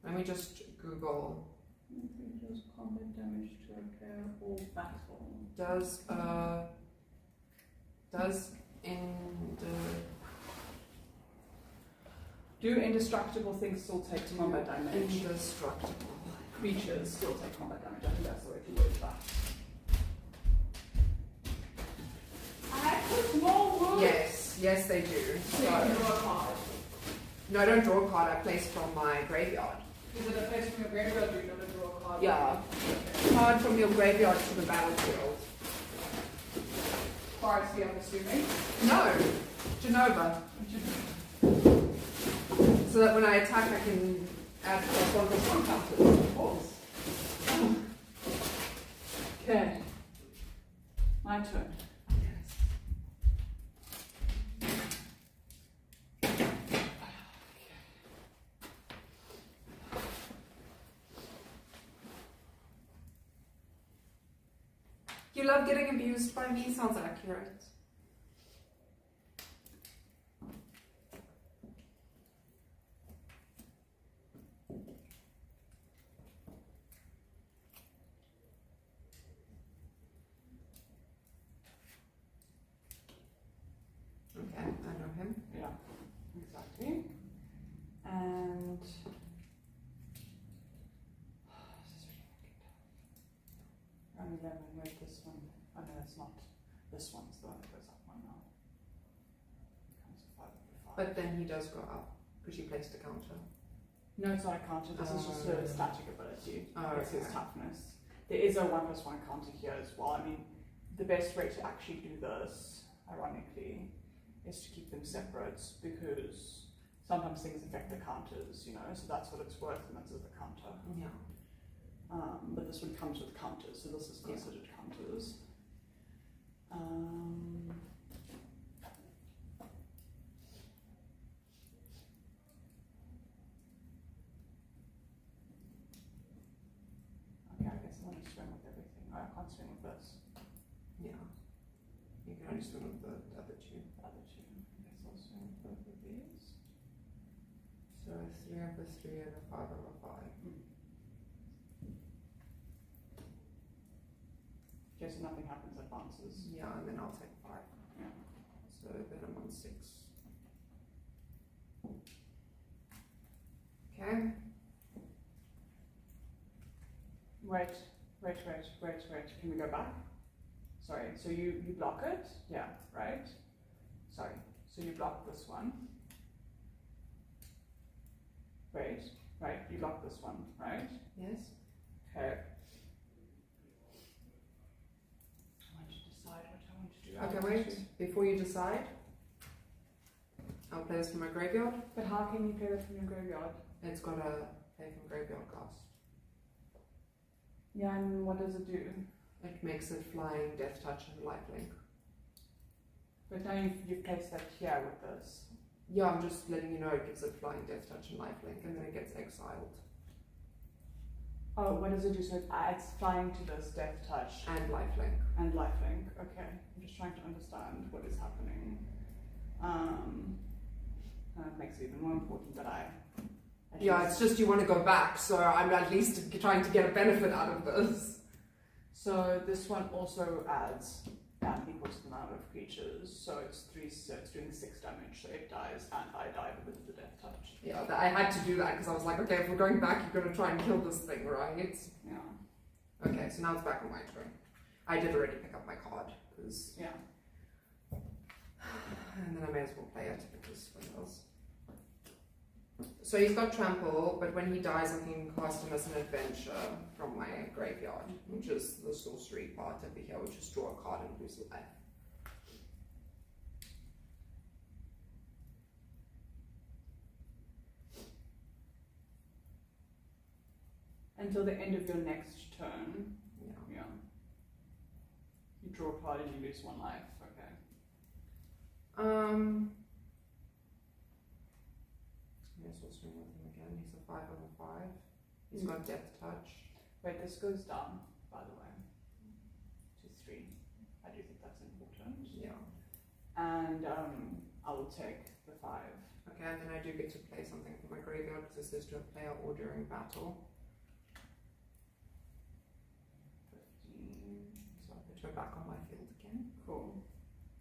Let me just Google. Creatures combat damage to a player or battle. Do indestructible things still take combat damage? Indestructible. Creatures still take combat damage. I think that's the way to word that. I put more wood. Yes, they do. So you can draw a card. No, I don't draw a card. I place from my graveyard. Is it a place from your graveyard or you don't draw a card? Yeah. Card from your graveyard to the battlefield. Forestry, I'm assuming. No, Genova. So that when I attack, I can add +1/+1 counters. Of course. Okay. My turn. You love getting abused by me, sounds accurate. Okay, I know him. Yeah, exactly. And round 11, wait, this one. Oh no, that's not. This one's the one that goes up one now. Comes to 5/5. But then he does go up because you placed a counter. No, it's not a counter. This is just a static ability. Oh, It's his okay. toughness. There is a 1+1 counter here as well. I mean, the best way to actually do this, ironically, is to keep them separate because sometimes things affect the counters, you know, so that's what it's worth and that's the counter. Yeah. But this one comes with counters, so this is considered counters. Okay, I guess I want to swim with everything. I can't swim with this. Yeah. You can only swim with the other two. The other two. I guess I'll swim with both of these. So a 3/3 and a 5/5. Okay, so nothing happens, it bounces. Yeah, and then I'll take 5. Yeah. So then I'm on 6. Okay. Wait. Can we go back? Sorry, so you block it? Yeah, right? Sorry, so you block this one. Right, you block this one, right? Yes. Okay. I want to decide what I want to do. I Okay, want wait. to- Before you decide, I'll play this from my graveyard. But how can you play that from your graveyard? It's got a play from graveyard cast. Yeah, and what does it do? It makes it flying, death touch, and lifelink. But now you've placed that here with this. Yeah, I'm just letting you know it gives it flying, death touch, and lifelink, and then it gets exiled. Oh, what does it do? So it adds flying to this, death touch, And lifelink. and lifelink. Okay, I'm just trying to understand what is happening. And it makes it even more important that I Yeah, it's just you want to go back, so I'm at least trying to get a benefit out of this. So this one also adds equals the amount of creatures, so it's 3, so it's doing 6 damage, so it dies, and I die because of the death touch. Yeah, I had to do that because I was like, okay, if we're going back, you're going to try and kill this thing, right? Yeah. Okay, so now it's back on my turn. I did already pick up my card, because... Yeah. And then I may as well play it, because what else? So he's got trample, but when he dies, I can cast him as an adventure from my graveyard, which is the sorcery part over here, which is draw a card and lose a life. Until the end of your next turn. Yeah. Yeah. You draw a card and you lose 1 life. Okay. May as well swing with him again. He's a 5/5. He's got death touch. Wait, this goes down, by the way, to 3. I do think that's important. Yeah. And I will take the 5. Okay, and then I do get to play something from my graveyard because it says to a player or during battle. 15. So I'll put her back on my field again. Cool.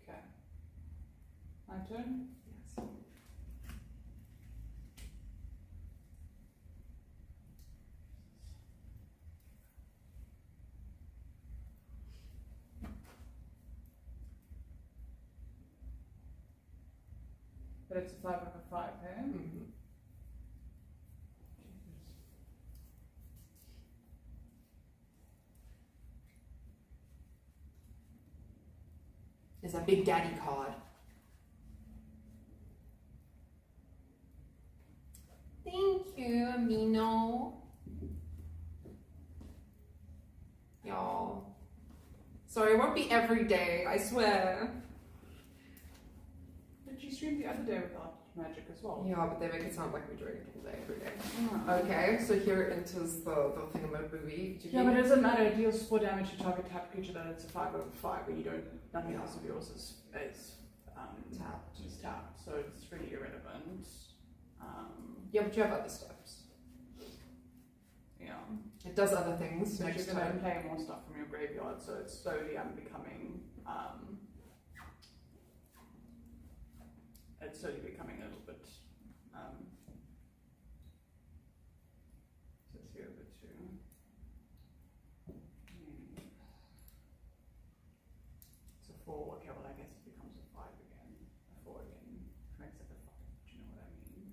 Okay. My turn? Yes. But it's a 5/5, eh? Mm-hmm. There's a big daddy card. Thank you, Amino. Y'all. Sorry, it won't be every day, I swear. Did you stream the other day without magic as well? Yeah, but they make it sound like we're doing it all day, every day. Oh. Okay, so here enters the thingamabooey. Yeah, but it doesn't matter. It deals 4 damage to target tapped creature that it's a 5/5, but you don't. Nothing else of yours is Tapped. Just tapped, so it's really irrelevant. Yeah, but you have other steps. Yeah. It does other things So next you're going to turn. play more stuff from your graveyard, so it's slowly becoming. It's slowly becoming a little bit. So 3/2. It's a 4. Okay, well I guess it becomes a 5 again, a 4 again, which makes it a 5. Do you know what I mean?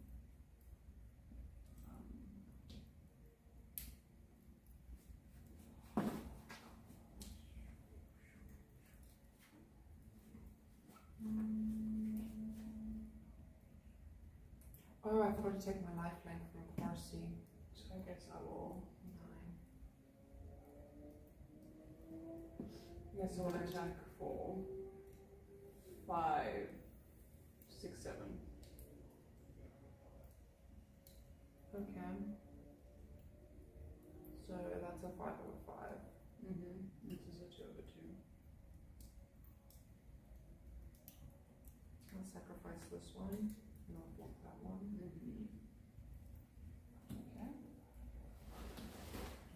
Oh, I forgot to take my lifeline from Parsi. So I guess I will. 9. Yes, I will attack for 5, 6, 7. Okay. So that's a 5/5. This is a 2/2. I'll sacrifice this one. And I'll block that one. Okay.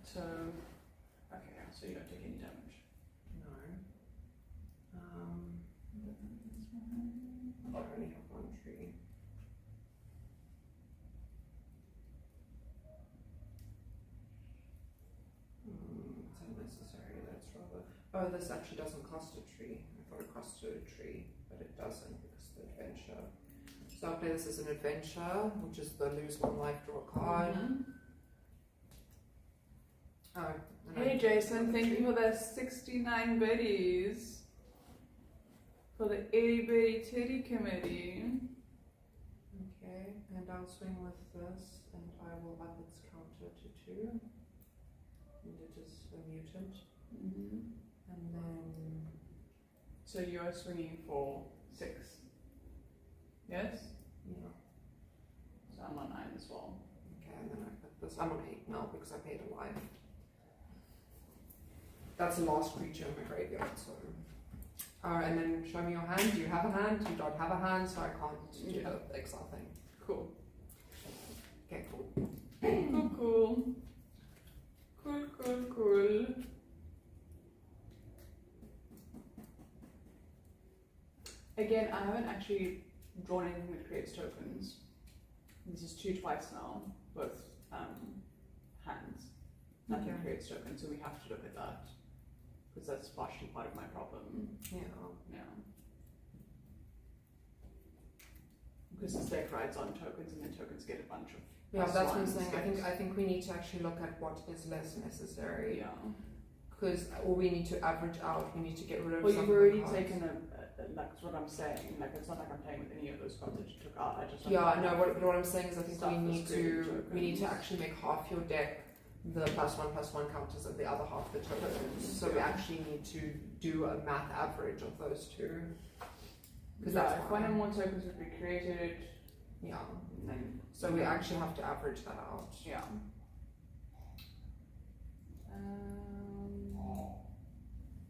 So, okay, so you don't take any damage. No. I only have 1 tree. It's unnecessary. That's rather. Oh, this actually doesn't cost a tree. I thought it cost a tree, but it doesn't because of the adventure. So I'll play this as an adventure, which is the lose 1 life, draw a card. Oh. and Hey I- Jason, thank you for the 69 biddies for the 80 bitty titty committee. Okay, and I'll swing with this, and I will up its counter to 2. And it is a mutant. And then. So you are swinging for 6. Yes? Yeah. So I'm on 9 as well. Okay, and then I put this. I'm on 8 now because I paid a life. That's the last creature in my graveyard, so. And then show me your hand. Do you have a hand? You don't have a hand, so I can't do the exile thing. Cool. Okay, cool. Cool. Cool. Again, I haven't actually drawn anything that creates tokens. This is 2 twice now, both hands. Nothing creates tokens, so we have to look at that. Because that's partially part of my problem. Yeah. Because the stake rides on tokens and then tokens get a bunch of That's what I'm +1s, saying. I think we need to actually look at what is less necessary. Yeah. Because or we need to average out. We need to get rid of. Well, some you've of the already cards. taken that's what I'm saying. Like, it's not like I'm playing with any of those cards that you took out. I just What I'm saying is I think Stuff we need to tokens. actually make half your deck the +1/+1 counters and the other half the tokens. So we Yeah. actually need to do a math average of those two. Because Yeah, that's if why. 1 and 1 tokens would be created, Yeah. and then So we actually have to average that out. yeah.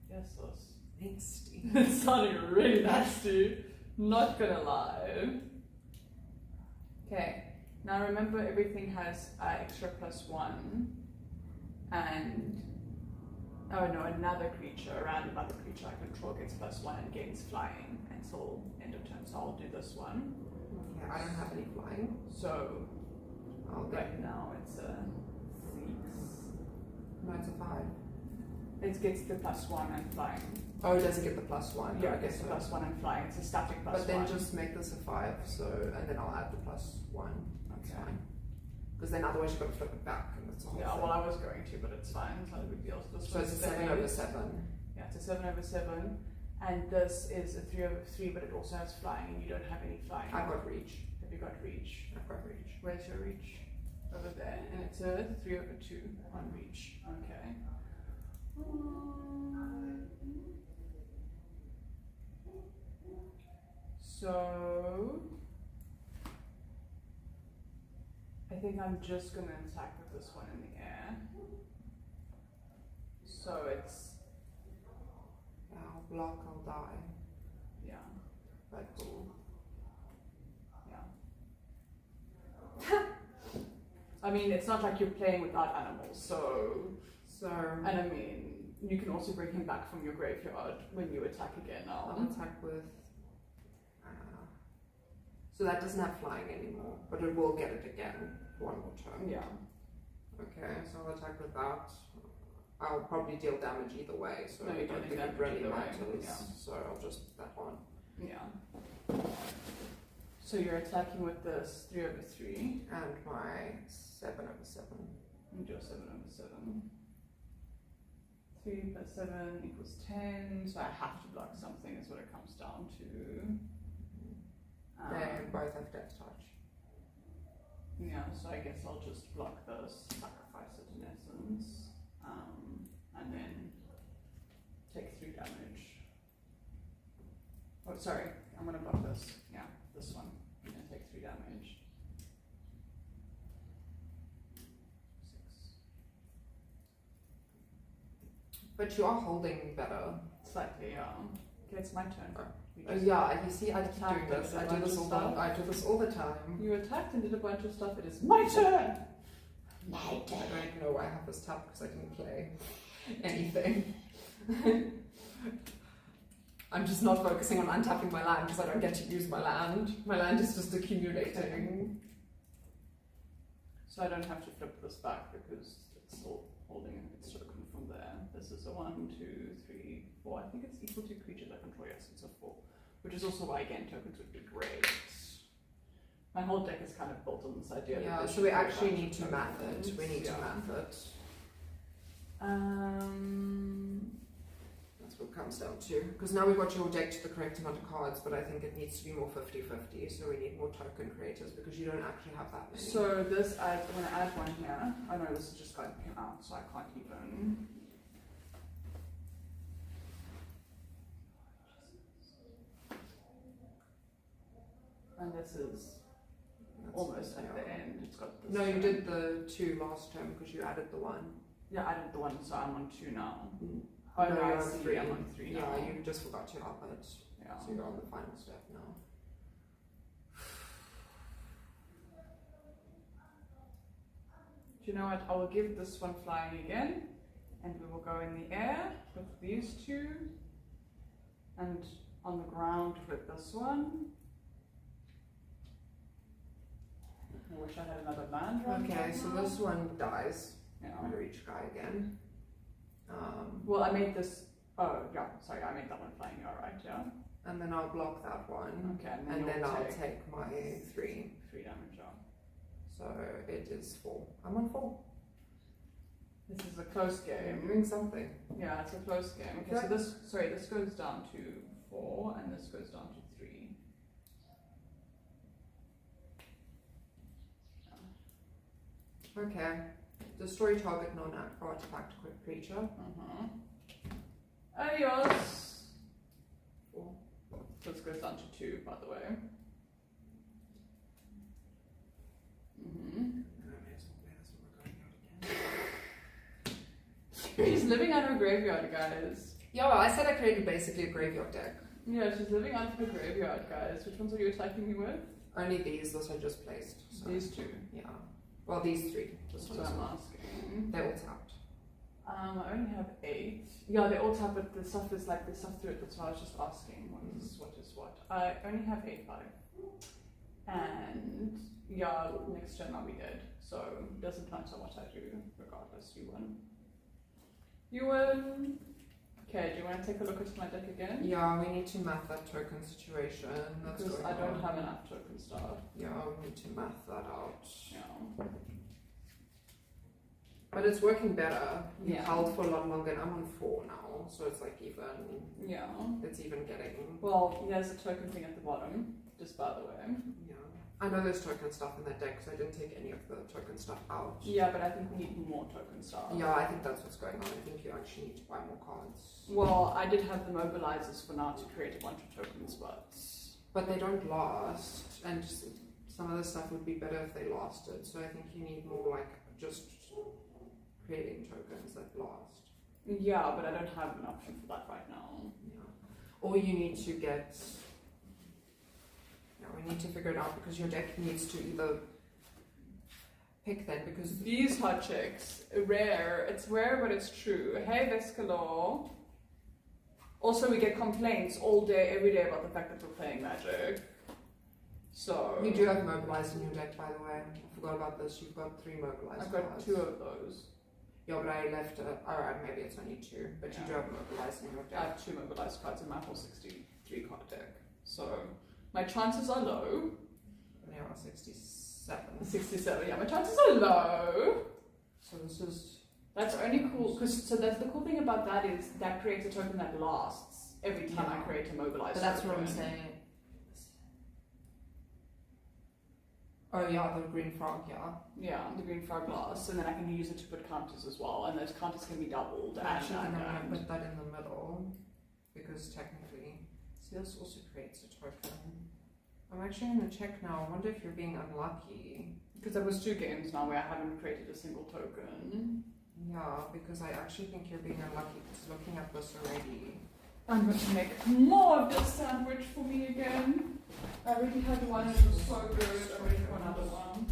Yes, sis. Nasty. It's sounding really nasty. Not gonna lie. Okay. Now remember, everything has extra +1, and another creature, a random other creature I control gets +1 and gains flying until end of turn. So I'll do this one. Okay, I don't have any flying. So I'll get. right now it's a 6. No, it's a 5. It gets the +1 and flying. Oh, it doesn't get the +1. Yeah, it gets the +1 and flying. It's a static +1. But then just make this a 5. So and then I'll add the +1. That's Okay. fine. Because then otherwise you've got to flip it back, and that's the whole Yeah, thing. well, I was going to, but it's fine. It's not a big deal. So, So it's a 7/7. Yeah, it's a 7/7. And this is a 3/3, but it also has flying, and you don't have any flying. I've got reach. Have you got reach? I've got reach. Where's your reach? Over there. And it's a 3/2 on reach. Okay. So I think I'm just gonna attack with this one in the air. So it's I'll block, I'll die. yeah, But cool. yeah. I mean, it's not like you're playing without animals, so and I mean, you can also bring him back from your graveyard when you attack again now. I'll attack with. So that doesn't have flying anymore, but it will get it again for 1 more turn. Yeah. Okay, so I'll attack with that. I'll probably deal damage either way, so No, I you don't don't think deal it really damage either way, matters. yeah. So I'll just that one. Yeah. So you're attacking with this 3/3. And my 7/7. And your 7/7. 3 + 7 = 10. So I have to block something, is what it comes down to. They both have death touch. Yeah, so I guess I'll just block this, sacrifice it in essence, and then take 3 damage. Oh, sorry, I'm gonna block this. Yeah, this one. I'm gonna take 3 damage. 6. But you are holding better. Slightly, yeah. Okay, it's my turn. You just- Yeah, you see, I keep attacked doing this. with a I do bunch this of all stuff. I do this all the time. You attacked and did a bunch of stuff. It is my turn! My I turn! don't even know why I have this tab because I didn't play anything. I'm just not focusing on untapping my land because I don't get to use my land. My land is just accumulating. So I don't have to flip this back because it's still holding its token from there. This is a 1, 2, 3, 4. I think it's equal to creatures I control. Yes, it's a 4. Which is also why, again, tokens would be great. My whole deck is kind of built on this idea. Yeah, that so we actually need to math it. We need to Yeah. math it. That's what it comes down to. Because now we've got your deck to the correct amount of cards, but I think it needs to be more 50-50, so we need more token creators because you don't actually have that many. So this, I'm going to add one here. Oh no, this is just came out, so I can't even. And this is That's almost yeah. at the end. It's got this. No, you turn. did the 2 last term because you added the 1. Yeah, I did the 1, so I'm on 2 now. Mm. Oh No, no, you're I on see. 3. I'm on 3 now. Yeah, you just forgot to have it. Yeah. So you're on the final step now. Do you know what? I will give this one flying again, and we will go in the air with these two, and on the ground with this one. I wish I had another land right Okay, so now. this one dies. Yeah. I'm gonna reach guy again. Well, I made this. Oh, yeah. Sorry, I made that one flying. You're right. Yeah. And then I'll block that one. Okay, And then you'll I'll take my 3. 3 damage. Yeah. So it is 4. I'm on 4. This is a close I'm game. doing something. Yeah, it's a close game. Okay, so this goes down to 4, and this goes down to 3. Okay. Destroy target non-artifact creature. Adios. 4. So this goes down to 2, by the way. She's living out of a graveyard, guys. Yeah, well, I said I created basically a graveyard deck. Yeah, she's living out of a graveyard, guys. Which ones are you attacking me with? Only these I just placed. So. These 2. Yeah. Well, these 3. That's This what one's I'm not. asking. They're all tapped. I only have 8. Yeah, they all tap, but the stuff is like the stuff through it. That's why I was just asking what is what. I only have 8/5, and yeah, next turn I'll be dead. So it doesn't matter what I do, regardless. You win. You win. Okay, do you want to take a look at my deck again? Yeah, we need to math that token situation. That's Because going I don't on. have enough token stuff. Yeah, we need to math that out. Yeah. But it's working better. You Yeah. held for a lot longer, and I'm on 4 now, so it's like even. Yeah. It's even getting. Well, there's a token thing at the bottom, just by the way. Yeah. I know there's token stuff in that deck, so I didn't take any of the token stuff out. Yeah, but I think we need more token stuff. Yeah, I think that's what's going on. I think you actually need to buy more cards. Well, I did have the mobilizers for now to create a bunch of tokens, but they don't last, and some of the stuff would be better if they lasted. So I think you need more like just creating tokens that last. yeah, but I don't have an option for that right now. Yeah. Or you need to get. Yeah, we need to figure it out because your deck needs to either pick that because These hot chicks, rare. It's rare, but it's true. Hey, Vescalor. Also, we get complaints all day, every day about the fact that we're playing Magic. So you do have mobilized in your deck, by the way. I forgot about this. You've got 3 mobilized. I've got cards. 2 of those. Yeah, but I left. Alright, maybe it's only 2, but you do have mobilized in your I deck. have 2 mobilized cards in my whole 63 card deck. So my chances are low. Yeah, 67. 67. Yeah, my chances are low. So this is. That's only cool because that's the cool thing about that is that creates a token that lasts every time I Yeah. create a mobilized. But that's what I'm token. saying. Oh yeah, the green frog. Yeah. Yeah, the green frog lasts, and then I can use it to put counters as well, and those counters can be doubled. Actually, and, I'm gonna and. put that in the middle because technically, see, this also creates a token. I'm actually gonna check now. I wonder if you're being unlucky. Because there was 2 games now where I haven't created a single token. Yeah, because I actually think you're being unlucky because looking at this already. I'm going to make more of this sandwich for me again. I already had one, it was so good. I'm ready for another one.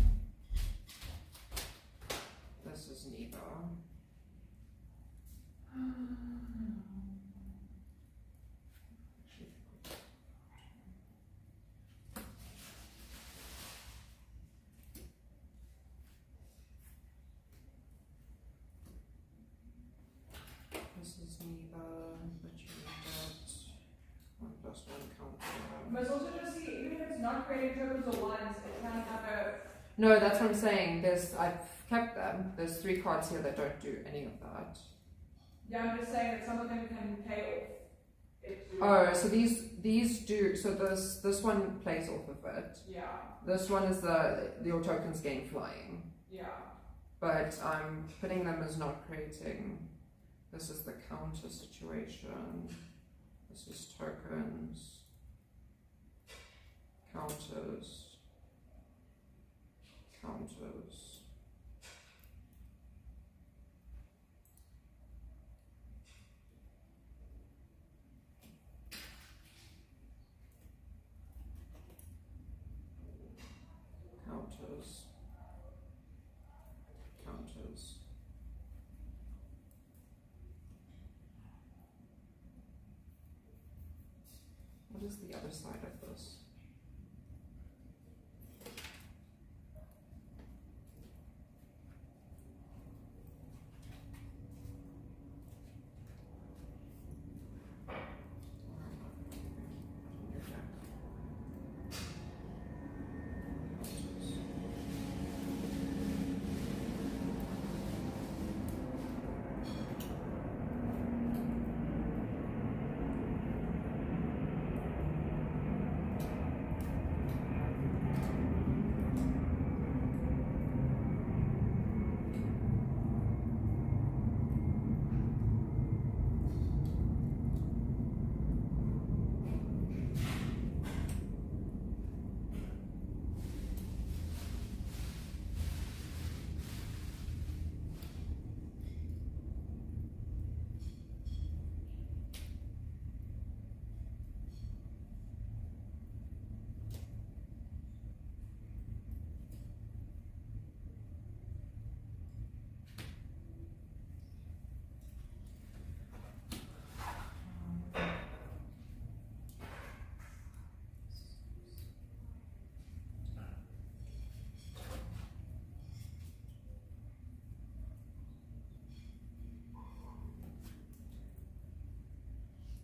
This is neither. This is neither, but you get 1+1 counter. But also just see, even if it's not creating tokens or ones, it can have a... No, that's what I'm saying. I've kept them. There's 3 cards here that don't do any of that. Yeah, I'm just saying that some of them can pay off. Oh, so these do. So this one plays off of it. Yeah, This one is your tokens gain flying, yeah. but I'm putting them as not creating. This is the counter situation. This is tokens, counters, counters. Counters, counters. What is the other side of this?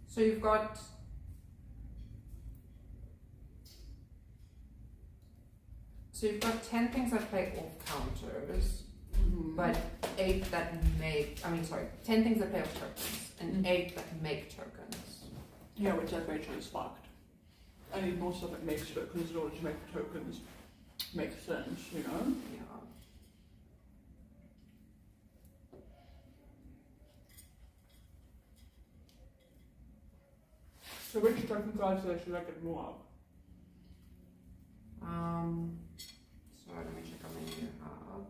So you've got So you've got 10 things that play off counters, but 8 that make, 10 things that play off tokens, and 8 that make tokens. Yeah, which that ratio is fucked. I need more stuff that makes tokens in order to make the tokens make sense, you know? Yeah. So which token cards should I get more of? So let me check how many you have.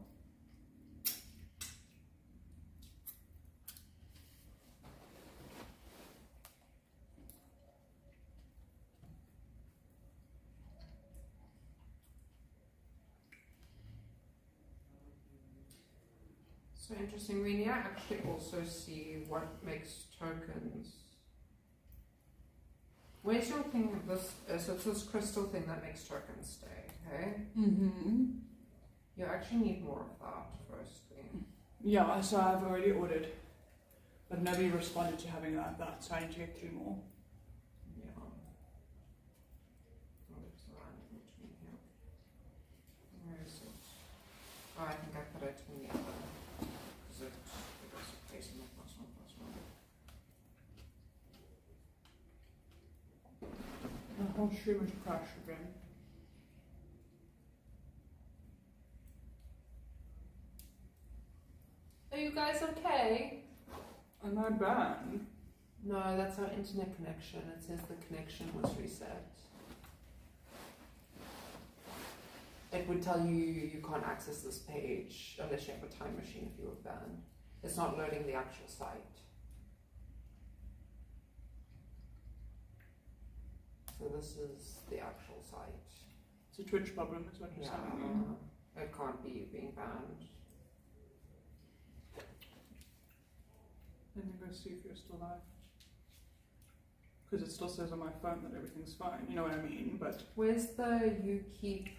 So interesting, we need to actually also see what makes tokens. Where's your thing of this? So it's this crystal thing that makes tokens stay, okay? You actually need more of that firstly. Yeah, so I've already ordered, but nobody responded to having that, so I need to get 3 more. Yeah. Oh, there's a line in between here. Where is it? Oh, I think I put it in the other. Because it was facing the plus one. The whole stream is crashed again. Are you guys okay? Am I banned? No, that's our internet connection. It says the connection was reset. It would tell you you can't access this page unless you have a time machine if you were banned. It's not loading the actual site. So this is the actual site. It's a Twitch problem, is what you're saying. It can't be you being banned. Let me go see if you're still live. Because it still says on my phone that everything's fine, you know what I mean? But Where's the you keep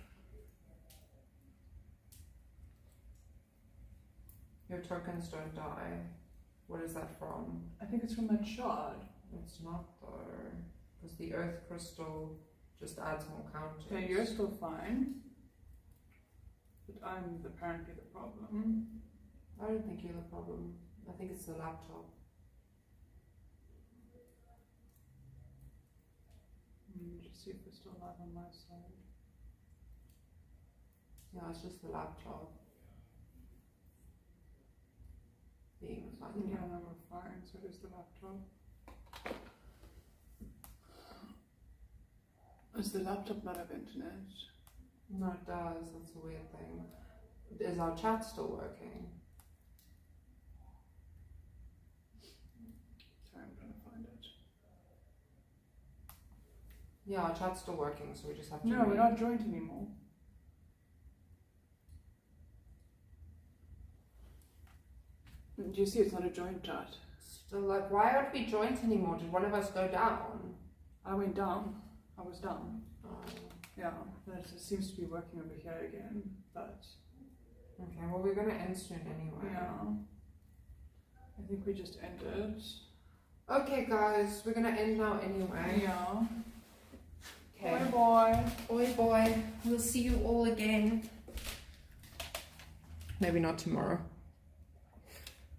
your tokens don't die? What is that from? I think it's from that shard. It's not though, because the earth crystal just adds more counters. Yeah, you're still fine. But I'm apparently the problem. I don't think you're the problem. I think it's the laptop. Just see if we're still live on my side. Yeah, it's just the laptop being funny. Yeah, no, we're fine, so it is the laptop. Does the laptop not have internet? No, it does. That's a weird thing. Is our chat still working? Sorry, I'm trying to find it. Yeah, our chat's still working, so we just have to. No, we're not joined anymore. Do you see it's not a joint chat? Still like, why aren't we joined anymore? Did one of us go down? I went down. I was down. Oh. Yeah, but it seems to be working over here again. But Okay, well, we're gonna end soon anyway. yeah, I think we just ended. Okay, guys, we're gonna end now anyway. Yeah. Okay. Bye bye. Oi, boy. We'll see you all again. Maybe not tomorrow.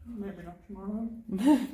Maybe not tomorrow.